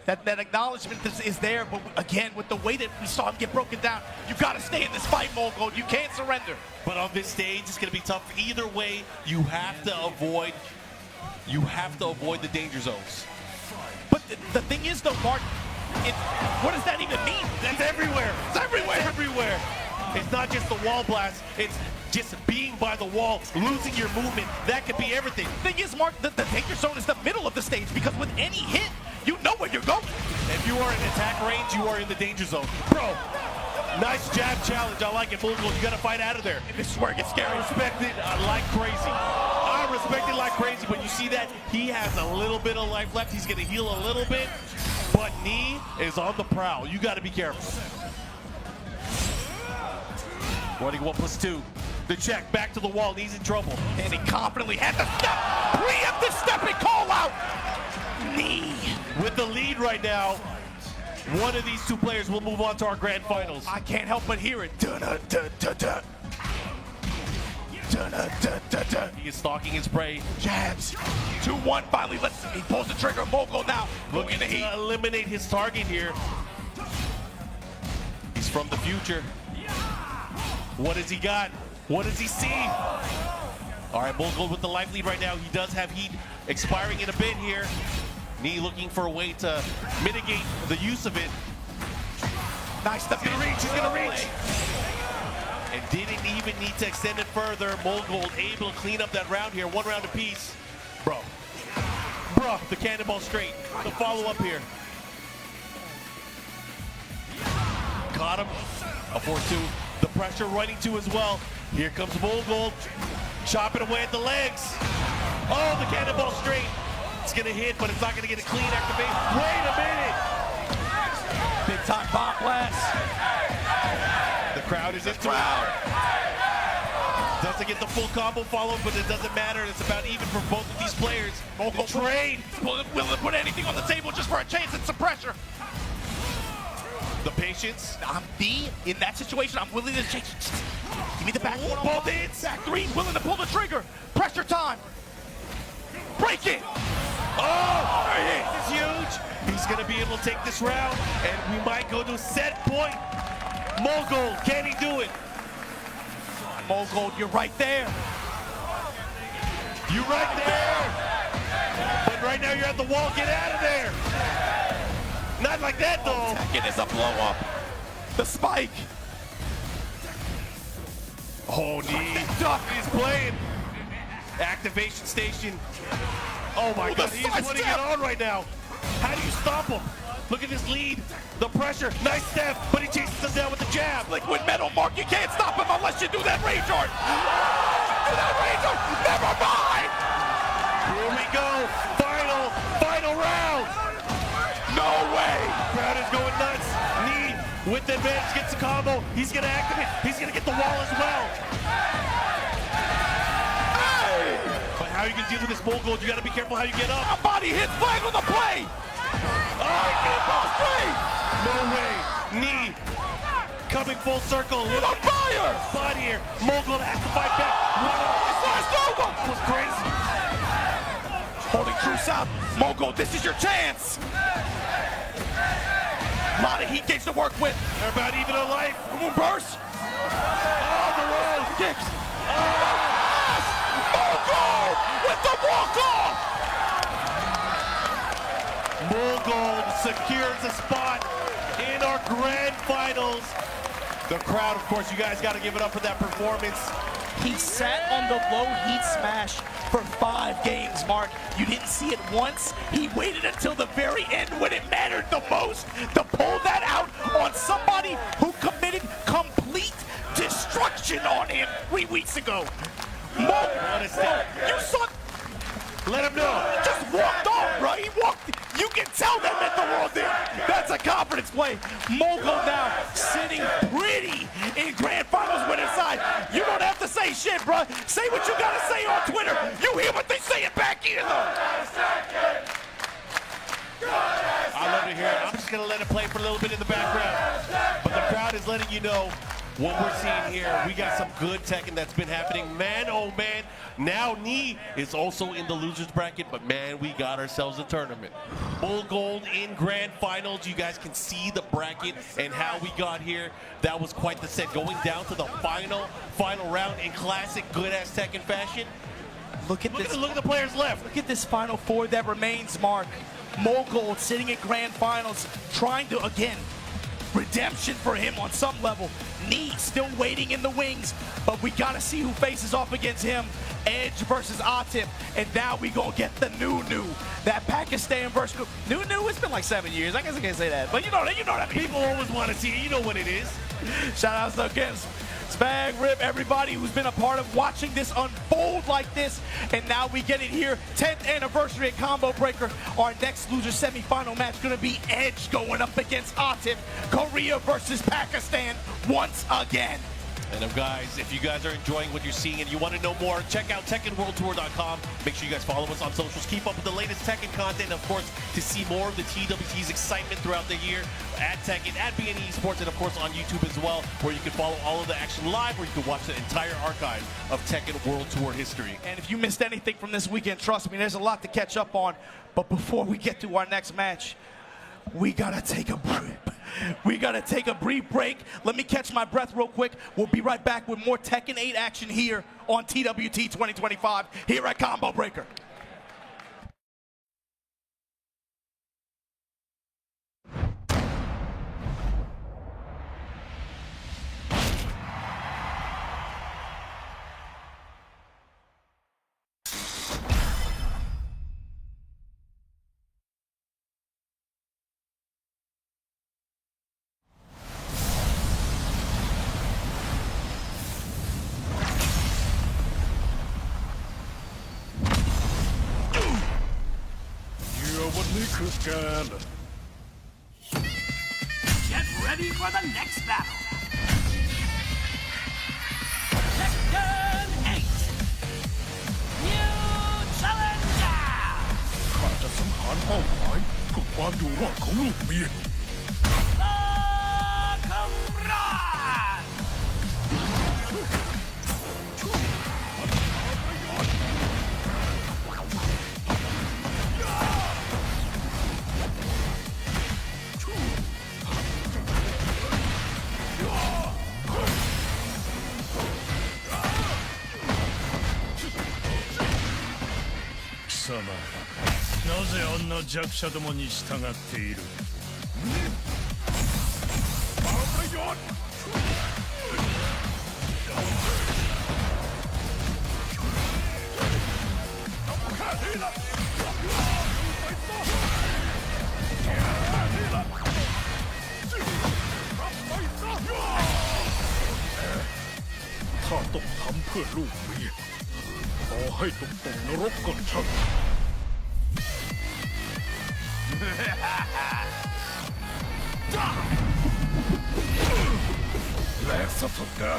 That acknowledgement is there, but again, with the way that we saw him get broken down, you got to stay in this fight, Mulgold. You can't surrender. But on this stage, it's going to be tough. Either way, you have to avoid the danger zones. But the thing is, though, Mark, what does that even mean? That's everywhere. It's everywhere. It's everywhere. It's not just the wall blast. It's just being by the wall, losing your movement. That could be everything. The thing is, Mark, the danger zone is the middle of the stage because with any hit, you know where you're going. If you are in attack range, you are in the danger zone. Bro, nice jab challenge. I like it, Mulgold. You got to fight out of there. And this is where it gets scary. I respect it like crazy. I respect it like crazy, but you see that? He has a little bit of life left. He's going to heal a little bit, but Knee is on the prowl. You got to be careful. Running 1+2. The check, back to the wall. Knee's in trouble. And he confidently had the step. Preemptive stepping call out. Knee. With the lead right now, one of these two players will move on to our grand finals. I can't help but hear it. Dun-dun-dun-dun-dun. Dun-dun-dun-dun-dun. He is stalking his prey. Jabs. 2-1 finally. He pulls the trigger. Mulgold now. Looking to eliminate his target here. He's from the future. What has he got? What does he see? All right, Mulgold with the life lead right now. He does have heat expiring in a bit here. Knee looking for a way to mitigate the use of it. Nice step. He's gonna reach. He's gonna reach. And didn't even need to extend it further. Mulgold able to clean up that round here. 1 round apiece. Bro, the cannonball straight. The follow-up here. Caught him. A 4-2. The pressure running to as well. Here comes Mulgold. Chopping away at the legs. Oh, the cannonball straight. It's gonna hit, but it's not gonna get a clean activation. Wait a minute. Big time bomb blast. The crowd is into it. Doesn't get the full combo follow, but it doesn't matter. It's about even for both of these players. Mulgold train. Willing to put anything on the table just for a chance at some pressure. The patience. I'm B in that situation. I'm willing to change. Give me the back one. Both hits. Back 3. Willing to pull the trigger. Pressure time. Break it. Oh, this is huge. He's gonna be able to take this round, and we might go to set point. Mulgold, can he do it? Mulgold, you're right there. You're right there. But right now you're at the wall. Get out of there. Not like that though. Tekken is a blow up. The spike. Oh, knee. Duck. He's playing. Activation station. Oh my God, he's putting it on right now. How do you stop him? Look at this lead. The pressure. Nice step, but he chases him down with the jab. Liquid metal, Mark. You can't stop him unless you do that rage art. Do that rage art. Never mind. Here we go. Final round. No way. Crowd is going nuts. Knee with the advantage gets a combo. He's gonna activate. He's gonna get the wall as well. But how you can deal with this Mulgold, you gotta be careful how you get up. A body hit, flag on the play. Oh, No way. Knee coming full circle. he's on fire. Spot here. Mulgold has to fight back. It's over. That was crazy. Holding true south. Mulgold, this is your chance. A lot of heat gauge to work with. They're about even a life. Burst. Oh, the roll. Kicks. Mulgold with the walk-off. Mulgold secures a spot in our grand finals. The crowd, of course, you guys got to give it up for that performance. He sat on the low heat smash for 5 games, Mark. You didn't see it once. He waited until the very end when it mattered the most to pull that out on somebody who committed complete destruction on him 3 weeks ago. What a step. You saw. Let him know. He just walked off, bro. He walked. You can tell that meant the world there. That's a confidence play. Mulgold now sitting pretty in grand finals winner's side. You don't have to say shit, bro. Say what you gotta say on Twitter. You hear what they say it back here, though. I love to hear it. I'm just gonna let it play for a little bit in the background. But the crowd is letting you know what we're seeing here. We got some good Tekken that's been happening. Man, oh man. Now Knee is also in the loser's bracket, but man, we got ourselves a tournament. Mulgold in grand finals. You guys can see the bracket and how we got here. That was quite the set. Going down to the final round in classic good-ass Tekken fashion. Look at this. Look at the players left. Look at this Final Four that remains, Mark. Mulgold sitting in grand finals, trying to, again, redemption for him on some level. Knee still waiting in the wings, but we gotta see who faces off against him. Edge versus Atif, and now we gonna get the new. That Pakistan versus new. It's been like 7 years. I guess I can't say that, but you know what I mean. People always want to see it. You know what it is. Shout outs to again, Spag, Rip, everybody who's been a part of watching this unfold like this, and now we get it here. 10th anniversary at Combo Breaker. Our next loser semifinal match gonna be Edge going up against Atif. Korea versus Pakistan once again. And guys, if you guys are enjoying what you're seeing and you want to know more, check out TekkenWorldTour.com. Make sure you guys follow us on socials. Keep up with the latest Tekken content, and of course, to see more of the TWT's excitement throughout the year at Tekken, at BNE Esports, and of course on YouTube as well, where you can follow all of the action live, where you can watch the entire archive of Tekken World Tour history. And if you missed anything from this weekend, trust me, there's a lot to catch up on. But before we get to our next match, we gotta take a break. We gotta take a brief break. Let me catch my breath real quick. We'll be right back with more Tekken 8 action here on TWT 2025 here at Combo Breaker. Get ready for the next battle. Tekken 8. New challenger. ข้าจะสังหารเป้าหมายเพื่อความอยู่รอดของลูกเมีย 貴様、なぜあんな弱者どもに従っている？ข้าต้องทำเพื่อลูกเมียต่อให้ตกนรกก็ช่างแหลกซะเถอะนะ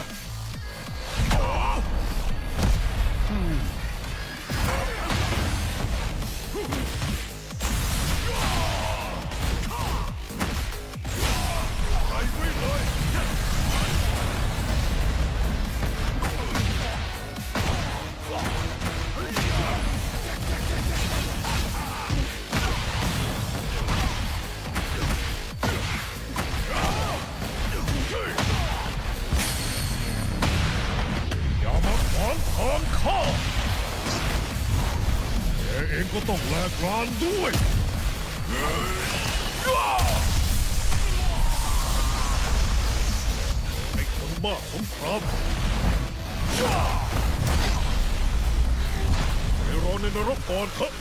เองก็ต้องแลกรานด้วยไอ้คนบ้าสงครามไปรอในนรกก่อนเถอะ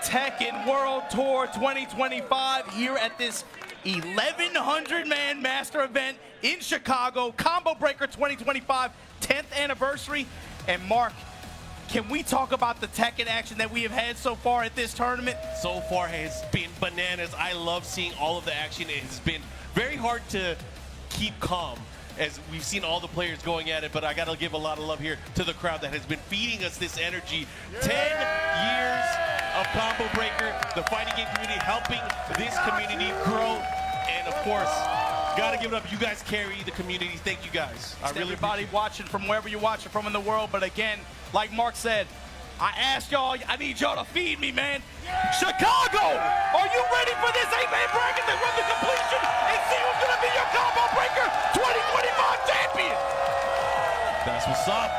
Tekken World Tour 2025 here at this 1,100-man master event in Chicago. Combo Breaker 2025, 10th anniversary. And Mark, can we talk about the Tekken action that we have had so far at this tournament? So far has been bananas. I love seeing all of the action. It has been very hard to keep calm as we've seen all the players going at it, but I gotta give a lot of love here to the crowd that has been feeding us this energy. 10 years of Combo Breaker, the fighting game community helping this community grow, and of course, gotta give it up. You guys carry the community. Thank you guys. I really everybody watching from wherever you're watching from in the world, but again, like Mark said, I asked y'all, I need y'all to feed me, man. Chicago, are you ready for this 8-man bracket that run the completion and see who's gonna be your Combo Breaker 2025 champion? That's what's up.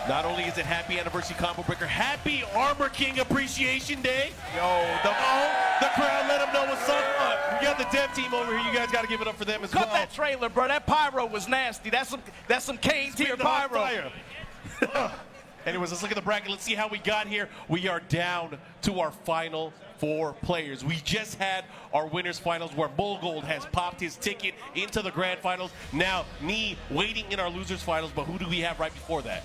Not only is it happy anniversary Combo Breaker, happy Armor King Appreciation Day. Yo, The crowd, let them know what's up. We got the dev team over here. You guys got to give it up for them as well. cut that trailer, bro. That pyro was nasty. That's some Kane tier pyro. Anyways, let's look at the bracket. Let's see how we got here. We are down to our final 4 players. We just had our winners finals where Mulgold has popped his ticket into the grand finals. Now, Knee waiting in our losers finals, but who do we have right before that?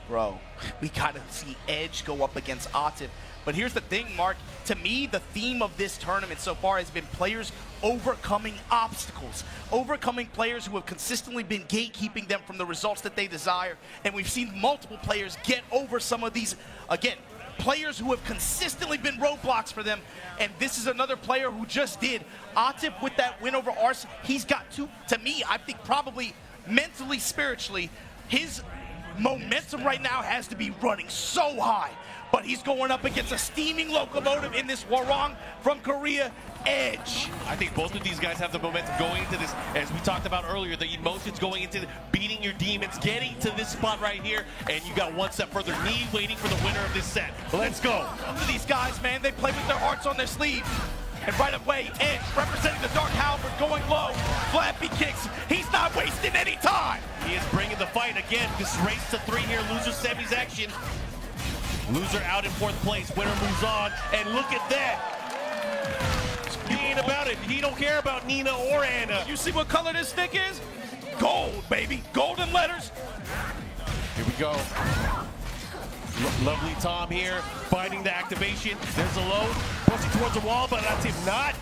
Bro, we gotta see Edge go up against Atif. But here's the thing, Mark. To me, the theme of this tournament so far has been players overcoming obstacles, overcoming players who have consistently been gatekeeping them from the results that they desire. And we've seen multiple players get over some of these, again, players who have consistently been roadblocks for them. And this is another player who just did. Atif with that win over Arslan, he's got to me, I think probably mentally, spiritually, his momentum right now has to be running so high. But he's going up against a steaming locomotive in this Hwoarang from Korea, Edge. I think both of these guys have the momentum going into this, as we talked about earlier, the emotions going into beating your demons, getting to this spot right here, and you got one step further. Knee waiting for the winner of this set. Let's go. These guys, man, they play with their hearts on their sleeve. And right away, Edge representing the Dark Halberd going low. Flappy kicks. He's not wasting any time. He is bringing the fight again. This race to 3 here, loser semis action. Loser out in 4th place, winner moves on, and look at that. He ain't about it. He don't care about Nina or Anna. You see what color this stick is? Gold, baby. Golden letters. Here we go. Lovely Tom here, finding the activation. There's a load, pushing towards the wall, but Atif not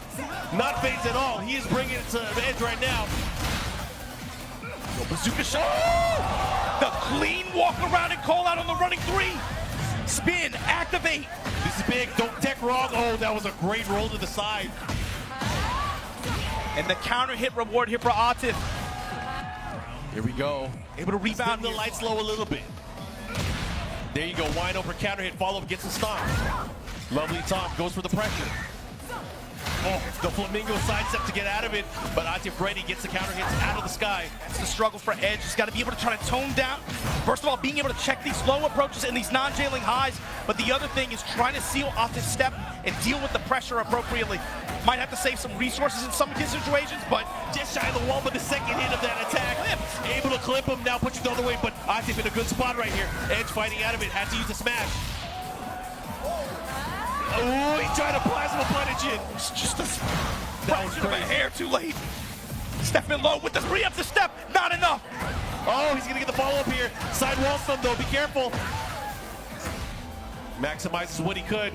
phased at all. He is bringing it to the edge right now. Bazooka shot. Oh! The clean walk around and call out on the running 3. Spin, activate. This is big, don't tech wrong. Oh, that was a great roll to the side. And the counter hit reward here for Atif. Here we go. Able to rebound. Spin the lights low a little bit. There you go, wide open counter hit, follow up, gets the stomp. Lovely Tom goes for the pressure. Oh, the flamingo sidestep to get out of it, but Atif ready, gets the counter hits out of the sky. It's the struggle for Edge. He's got to be able to try to tone down. First of all, being able to check these low approaches and these non-jailing highs. But the other thing is trying to seal Atif's step and deal with the pressure appropriately. Might have to save some resources in some of his situations, but just shy of the wall, but the second hit of that attack, able to clip him, now pushing the other way, but Atif in a good spot right here. Edge fighting out of it, had to use the smash. Oh, he tried to plasma punish it. It's just a fraction of a hair too late. Stepping low with the preemptive step, not enough. Oh, he's gonna get the follow-up here. Side wall stun though, be careful. Maximizes what he could.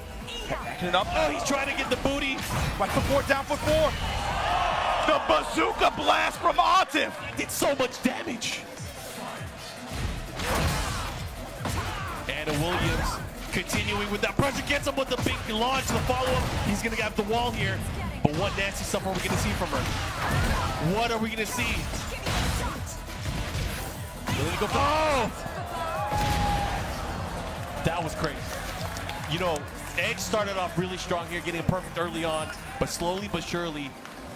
Backing it up. Oh, he's trying to get the booty. Right foot 4, down foot 4. The bazooka blast from Atif. Did so much damage. Anna Williams continuing with that pressure, gets him with the big launch, the follow-up. He's gonna get the wall here. But what nasty stuff are we gonna see from her? What are we gonna see? Oh! That was crazy. You know, Edge started off really strong here, getting it perfect early on, but slowly but surely,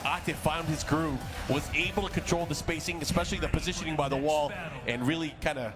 Atif found his groove, was able to control the spacing, especially the positioning by the wall, and really kind of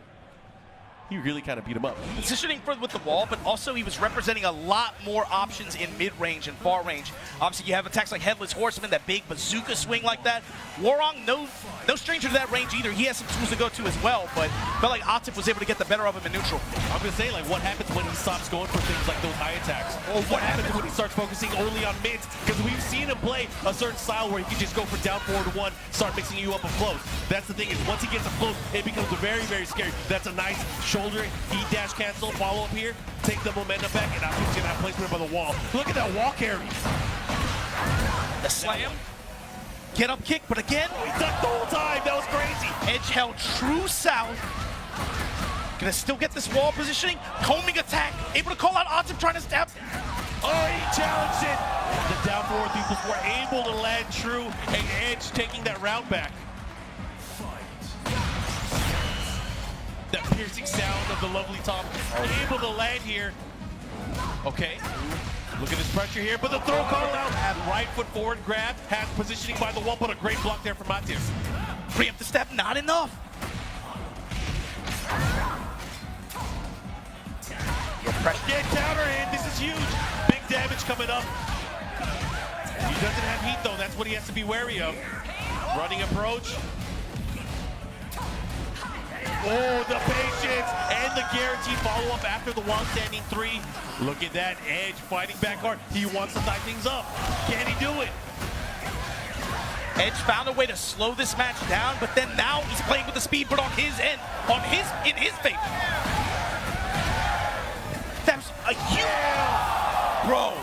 he really kind of beat him up. Positioning with the wall, but also he was representing a lot more options in mid-range and far range. Obviously, you have attacks like Headless Horseman, that big bazooka swing like that. Hwoarang, no stranger to that range either. He has some tools to go to as well, but felt like Atif was able to get the better of him in neutral. I'm going to say, like, what happens when he stops going for things like those high attacks? Or what happens when he starts focusing only on mids? Because we've seen him play a certain style where he can just go for down forward 1, start mixing you up up close. That's the thing, is once he gets up close, it becomes very, very scary. That's a nice shoulder, dash cancel, follow up here, take the momentum back, and Atif's gonna have placement by the wall. Look at that wall carry. The slam, get up kick, but again, He ducked the whole time, that was crazy. Edge held true south. Gonna still get this wall positioning, combing attack, able to call out Atif trying to stab. Oh, he challenged it. The down forward people were able to land true, and Edge taking that round back. That piercing sound of the lovely Tom, able to land here. Okay, look at this pressure here, but the throw call out. Right foot forward grab, has positioning by the wall, but a great block there from Atif. Preempt the step, not enough. Get counter hit, this is huge. Big damage coming up. He doesn't have heat though, that's what he has to be wary of. Running approach. Oh, the patience and the guaranteed follow-up after the while standing 3. Look at that, Edge fighting back hard. He wants to tie things up. Can he do it? Edge found a way to slow this match down, but then now he's playing with the speed, but on his end, in his favor. That's a huge, bro.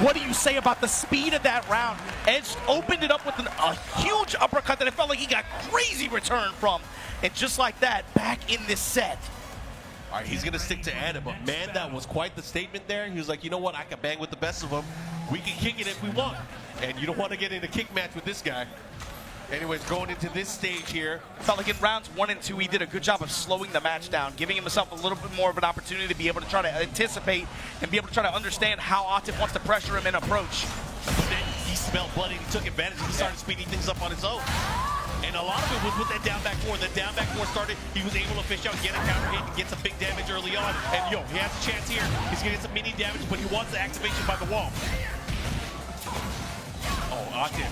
What do you say about the speed of that round? Edge opened it up with a huge uppercut that it felt like he got crazy return from. And just like that, back in this set. All right, he's going to stick to Anna, but man, that was quite the statement there. He was like, you know what, I can bang with the best of them. We can kick it if we want. And you don't want to get in a kick match with this guy. Anyways, going into this stage here. Felt like in rounds 1 and 2, he did a good job of slowing the match down, giving himself a little bit more of an opportunity to be able to try to anticipate and be able to try to understand how Atif wants to pressure him and approach. But then he smelled blood and he took advantage. He started speeding things up on his own. And a lot of it was with that down back 4. The down back 4 started, he was able to fish out, get a counter hit, and get some big damage early on. And yo, he has a chance here. He's gonna get some mini damage, but he wants the activation by the wall. Oh, Atif.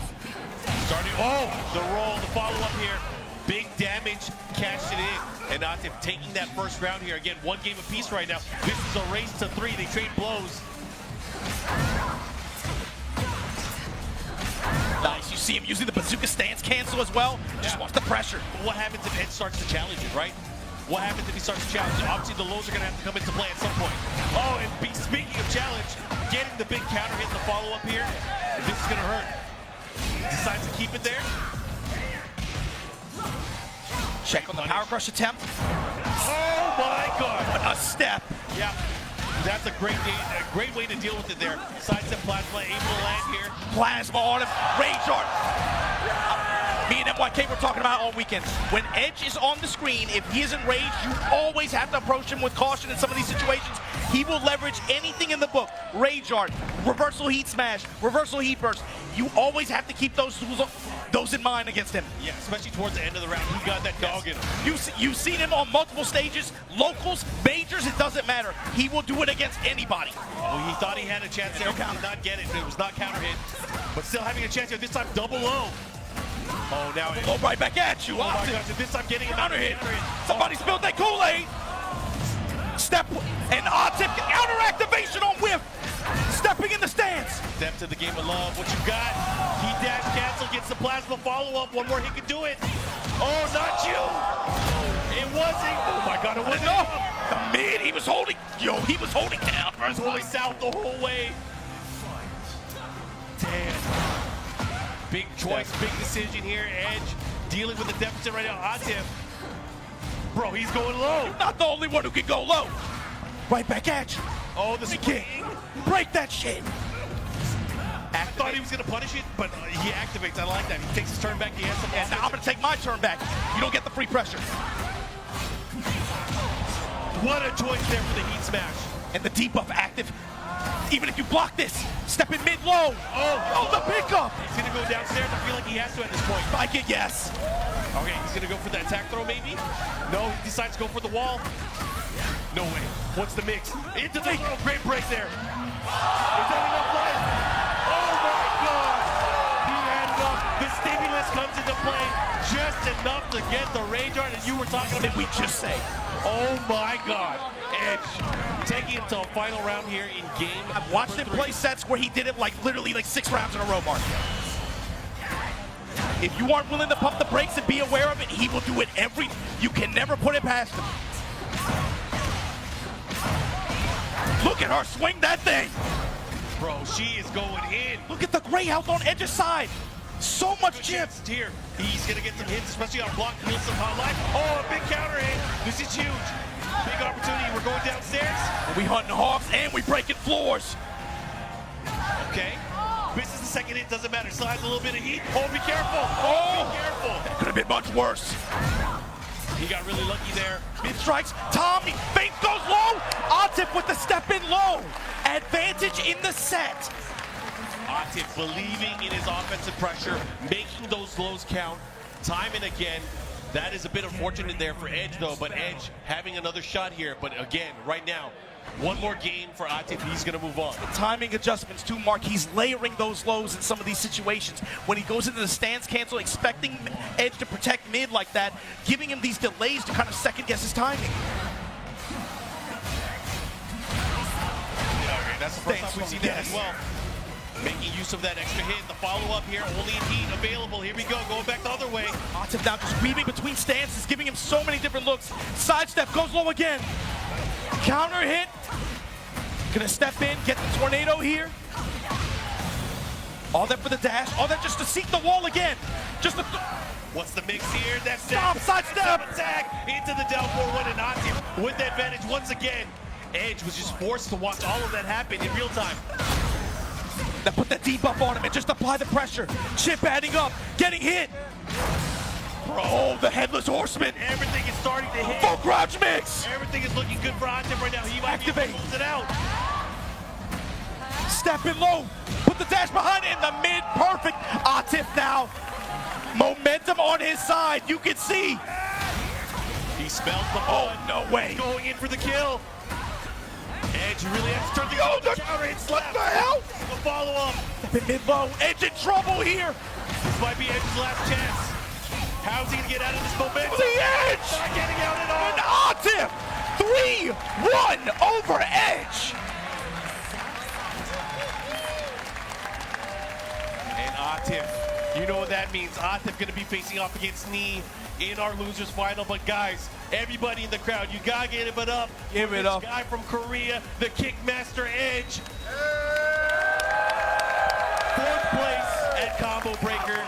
Starting, oh, the roll, the follow-up here. Big damage, cashed it in. And Atif taking that first round here. Again, 1 game apiece right now. This is a race to 3. They trade blows. Nice, you see him using the bazooka stance cancel as well. Just wants the pressure. What happens if Edge starts to challenge it, right? What happens if he starts to challenge it? Obviously, the lows are going to have to come into play at some point. Oh, and speaking of challenge, getting the big counter hit in the follow-up here, this is going to hurt. Decides to keep it there. Check on the power crush attempt. Oh my God! A step. Yeah, that's a great way to deal with it there. Sidestep plasma, able to land here. Plasma on him. Rage art. Me and MYK were talking about all weekend. When Edge is on the screen, if he is enraged, you always have to approach him with caution in some of these situations. He will leverage anything in the book. Rage art, reversal heat smash, reversal heat burst. You always have to keep those in mind against him. Yeah, especially towards the end of the round. He got that dog in him. You've seen him on multiple stages, locals, majors, it doesn't matter. He will do it against anybody. Oh, he thought he had a chance there. He did not get it. It was not counter hit. But still having a chance here. This time double low. Oh, now it Go right back at you. Oh my gosh, this time getting counter hit. Somebody spilled that Kool-Aid. Step and Atif counter activation on whiff. Stepping in the stance. Step to the game of love. What you got? He dash cancel, gets the plasma follow-up. One more, he can do it. Oh, not you. It wasn't. Oh my God, it wasn't. No. The mid, he was holding. Yo, he was holding down. He was holding south the whole way. Damn. Big choice, big decision here. Edge dealing with the deficit right now. Atif. Bro, he's going low. You're not the only one who can go low. Right back at you. Oh, the swing. Break that shit. I thought he was going to punish it, but he activates. I like that. He takes his turn back. He has some. And now I'm going to take my turn back. You don't get the free pressure. What a choice there for the heat smash. And the debuff active. Even if you block this, step in mid-low. Oh, the pickup. He's going to go downstairs. I feel like he has to at this point. Spike it, yes. Okay, he's gonna go for the attack throw maybe? No, he decides to go for the wall. No way. What's the mix? Into the throw. Great break there. Is that enough life? Oh my God! He had enough. The stimulus comes into play just enough to get the range on, and you were talking about. Did we just say? Oh my God! Edge taking him to a final round here in game. I've watched him play sets where he did it like literally like 6 rounds in a row, Mark. If you aren't willing to pump the brakes and be aware of it, he will do it every. You can never put it past him. Look at her swing that thing. Bro, she is going in. Look at the gray health on Edge's side. So much chip. Here, he's gonna get some hits, especially on block, build some hot life. Oh, a big counter hit. This is huge. Big opportunity. We're going downstairs. We hunting hawks and we breaking floors. Okay. Misses the second hit. Doesn't matter. Slides a little bit of heat. Oh, be careful. Oh, be careful. That could have been much worse. He got really lucky there. Mid strikes. Tommy. Feng goes low. Atif with the step in low. Advantage in the set. Atif believing in his offensive pressure, making those lows count time and again. That is a bit unfortunate there for Edge, though, but Edge having another shot here. But again, right now, one more game for Atif, he's going to move on. The timing adjustments too, Mark. He's layering those lows in some of these situations. When he goes into the stance cancel, expecting Edge to protect mid like that, giving him these delays to kind of second guess his timing. Yeah, okay, that's the first time we've seen that as well. Making use of that extra hit. The follow-up here, only in heat available. Here we go, going back the other way. Atif now just weaving between stances, giving him so many different looks. Sidestep, goes low again. Counter hit. Gonna step in, get the tornado here. All that for the dash, all that just to seek the wall again. Just to... What's the mix here? That's Stop, sidestep. Attack into the down 4-1 and Atif with the advantage once again. Edge was just forced to watch all of that happen in real time. Now put that debuff on him and just apply the pressure. Chip adding up, getting hit. Bro, oh, the Headless Horseman. Everything is starting to hit. Full crouch mix. Everything is looking good for Atif right now. He might be able to close it out. Step in low. Put the dash behind it in the mid. Perfect. Atif now. Momentum on his side. You can see. He spells the Oh, no way. Going in for the kill. Edge really has to turn the counter hit slap. What the hell? The follow-up. Mid low. Edge in trouble here. This might be Edge's last chance. How's he gonna get out of this momentum? The Edge. Not getting out at all. And Atif. 3-1 over Edge. And Atif, you know what that means. Atif gonna be facing off against Knee in our losers final. But guys, everybody in the crowd, you gotta give it up. Give it this up. Guy from Korea, the Kickmaster Edge. 4th place at Combo Breaker.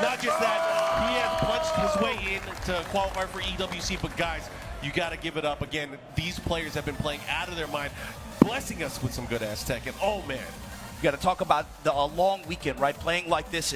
Not just that, he has punched his way in to qualify for EWC. But guys, you gotta give it up. Again, these players have been playing out of their mind, blessing us with some good ass Tekken. Oh man. You got to talk about a long weekend, right? Playing like this,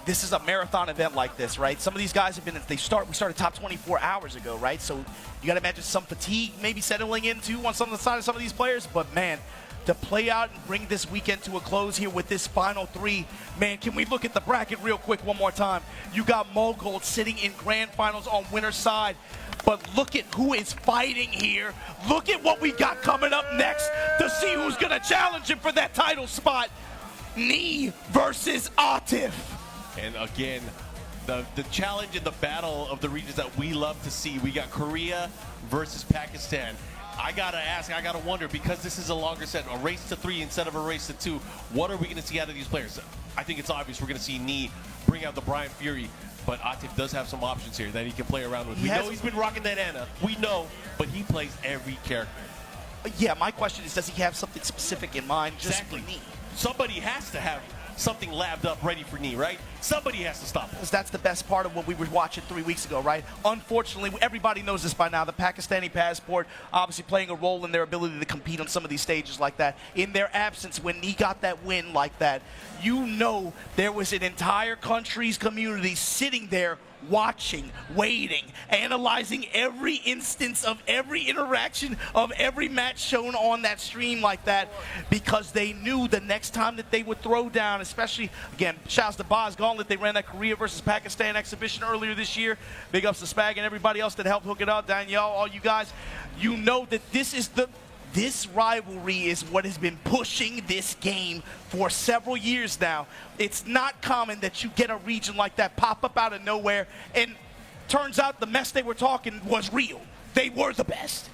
this is a marathon event like this, right? Some of these guys have been, we started top 24 hours ago, right? So you got to imagine some fatigue maybe settling into on some of the side of some of these players. But man, to play out and bring this weekend to a close here with this final 3, man, can we look at the bracket real quick one more time? You got Mulgold sitting in grand finals on winner's side. But look at who is fighting here. Look at what we got coming up next to see who's going to challenge him for that title spot. Knee versus Atif. And again, the challenge and the battle of the regions that we love to see. We got Korea versus Pakistan. I gotta ask, I gotta wonder, because this is a longer set, a race to 3 instead of a race to 2, what are we gonna see out of these players? I think it's obvious we're gonna see Knee bring out the Bryan Fury, but Atif does have some options here that he can play around with. We know he's been rocking that Anna. We know, but he plays every character. Yeah, my question is, does he have something specific in mind just for Knee? Somebody has to have something labbed up ready for Knee, right? Somebody has to stop him. Because that's the best part of what we were watching 3 weeks ago, right? Unfortunately, everybody knows this by now. The Pakistani passport obviously playing a role in their ability to compete on some of these stages like that. In their absence, when he got that win like that, you know there was an entire country's community sitting there watching, waiting, analyzing every instance of every interaction of every match shown on that stream like that, because they knew the next time that they would throw down, especially, again, shouts to Boz Gone, gauntlet. They ran that Korea versus Pakistan exhibition earlier this year. Big ups to Spag and everybody else that helped hook it up. Danielle, all you guys, you know that this rivalry is what has been pushing this game for several years now. It's not common that you get a region like that pop up out of nowhere, and turns out the mess they were talking was real. They were the best.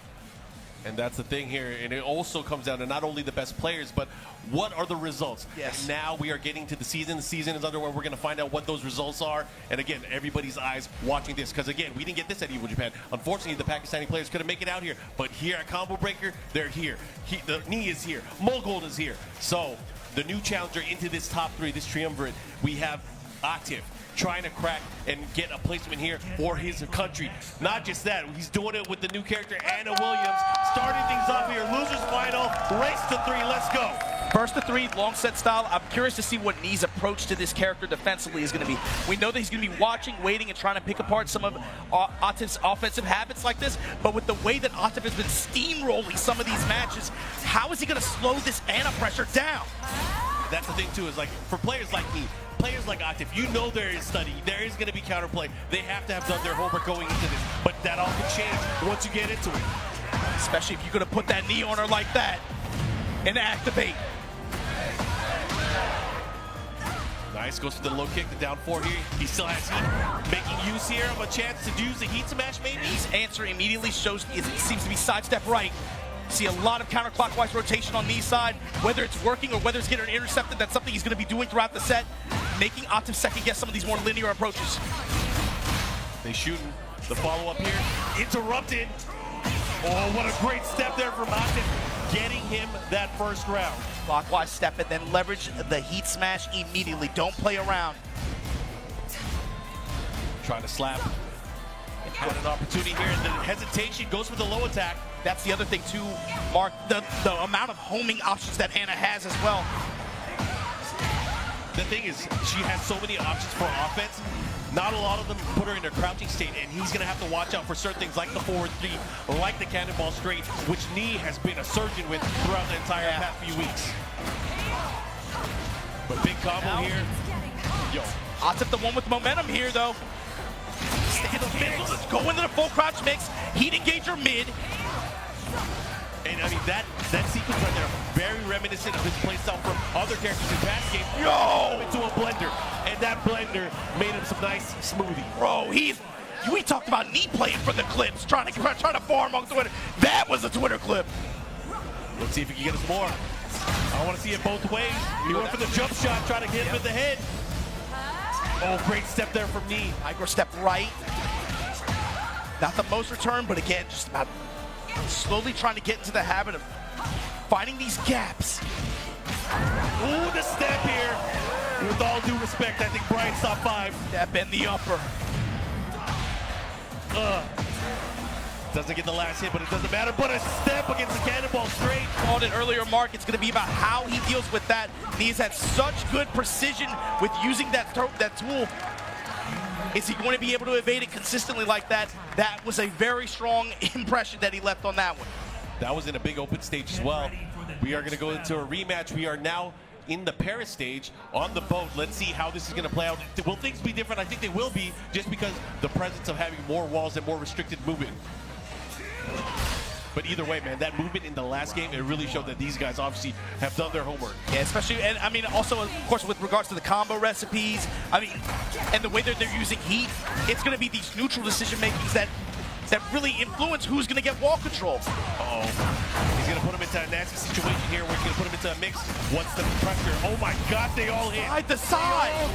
And that's the thing here, and it also comes down to not only the best players, but what are the results? Yes. And now we are getting to the season. The season is underway. We're going to find out what those results are. And again, everybody's eyes watching this, because again, we didn't get this at Evo Japan. Unfortunately, the Pakistani players couldn't make it out here, but here at Combo Breaker, they're here. The knee is here. Mulgold is here. So the new challenger into this top three, this triumvirate, we have Atif, trying to crack and get a placement here for his country. Not just that, he's doing it with the new character, Anna Williams, starting things off here. Losers final, race to 3, let's go. First to 3, long set style. I'm curious to see what Knee's approach to this character defensively is going to be. We know that he's going to be watching, waiting, and trying to pick apart some of Atif's offensive habits like this, but with the way that Atif has been steamrolling some of these matches, how is he going to slow this Anna pressure down? That's the thing too, is like, for players like me, players like Atif, you know there is study, there is going to be counterplay. They have to have done their homework going into this, but that all can change once you get into it. Especially if you're going to put that knee on her like that and activate. Nice, goes for the low kick, the down 4 here. He still has heat, making use here of a chance to use the heat smash maybe. His answer immediately shows it seems to be sidestep right. See a lot of counterclockwise rotation on Knee's side. Whether it's working or whether it's getting intercepted, that's something he's going to be doing throughout the set, making Atif second guess some of these more linear approaches. They shooting. The follow-up here, interrupted. Oh, what a great step there from Atif, getting him that first round. Clockwise step and then leverage the heat smash immediately. Don't play around. Trying to slap. Had an opportunity here, and the hesitation goes for the low attack. That's the other thing too, Mark, the amount of homing options that Anna has as well. The thing is, she has so many options for offense. Not a lot of them put her in a crouching state, and he's going to have to watch out for certain things like the forward 3, like the cannonball straight, which Knee has been a surgeon with throughout the entire past few weeks. But big combo here. Yo. Atif the one with momentum here though. Stay in the middle, let's go into the full crouch mix. Heat engager mid. And I mean, that sequence right there, very reminiscent of his playstyle from other characters in past games. Yo! Into a blender, and that blender made him some nice smoothie. Bro, we talked about Knee playing for the clips, trying to farm on Twitter. That was a Twitter clip. Let's see if he can get us more. I want to see it both ways. He went for the jump shot, trying to hit him in the head. Oh, great step there from Knee. Micro step right. Not the most return, but again, just about slowly trying to get into the habit of finding these gaps. Ooh, the step here. With all due respect, I think Bryan's top 5. Step in the upper. Doesn't get the last hit, but it doesn't matter. But a step against the cannonball straight. Called it earlier, Mark. It's going to be about how he deals with that. He's had such good precision with using that tool. Is he going to be able to evade it consistently like that? That was a very strong impression that he left on that one. That was in a big open stage as well. We are going to go into a rematch. We are now in the Paris stage on the boat. Let's see how this is going to play out. Will things be different? I think they will be, just because the presence of having more walls and more restricted movement. But either way, man, that movement in the last game, it really showed that these guys obviously have done their homework. Yeah, especially, and I mean, also, of course, with regards to the combo recipes, I mean, and the way that they're using heat, it's going to be these neutral decision makings that really influence who's going to get wall control. Uh-oh. He's going to put him into a nasty situation here where he's going to put him into a mix. What's the pressure? Oh my God, they all hit. Side to side.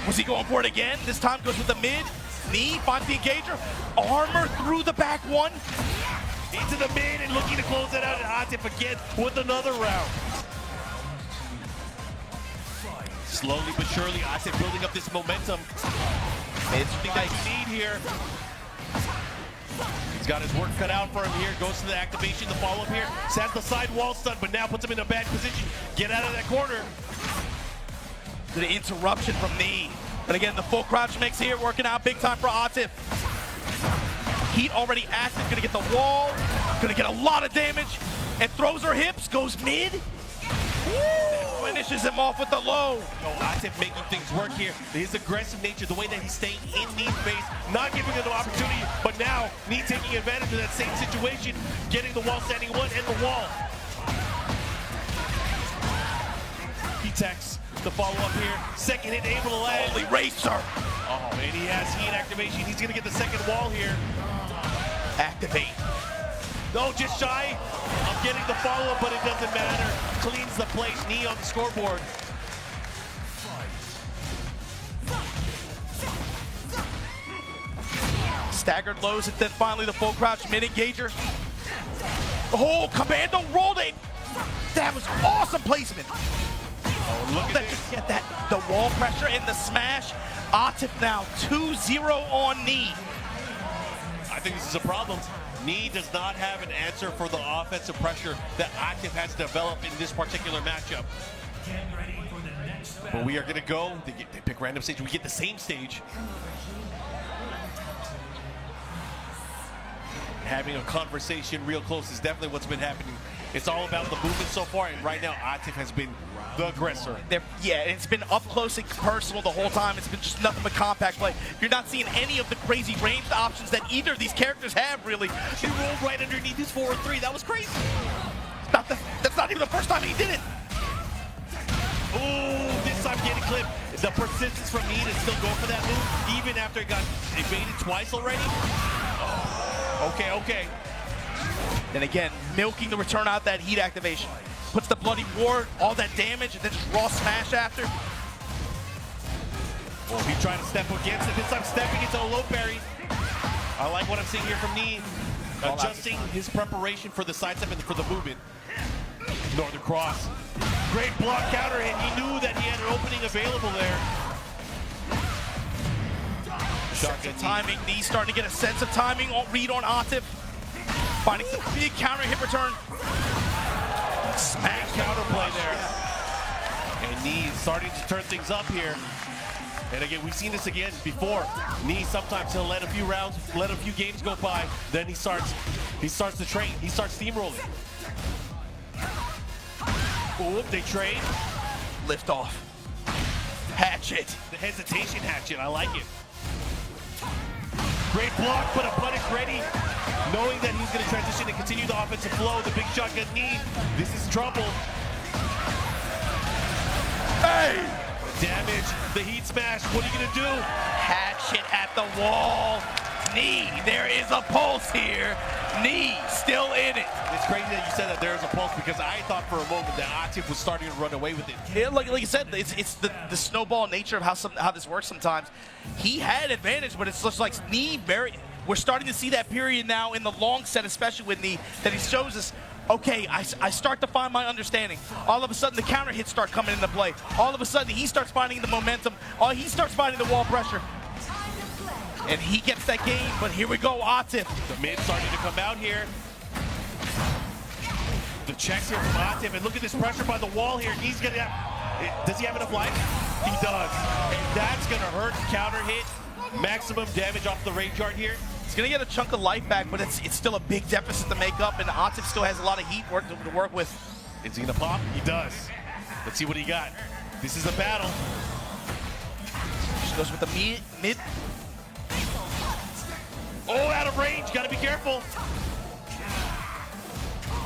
Was he going for it again? This time goes with the mid. Knee finds the engager. Armor through the back one. Into the mid and looking to close it out. And Atif again with another round. Slowly but surely, Atif building up this momentum. It's something that you need here. He's got his work cut out for him here. Goes to the activation, the follow-up here. Has the side wall stun, but now puts him in a bad position. Get out of that corner. The interruption from Knee. But again, the full crouch mix here, working out big time for Atif. Heat already active, gonna get the wall, gonna get a lot of damage, and throws her hips, goes mid. Woo! Finishes him off with the low. Oh, Atif making things work here. His aggressive nature, the way that he's staying in Knee's face, not giving him the opportunity, but now Knee taking advantage of that same situation, getting the wall standing one and the wall. He techs the follow-up here. Second hit able to land. Holy racer. Oh, and he has heat activation. He's gonna get the second wall here. Activate. No, just shy of getting the follow-up, but it doesn't matter. Cleans the place. Knee on the scoreboard. Staggered lows and then finally the full crouch mid-engager. Oh, Commando rolled it. That was awesome placement. Oh, look at this. Get that, the wall pressure and the smash. Atif now 2-0 on Knee. I think this is a problem. Knee does not have an answer for the offensive pressure that Atif has developed in this particular matchup. But we are going to go. They pick random stage. We get the same stage. Having a conversation real close is definitely what's been happening. It's all about the movement so far, and right now Atif has been the aggressor. Yeah, it's been up close and personal the whole time. It's been just nothing but compact play. You're not seeing any of the crazy ranged options that either of these characters have, really. He rolled right underneath his forward three. That was crazy. That's not even the first time he did it. Ooh, this time getting clipped. The persistence from Knee to still go for that move, even after it got evaded twice already. Okay. Then again, milking the return out that heat activation. Puts the bloody ward, all that damage, and then just raw smash after. Well, he tried to step against it. This time stepping into a low parry. I like what I'm seeing here from Knee. Adjusting his preparation for the sidestep and for the movement. Northern cross. Great block counter hit. He knew that he had an opening available there. Shotgun timing. Knee starting to get a sense of timing. Read on Atif. Finding the big counter hit return. Smack counterplay there. And Knee starting to turn things up here. And again, we've seen this again before. Knee sometimes he'll let a few rounds, let a few games go by, then he starts to train. He starts steamrolling. Ooh, they trade. Lift off. Hatchet. The hesitation hatchet, I like it. Great block, but a punish ready. Knowing that he's going to transition and continue the offensive flow, the big shotgun Knee. This is trouble. Hey! Damage, the heat smash, what are you going to do? Hatchet at the wall. Knee, there is a pulse here. Knee, still in it. It's crazy that you said that there is a pulse because I thought for a moment that Atif was starting to run away with it. Yeah, like you said, it's the snowball nature of how this works sometimes. He had advantage, but it's just like Knee we're starting to see that period now in the long set, especially with Knee, that he shows us, okay, I start to find my understanding. All of a sudden, the counter hits start coming into play. All of a sudden, he starts finding the momentum. He starts finding the wall pressure. And he gets that game, but here we go, Atif. The mid starting to come out here. The checks here from Atif, and look at this pressure by the wall here. He's gonna have, does he have enough life? He does. And that's gonna hurt. Counter hit, maximum damage off the range yard here. He's gonna get a chunk of life back, but it's still a big deficit to make up, and Atif still has a lot of heat to work with. Is he gonna pop? He does. Let's see what he got. This is a battle. She goes with the mid. Oh, out of range. Gotta be careful.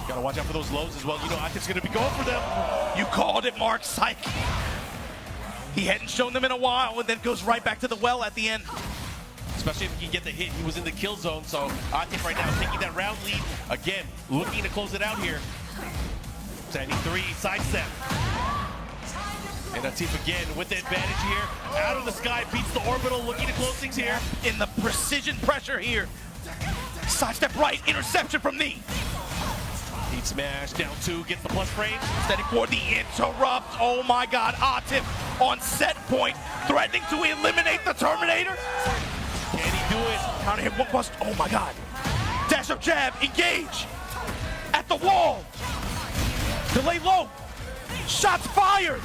Gotta watch out for those lows as well. You know, Atif's gonna be going for them. You called it, Mark. Psych. He hadn't shown them in a while, and then goes right back to the well at the end. Especially if he can get the hit. He was in the kill zone, so Atif right now taking that round lead. Again, looking to close it out here. Standing three, sidestep. And Atif again with the advantage here. Out of the sky, beats the orbital, looking to close things here. In the precision pressure here. Sidestep right, interception from Knee. Heat smash, down two, gets the plus frame. Steady for the interrupt. Oh my God, Atif on set point, threatening to eliminate the Terminator. Can he do it? Counter hit, one bust. Oh my God. Dash up jab, engage. At the wall. Delay low. Shots fired.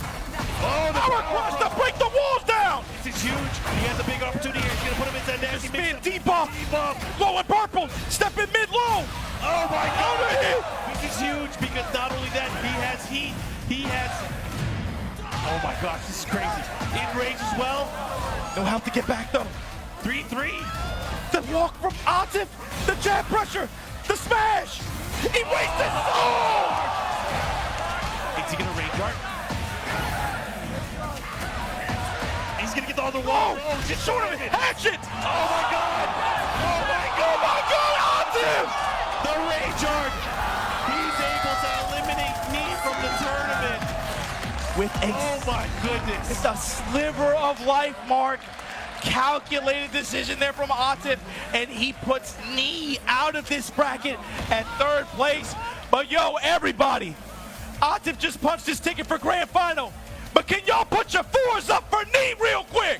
Oh, the power crush to break the walls down. This is huge. He has a big opportunity here. He's gonna put him into that nasty Spin, mix-up. debuff. Low and purple. Step in mid low. Oh my God. This is huge because not only that, he has heat. He has gosh, this is crazy. In range as well. No help to get back though. 3-3. The walk from Atif, the jab pressure, the smash. He wasted sword. Is he gonna range art? He's gonna get the other wall. Oh, just short of it. Hatchet. Oh my god. Oh my god, Atif. The range art. He's able to eliminate me from the tournament. With Oh my goodness. it's a sliver of life, Mark. Calculated decision there from Atif, and he puts Knee out of this bracket at 3rd place. But yo, everybody, Atif just punched his ticket for grand final. But can y'all put your 4s up for Knee real quick?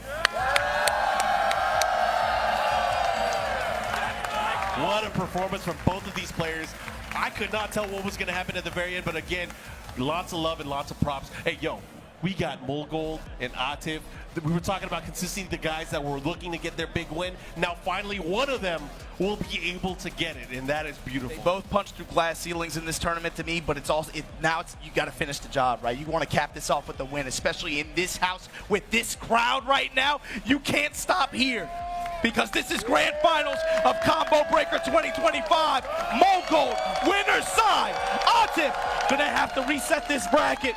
What a performance from both of these players. I could not tell what was going to happen at the very end, but again, lots of love and lots of props. Hey, yo, we got Mulgold and Atif. We were talking about consistency, the guys that were looking to get their big win. Now, finally, one of them will be able to get it, and that is beautiful. They both punched through glass ceilings in this tournament to me, but it's also now you got to finish the job, right? You want to cap this off with the win, especially in this house with this crowd right now. You can't stop here, because this is grand finals of Combo Breaker 2025. Mulgold, winner's side. Atif gonna have to reset this bracket.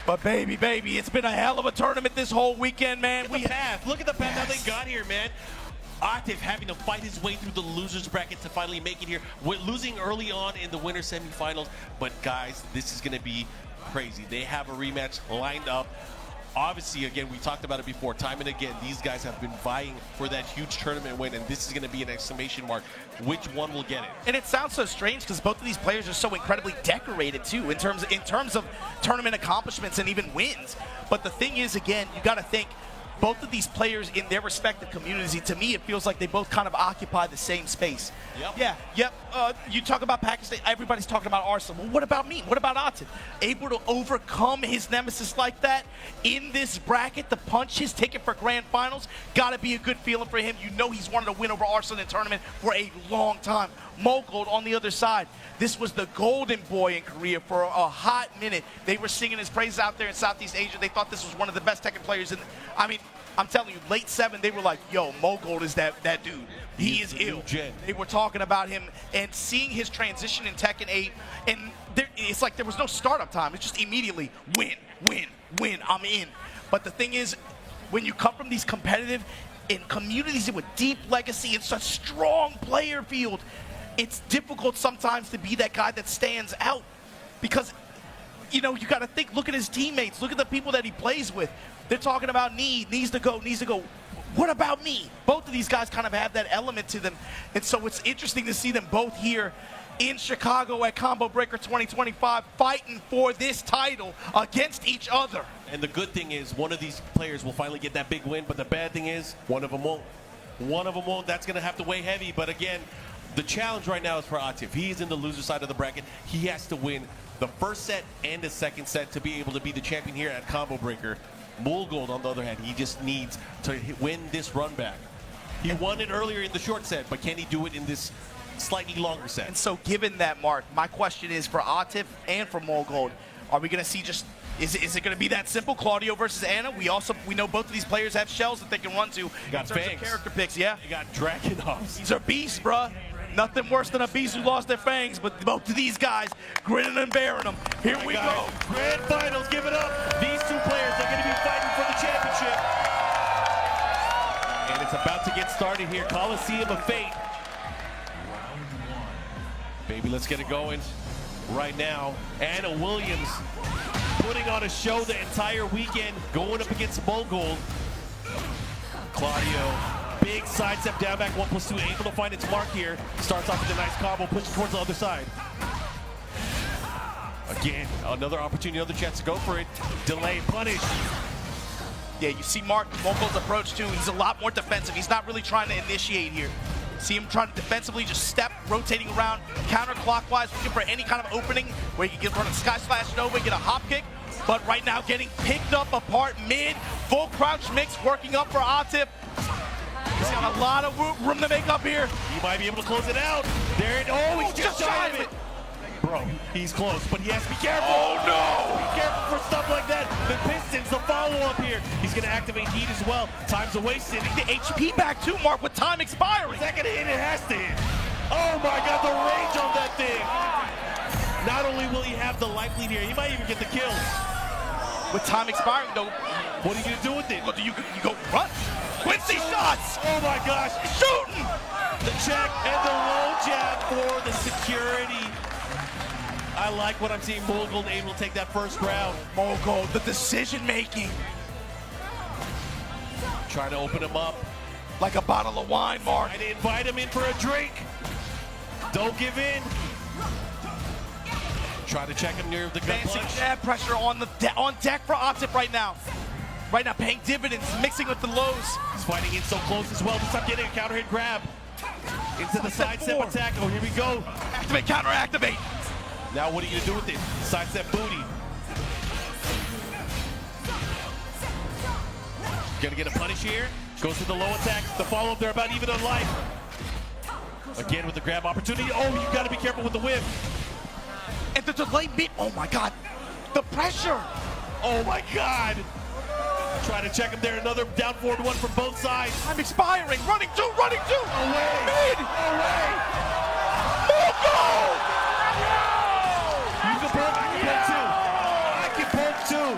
But baby, it's been a hell of a tournament this whole weekend, man. Look at the path how they got here, man. Atif having to fight his way through the losers bracket to finally make it here. We're losing early on in the winter semifinals, but guys, this is gonna be crazy. They have a rematch lined up. Obviously, again, we talked about it before, time and again, these guys have been vying for that huge tournament win, and this is going to be an exclamation mark. Which one will get it? And it sounds so strange because both of these players are so incredibly decorated too in terms of tournament accomplishments and even wins. But the thing is, again, you got to think both of these players in their respective communities, to me, it feels like they both kind of occupy the same space. Yep. You talk about Pakistan, everybody's talking about Arslan. Well, what about me? What about Atif? Able to overcome his nemesis like that in this bracket to punch his ticket for grand finals, got to be a good feeling for him. You know he's wanted to win over Arslan in tournament for a long time. Mulgold on the other side. This was the golden boy in Korea for a hot minute. They were singing his praises out there in Southeast Asia. They thought this was one of the best Tekken players. I mean, I'm telling you, late 7, they were like, yo, Mulgold is that dude. He is ill. They were talking about him, and seeing his transition in Tekken 8, and it's like there was no startup time. It's just immediately win, I'm in. But the thing is, when you come from these competitive in communities with deep legacy and such strong player field, it's difficult sometimes to be that guy that stands out, because you know, you got to think, look at his teammates, look at the people that he plays with. They're talking about needs to go. What about me? Both of these guys kind of have that element to them, and so it's interesting to see them both here in Chicago at Combo Breaker 2025 fighting for this title against each other. And the good thing is one of these players will finally get that big win, but the bad thing is one of them won't. That's going to have to weigh heavy, but again, the challenge right now is for Atif. He's in the loser side of the bracket. He has to win the first set and the second set to be able to be the champion here at Combo Breaker. Mulgold, on the other hand, he just needs to win this run back. He won it earlier in the short set, but can he do it in this slightly longer set? And so given that, Mark, my question is for Atif and for Mulgold, are we going to see just, is it going to be that simple, Claudio versus Anna? We know both of these players have shells that they can run to. Got fangs. Character picks, yeah. They got Dragunovs. These are beasts, bruh. Nothing worse than a beast who lost their fangs, but both of these guys grinning and bearing them. Here we go. Grand finals, give it up. These two players are going to be fighting for the championship. And it's about to get started here. Coliseum of Fate. Baby, let's get it going right now. Anna Williams putting on a show the entire weekend, going up against Mulgold. Claudio, big side step down back, 1+2, able to find its mark here. Starts off with a nice combo, pushes towards the other side. Again, another opportunity, another chance to go for it. Delay, punish. Yeah, you see Mark Mulgold's approach too. He's a lot more defensive. He's not really trying to initiate here. See him trying to defensively just step, rotating around counterclockwise, looking for any kind of opening where he can get run a Sky Slash Nova and get a hop kick. But right now getting picked up apart mid, full crouch mix working up for Atif. He's got a lot of room to make up here. He might be able to close it out. There it, oh, he's just shy of it. Bro, he's close, but he has to be careful. Oh no! Be careful for stuff like that. The Piston sends the follow-up here. He's gonna activate heat as well. Time's a wasted. The HP back too, Mark, with time expiring. Is that gonna hit? It has to hit. Oh my God, the range on that thing. Not only will he have the life lead here, he might even get the kill. With time expiring though, What are you gonna do with it? what do you go run? Quincy shots! Oh my gosh. Shooting! The check and the low jab for the security. I like what I'm seeing. Mulgold able to take that first round. Mulgold, the decision making. Trying to open him up. Like a bottle of wine, Mark. Trying to invite him in for a drink. Don't give in. Try to check him near the gut Advancing punch. jab pressure on deck for Atif right now. Right now, paying dividends, mixing with the lows. He's fighting in so close as well. Just up getting a counter hit grab. Into the side step attack. Oh, here we go. Activate, counter, activate. Now what are you gonna do with it? Side step booty. Gonna get a punish here. Goes to the low attack. The follow-up, they're about even on life. Again with the grab opportunity. Oh, you gotta be careful with the whip. And the delay beat, oh my God. The pressure. Oh my God. Trying to check him there. Another down forward one from both sides. I'm expiring, running two. Away. Mid. Away. Mulgold! You can poke, I can poke too.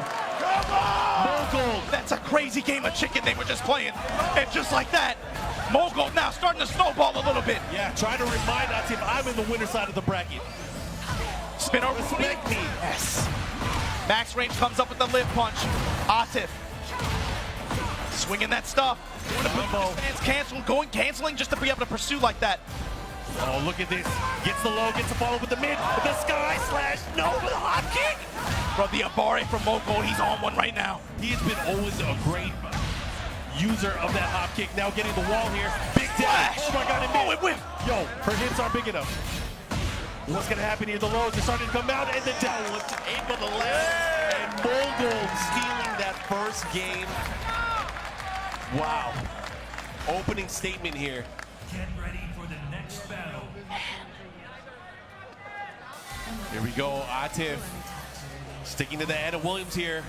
Come on! Mulgold. That's a crazy game of chicken they were just playing. And just like that, Mulgold now starting to snowball a little bit. Yeah, trying to remind Atif I'm in the winner side of the bracket. Spin over. Respect me. Yes. Max range comes up with the lip punch. Atif. Swinging that stuff. Canceling just to be able to pursue like that. Oh, look at this. Gets the low, gets the follow with the mid. The sky slash. No, with a hot kick. Bro, the Abare from Mulgold, he's on one right now. He has been always a great user of that hop kick. Now getting the wall here. Big dash. Oh my God, Oh, it whipped. Yo, her hits aren't big enough. What's gonna happen here? The lows are starting to come out, and the down lift able to left. And Mulgold stealing that first game. Wow. Opening statement here. Get ready for the next battle. Here we go, Atif. Sticking to the Anna Williams here.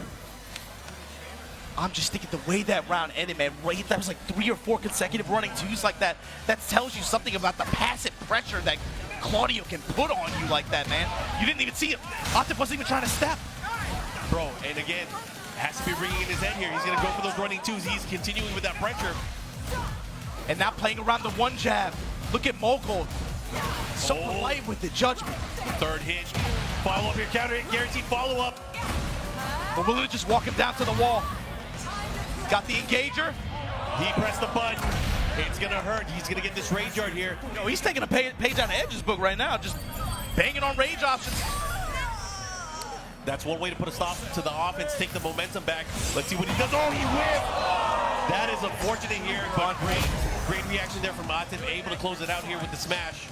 I'm just thinking the way that round ended, man. Right, that was like 3 or 4 consecutive running twos like that. That tells you something about the passive pressure that Claudio can put on you like that, man. You didn't even see it. Atif wasn't even trying to step. Bro, and again, has to be ringing in his head here. He's going to go for those running twos. He's continuing with that pressure. And now playing around the one jab. Look at Mulgold. So light with the judgment. Third hit. Follow up here, counter hit, guaranteed follow up. But willing to just walk him down to the wall. Got the engager. He pressed the button. It's going to hurt. He's going to get this rage yard here. No, he's taking a page out of Edge's book right now. Just banging on rage options. That's one way to put a stop to the offense, take the momentum back. Let's see what he does. Oh, he whipped! That is unfortunate here, but great reaction there from Atif, able to close it out here with the smash.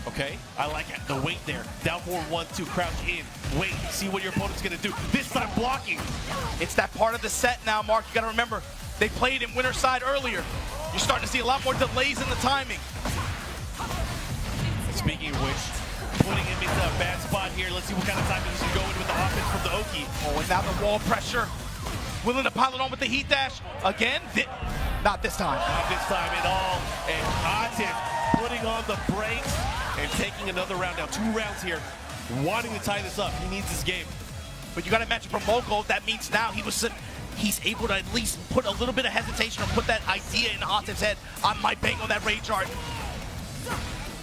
Okay, I like it. The weight there. Down forward 1-2, crouch in. Wait, see what your opponent's gonna do. This time blocking. It's that part of the set now, Mark. You gotta remember, they played in winner side earlier. You're starting to see a lot more delays in the timing. Speaking of which, putting him into a bad spot here. Let's see what kind of timing he can go in with the offense from the Oki. Oh, and now the wall pressure. Willing to pile it on with the heat dash. Again, not this time. Not this time at all. And Atif putting on the brakes and taking another round. Now 2 rounds here, wanting to tie this up. He needs this game. But you got to imagine from Mulgold, that means now he's able to at least put a little bit of hesitation or put that idea in Atif's head. I might bang on that rage art.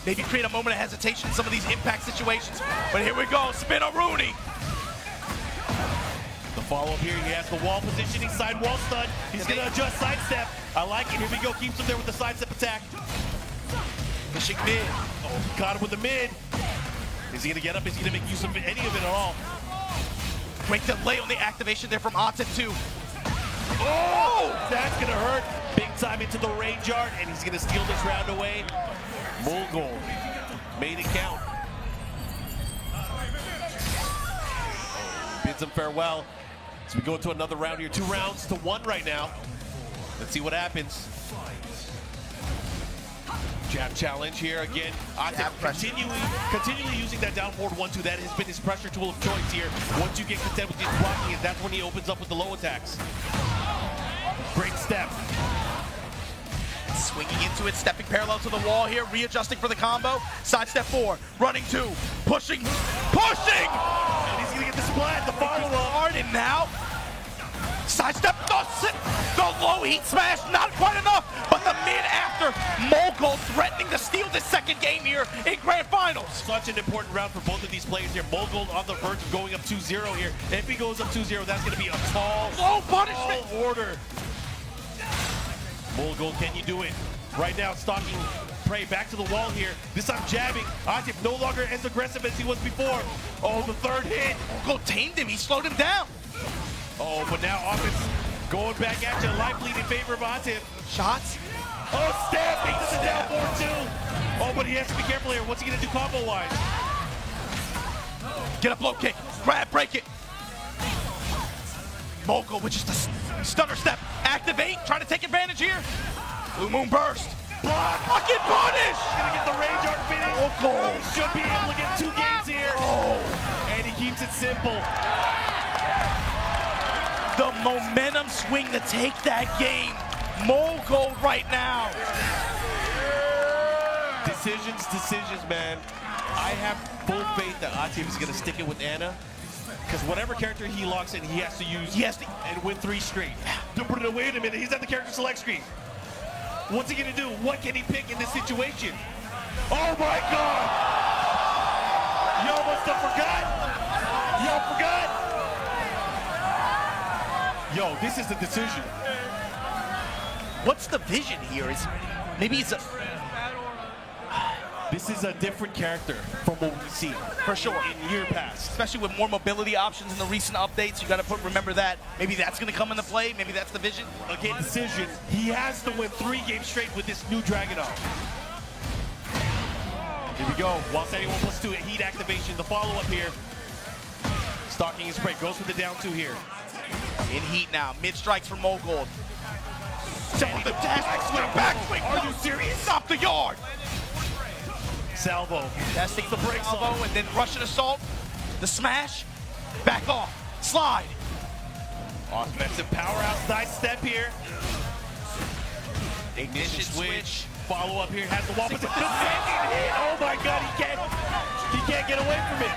Maybe create a moment of hesitation in some of these impact situations. But here we go, spin a Rooney. The follow-up here, he has the wall positioning, side wall stun. He's going to adjust sidestep. I like it. Here we go, keeps him there with the sidestep attack. Pushing mid. Oh, caught him with the mid. Is he going to get up? Is he going to make use of any of it at all? Great delay on the activation there from Atif too. Oh, that's going to hurt. Big time into the range yard, and he's going to steal this round away. Mulgold made it count. Bids him farewell. So we go into another round here. 2 rounds to 1 right now. Let's see what happens. Jab challenge here again. Atif continually using that down forward 1-2. That has been his pressure tool of choice here. Once you get content with his blocking, that's when he opens up with the low attacks. Great step. Swinging into it, stepping parallel to the wall here, readjusting for the combo. Sidestep 4, running 2, pushing! And he's gonna get the splat, the follow-up. And now, sidestep, the low heat smash, not quite enough, but the mid-after, Mulgold threatening to steal the second game here in Grand Finals. Such an important round for both of these players here. Mulgold on the verge of going up 2-0 here. If he goes up 2-0, that's gonna be a tall punishment order. Mulgold, can you do it? Right now, stalking prey back to the wall here. This time jabbing. Atif no longer as aggressive as he was before. Oh, the third hit. Mulgold tamed him, he slowed him down. Oh, but now offense going back at you. Life lead in favor of Atif. Shots. Oh, stab, makes it down 4-2. Oh, but he has to be careful here. What's he gonna do combo-wise? Get up low kick, grab, break it. Mulgold with just a stunner step. Activate, trying to take advantage here. Blue Moon burst. Block. Fucking punish! Gonna get the Rangchu finish. Mulgold He should be able to get 2 games here. And he keeps it simple. The momentum swing to take that game. Mulgold right now. Decisions, man. I have full faith that Atif is gonna stick it with Anna. Because whatever character he locks in, he has to use and win 3 straight. But wait a minute, he's at the character select screen. What's he gonna do? What can he pick in this situation? Oh my God! Yo must have forgot. Yo, this is the decision. What's the vision here? Maybe it's a... This is a different character from what we've seen. For sure. In year past. Especially with more mobility options in the recent updates. You gotta remember that. Maybe that's gonna come into play. Maybe that's the vision. Again, decision. He has to win 3 games straight with this new Dragunov. Here we go. While setting 1+2, a heat activation. The follow-up here. Stalking his prey. Goes for the down 2 here. In heat now. Mid strikes from Mulgold. The backswing. Are you serious? Stop the yard. Salvo. Testing the break salvo and then Russian assault. The smash. Back off. Slide. Offensive powerhouse. Nice step here. Ignition switch. Follow up here. Has the wall. The second hit. Oh my God. He can't get away from it.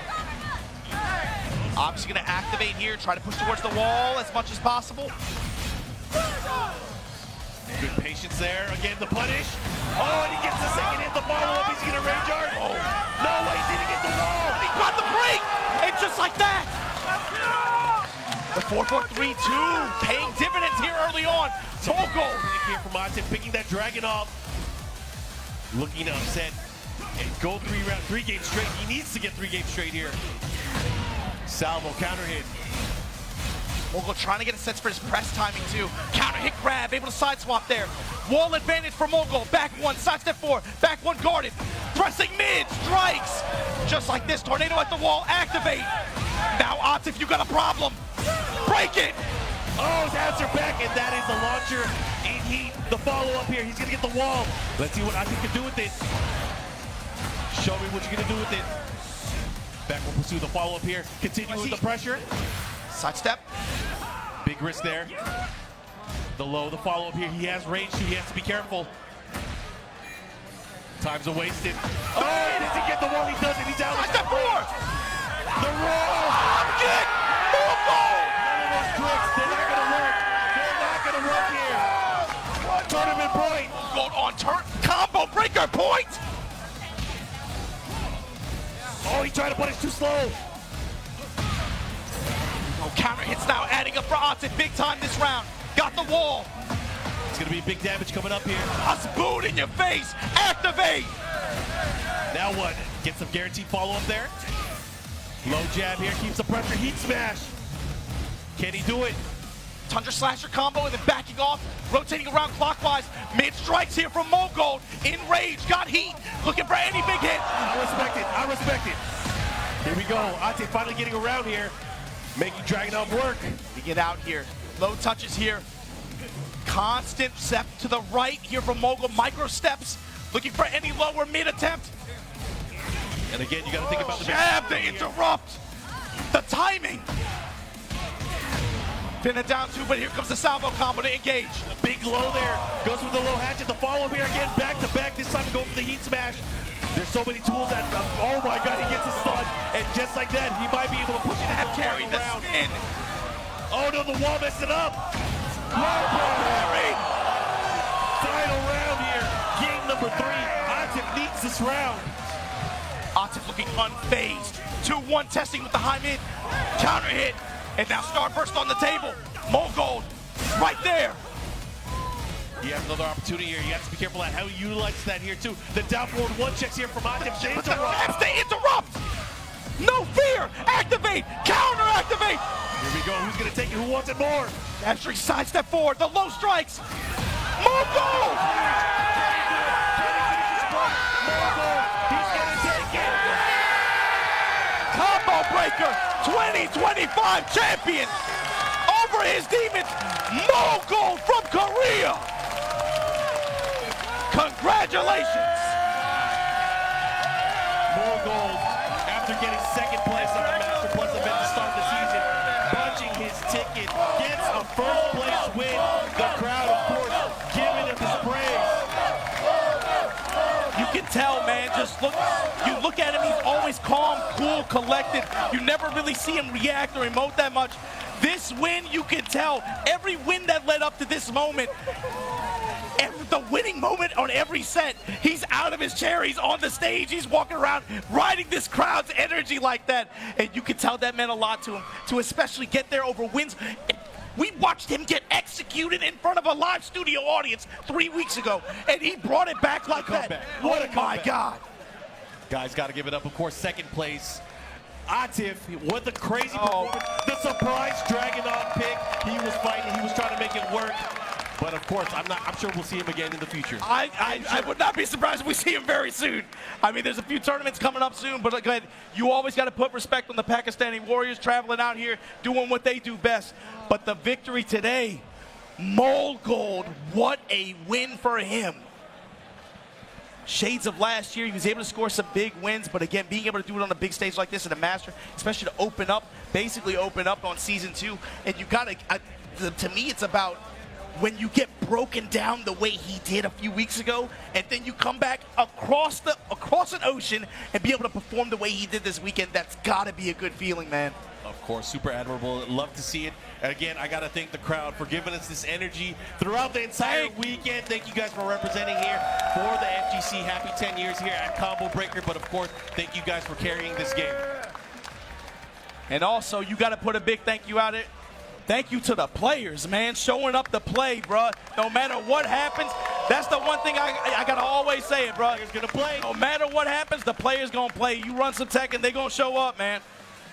Obviously going to activate here. Try to push towards the wall as much as possible. Good patience there. Again, the punish. Oh, and he gets the second hit. The follow-up. He's going to Rangchu. Oh, no, he didn't get the wall. He got the break. And just like that. The 4-4-3-2 paying dividends here early on. Mulgold here from Atif, picking that Dragunov. Looking upset. And go 3 games straight. He needs to get 3 games straight here. Salvo, counter hit. Mulgold trying to get a sense for his press timing too. Counter hit grab, able to side swap there. Wall advantage for Mulgold. Back 1, sidestep 4, back 1 guarded. Pressing mid, strikes. Just like this, tornado at the wall, activate. Now Atif, you got a problem. Break it. Oh, his hands are back, and that is the launcher in heat. The follow-up here, he's gonna get the wall. Let's see what Atif can do with it. Show me what you're gonna do with it. Back will pursue the follow-up here. Continue with the pressure. Sidestep. Big risk there. The low, the follow-up here. He has range too. He has to be careful. Time's a wasted. Oh, he doesn't get the wall. He doesn't. He's out. Sidestep 4. The roll. Kick. Mulgold. None of those tricks. They're not gonna work. They're not gonna work here. Tournament point. Mulgold on turn. Combo breaker point. Oh, he tried to punish too slow. Oh, counter hits now adding up for Atif big time this round. Got the wall. It's gonna be big damage coming up here. A spoon in your face. Activate. Now what? Get some guaranteed follow-up there. Low jab here, keeps the pressure. Heat smash. Can he do it? Tundra Slasher combo and then backing off, rotating around clockwise. Mid strikes here from Mulgold. In rage, got heat, looking for any big hit. I respect it. Here we go. Atif finally getting around here, making Dragunov work. We get out here. Low touches here. Constant step to the right here from Mulgold. Micro steps looking for any lower mid attempt. And again, you got to think about the jab to interrupt. The timing. Pin it down too, but here comes the salvo combo to engage. Big low there. Goes with the low hatchet. The follow here again, back to back. This time to go for the heat smash. There's so many tools that, oh my god, he gets a stun. And just like that, he might be able to push it into the Carry the round. spin. Oh no, the wall messed it up. Final round here. Game number 3. Atif needs this round. Atif looking unfazed. 2-1 testing with the high mid. Counter hit. And now Starburst on the table. Mulgold right there. You have another opportunity here. You have to be careful at how you utilize that here too. The down forward 1 checks here from Atif. That's the interrupt. No fear. Activate. Counter activate. Here we go. Who's going to take it? Who wants it more? Actually sidestep forward. The low strikes. Mulgold. He's going to take it. Combo breaker. 2025 champion. Over his demons. Mulgold from Korea. Congratulations. Mulgold, after getting second place on the Master Plus event to start the season, punching his ticket, gets a first place win. The crowd, of course, giving him his praise. You can tell, man, just look, you look at him, he's always calm, cool, collected. You never really see him react or emote that much. This win, you can tell, every win that led up to this moment, the winning moment on every set, he's out of his chair, he's on the stage, he's walking around, riding this crowd's energy like that. And you can tell that meant a lot to him, to especially get there over wins. We watched him get executed in front of a live studio audience 3 weeks ago, and he brought it back like that. What a Oh my comeback. God. Guys, got to give it up, of course, second place. Atif, what the crazy performance. The surprise Dragon on pick. He was fighting, he was trying to make it work. But of course, I'm sure we'll see him again in the future. I would not be surprised if we see him very soon. I mean, there's a few tournaments coming up soon, but again, you always got to put respect on the Pakistani Warriors traveling out here, doing what they do best. But the victory today, Mulgold, what a win for him. Shades of last year, he was able to score some big wins, but again, being able to do it on a big stage like this in a Master, especially to open up, basically open up on Season 2, and you got to, to me, it's about when you get broken down the way he did a few weeks ago, and then you come back across an ocean and be able to perform the way he did this weekend, that's got to be a good feeling, man. Of course, super admirable. Love to see it. And again, I got to thank the crowd for giving us this energy throughout the entire weekend. Thank you guys for representing here for the FGC. Happy 10 years here at Combo Breaker. But of course, thank you guys for carrying this game. And also, you got to put a big thank you out there. Thank you to the players, man, showing up to play, bro. No matter what happens, that's the one thing I got to always say it, bro. Players going to play. No matter what happens, the players going to play. You run some tech and they going to show up, man.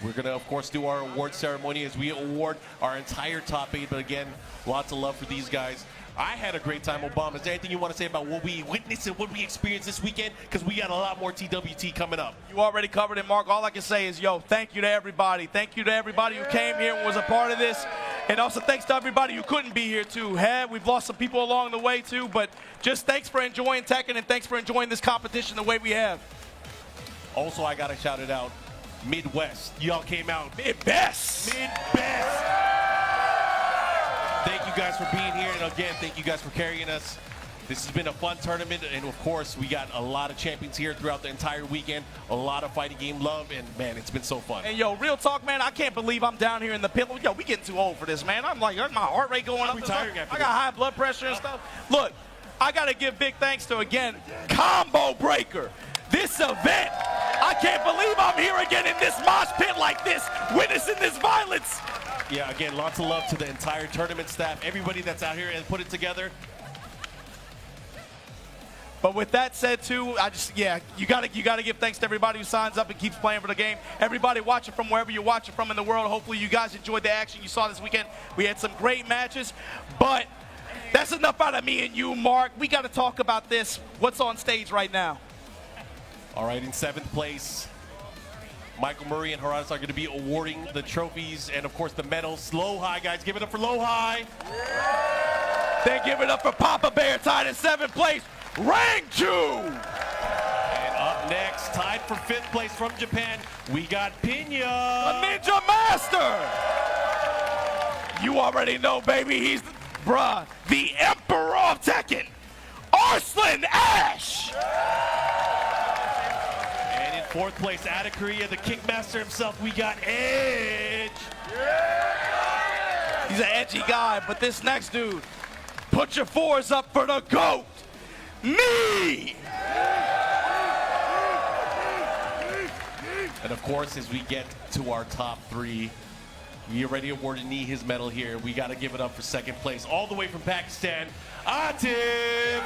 We're going to, of course, do our award ceremony as we award our entire top 8. But again, lots of love for these guys. I had a great time, Obama. Is there anything you want to say about what we witnessed and what we experienced this weekend? Because we got a lot more TWT coming up. You already covered it, Mark. All I can say is, yo, thank you to everybody. Thank you to everybody who came here and was a part of this. And also thanks to everybody who couldn't be here, too. We've lost some people along the way, too. But just thanks for enjoying Tekken and thanks for enjoying this competition the way we have. Also, I got to shout it out. Midwest. Y'all came out. Mid-best. Mid-best. Thank you guys for being here. And again, thank you guys for carrying us. This has been a fun tournament. And of course, we got a lot of champions here throughout the entire weekend. A lot of fighting game love. And man, it's been so fun. And yo, real talk, man, I can't believe I'm down here in the pit. Yo, we getting too old for this, man. I'm like, my heart rate going up. Retiring after I got high blood pressure and stuff. Look, I got to give big thanks to, again, Combo Breaker. This event, I can't believe I'm here again in this mosh pit like this, witnessing this violence. Yeah, again, lots of love to the entire tournament staff, everybody that's out here and put it together. But with that said, too, you gotta give thanks to everybody who signs up and keeps playing for the game. Everybody watching from wherever you're watching from in the world. Hopefully you guys enjoyed the action you saw this weekend. We had some great matches, but that's enough out of me and you, Mark. We got to talk about this. What's on stage right now? All right, in 7th place, Michael Murray and Hwoarang are going to be awarding the trophies and, of course, the medals. LowHigh, guys, give it up for LowHigh. Then give it up for Papa Bear, tied in 7th place. Rangchu. And up next, tied for 5th place from Japan, we got Pinya. A Ninja Master. You already know, baby. He's, the Emperor of Tekken. Arslan Ash. And in 4th place, out of Korea, the Kickmaster himself, we got Edge. He's an edgy guy, but this next dude, put your 4s up for the GOAT, me! And of course, as we get to our top 3, we already awarded Knee his medal here. We got to give it up for 2nd place, all the way from Pakistan, Atif!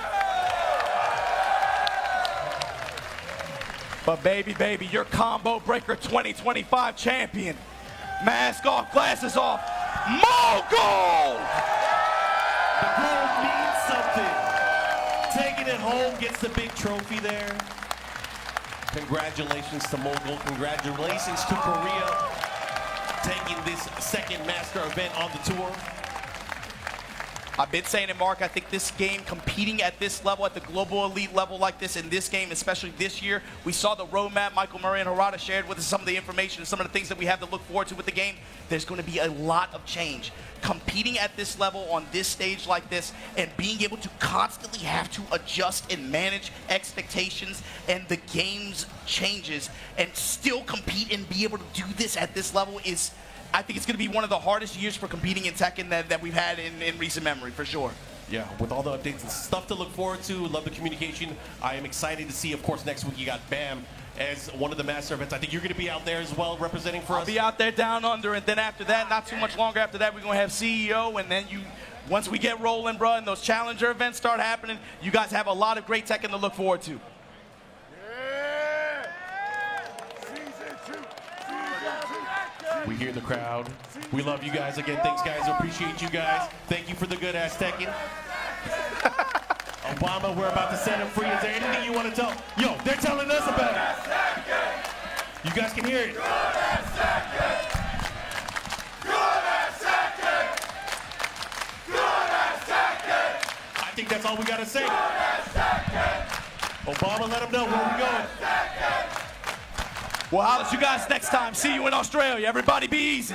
But baby, your Combo Breaker 2025 champion, mask off, glasses off, Mulgold! The gold means something. Taking it home, gets the big trophy there. Congratulations to Mulgold. Congratulations to Korea, taking this 2nd master event on the tour. I've been saying it, Mark, I think this game, competing at this level, at the global elite level like this, in this game, especially this year, we saw the roadmap Michael Murray and Harada shared with us, some of the information and some of the things that we have to look forward to with the game. There's going to be a lot of change. Competing at this level on this stage like this and being able to constantly have to adjust and manage expectations and the game's changes and still compete and be able to do this at this level is, I think it's going to be one of the hardest years for competing in Tekken that we've had in recent memory, for sure. Yeah, with all the updates and stuff to look forward to, love the communication. I am excited to see, of course, next week you got BAM as one of the master events. I think you're going to be out there as well, representing for us. I'll be out there down under, and then after that, not too much longer after that, we're going to have CEO, and then once we get rolling, bro, and those challenger events start happening, you guys have a lot of great Tekken to look forward to. We hear the crowd. We love you guys again. Thanks, guys. Appreciate you guys. Thank you for the good ass Tekken. Obama, we're about to set him free. Is there anything you want to tell? Yo, they're telling us about it. You guys can hear it. I think that's all we got to say. Obama, let them know where we're going. We'll holler at you guys next time. See you in Australia. Everybody be easy.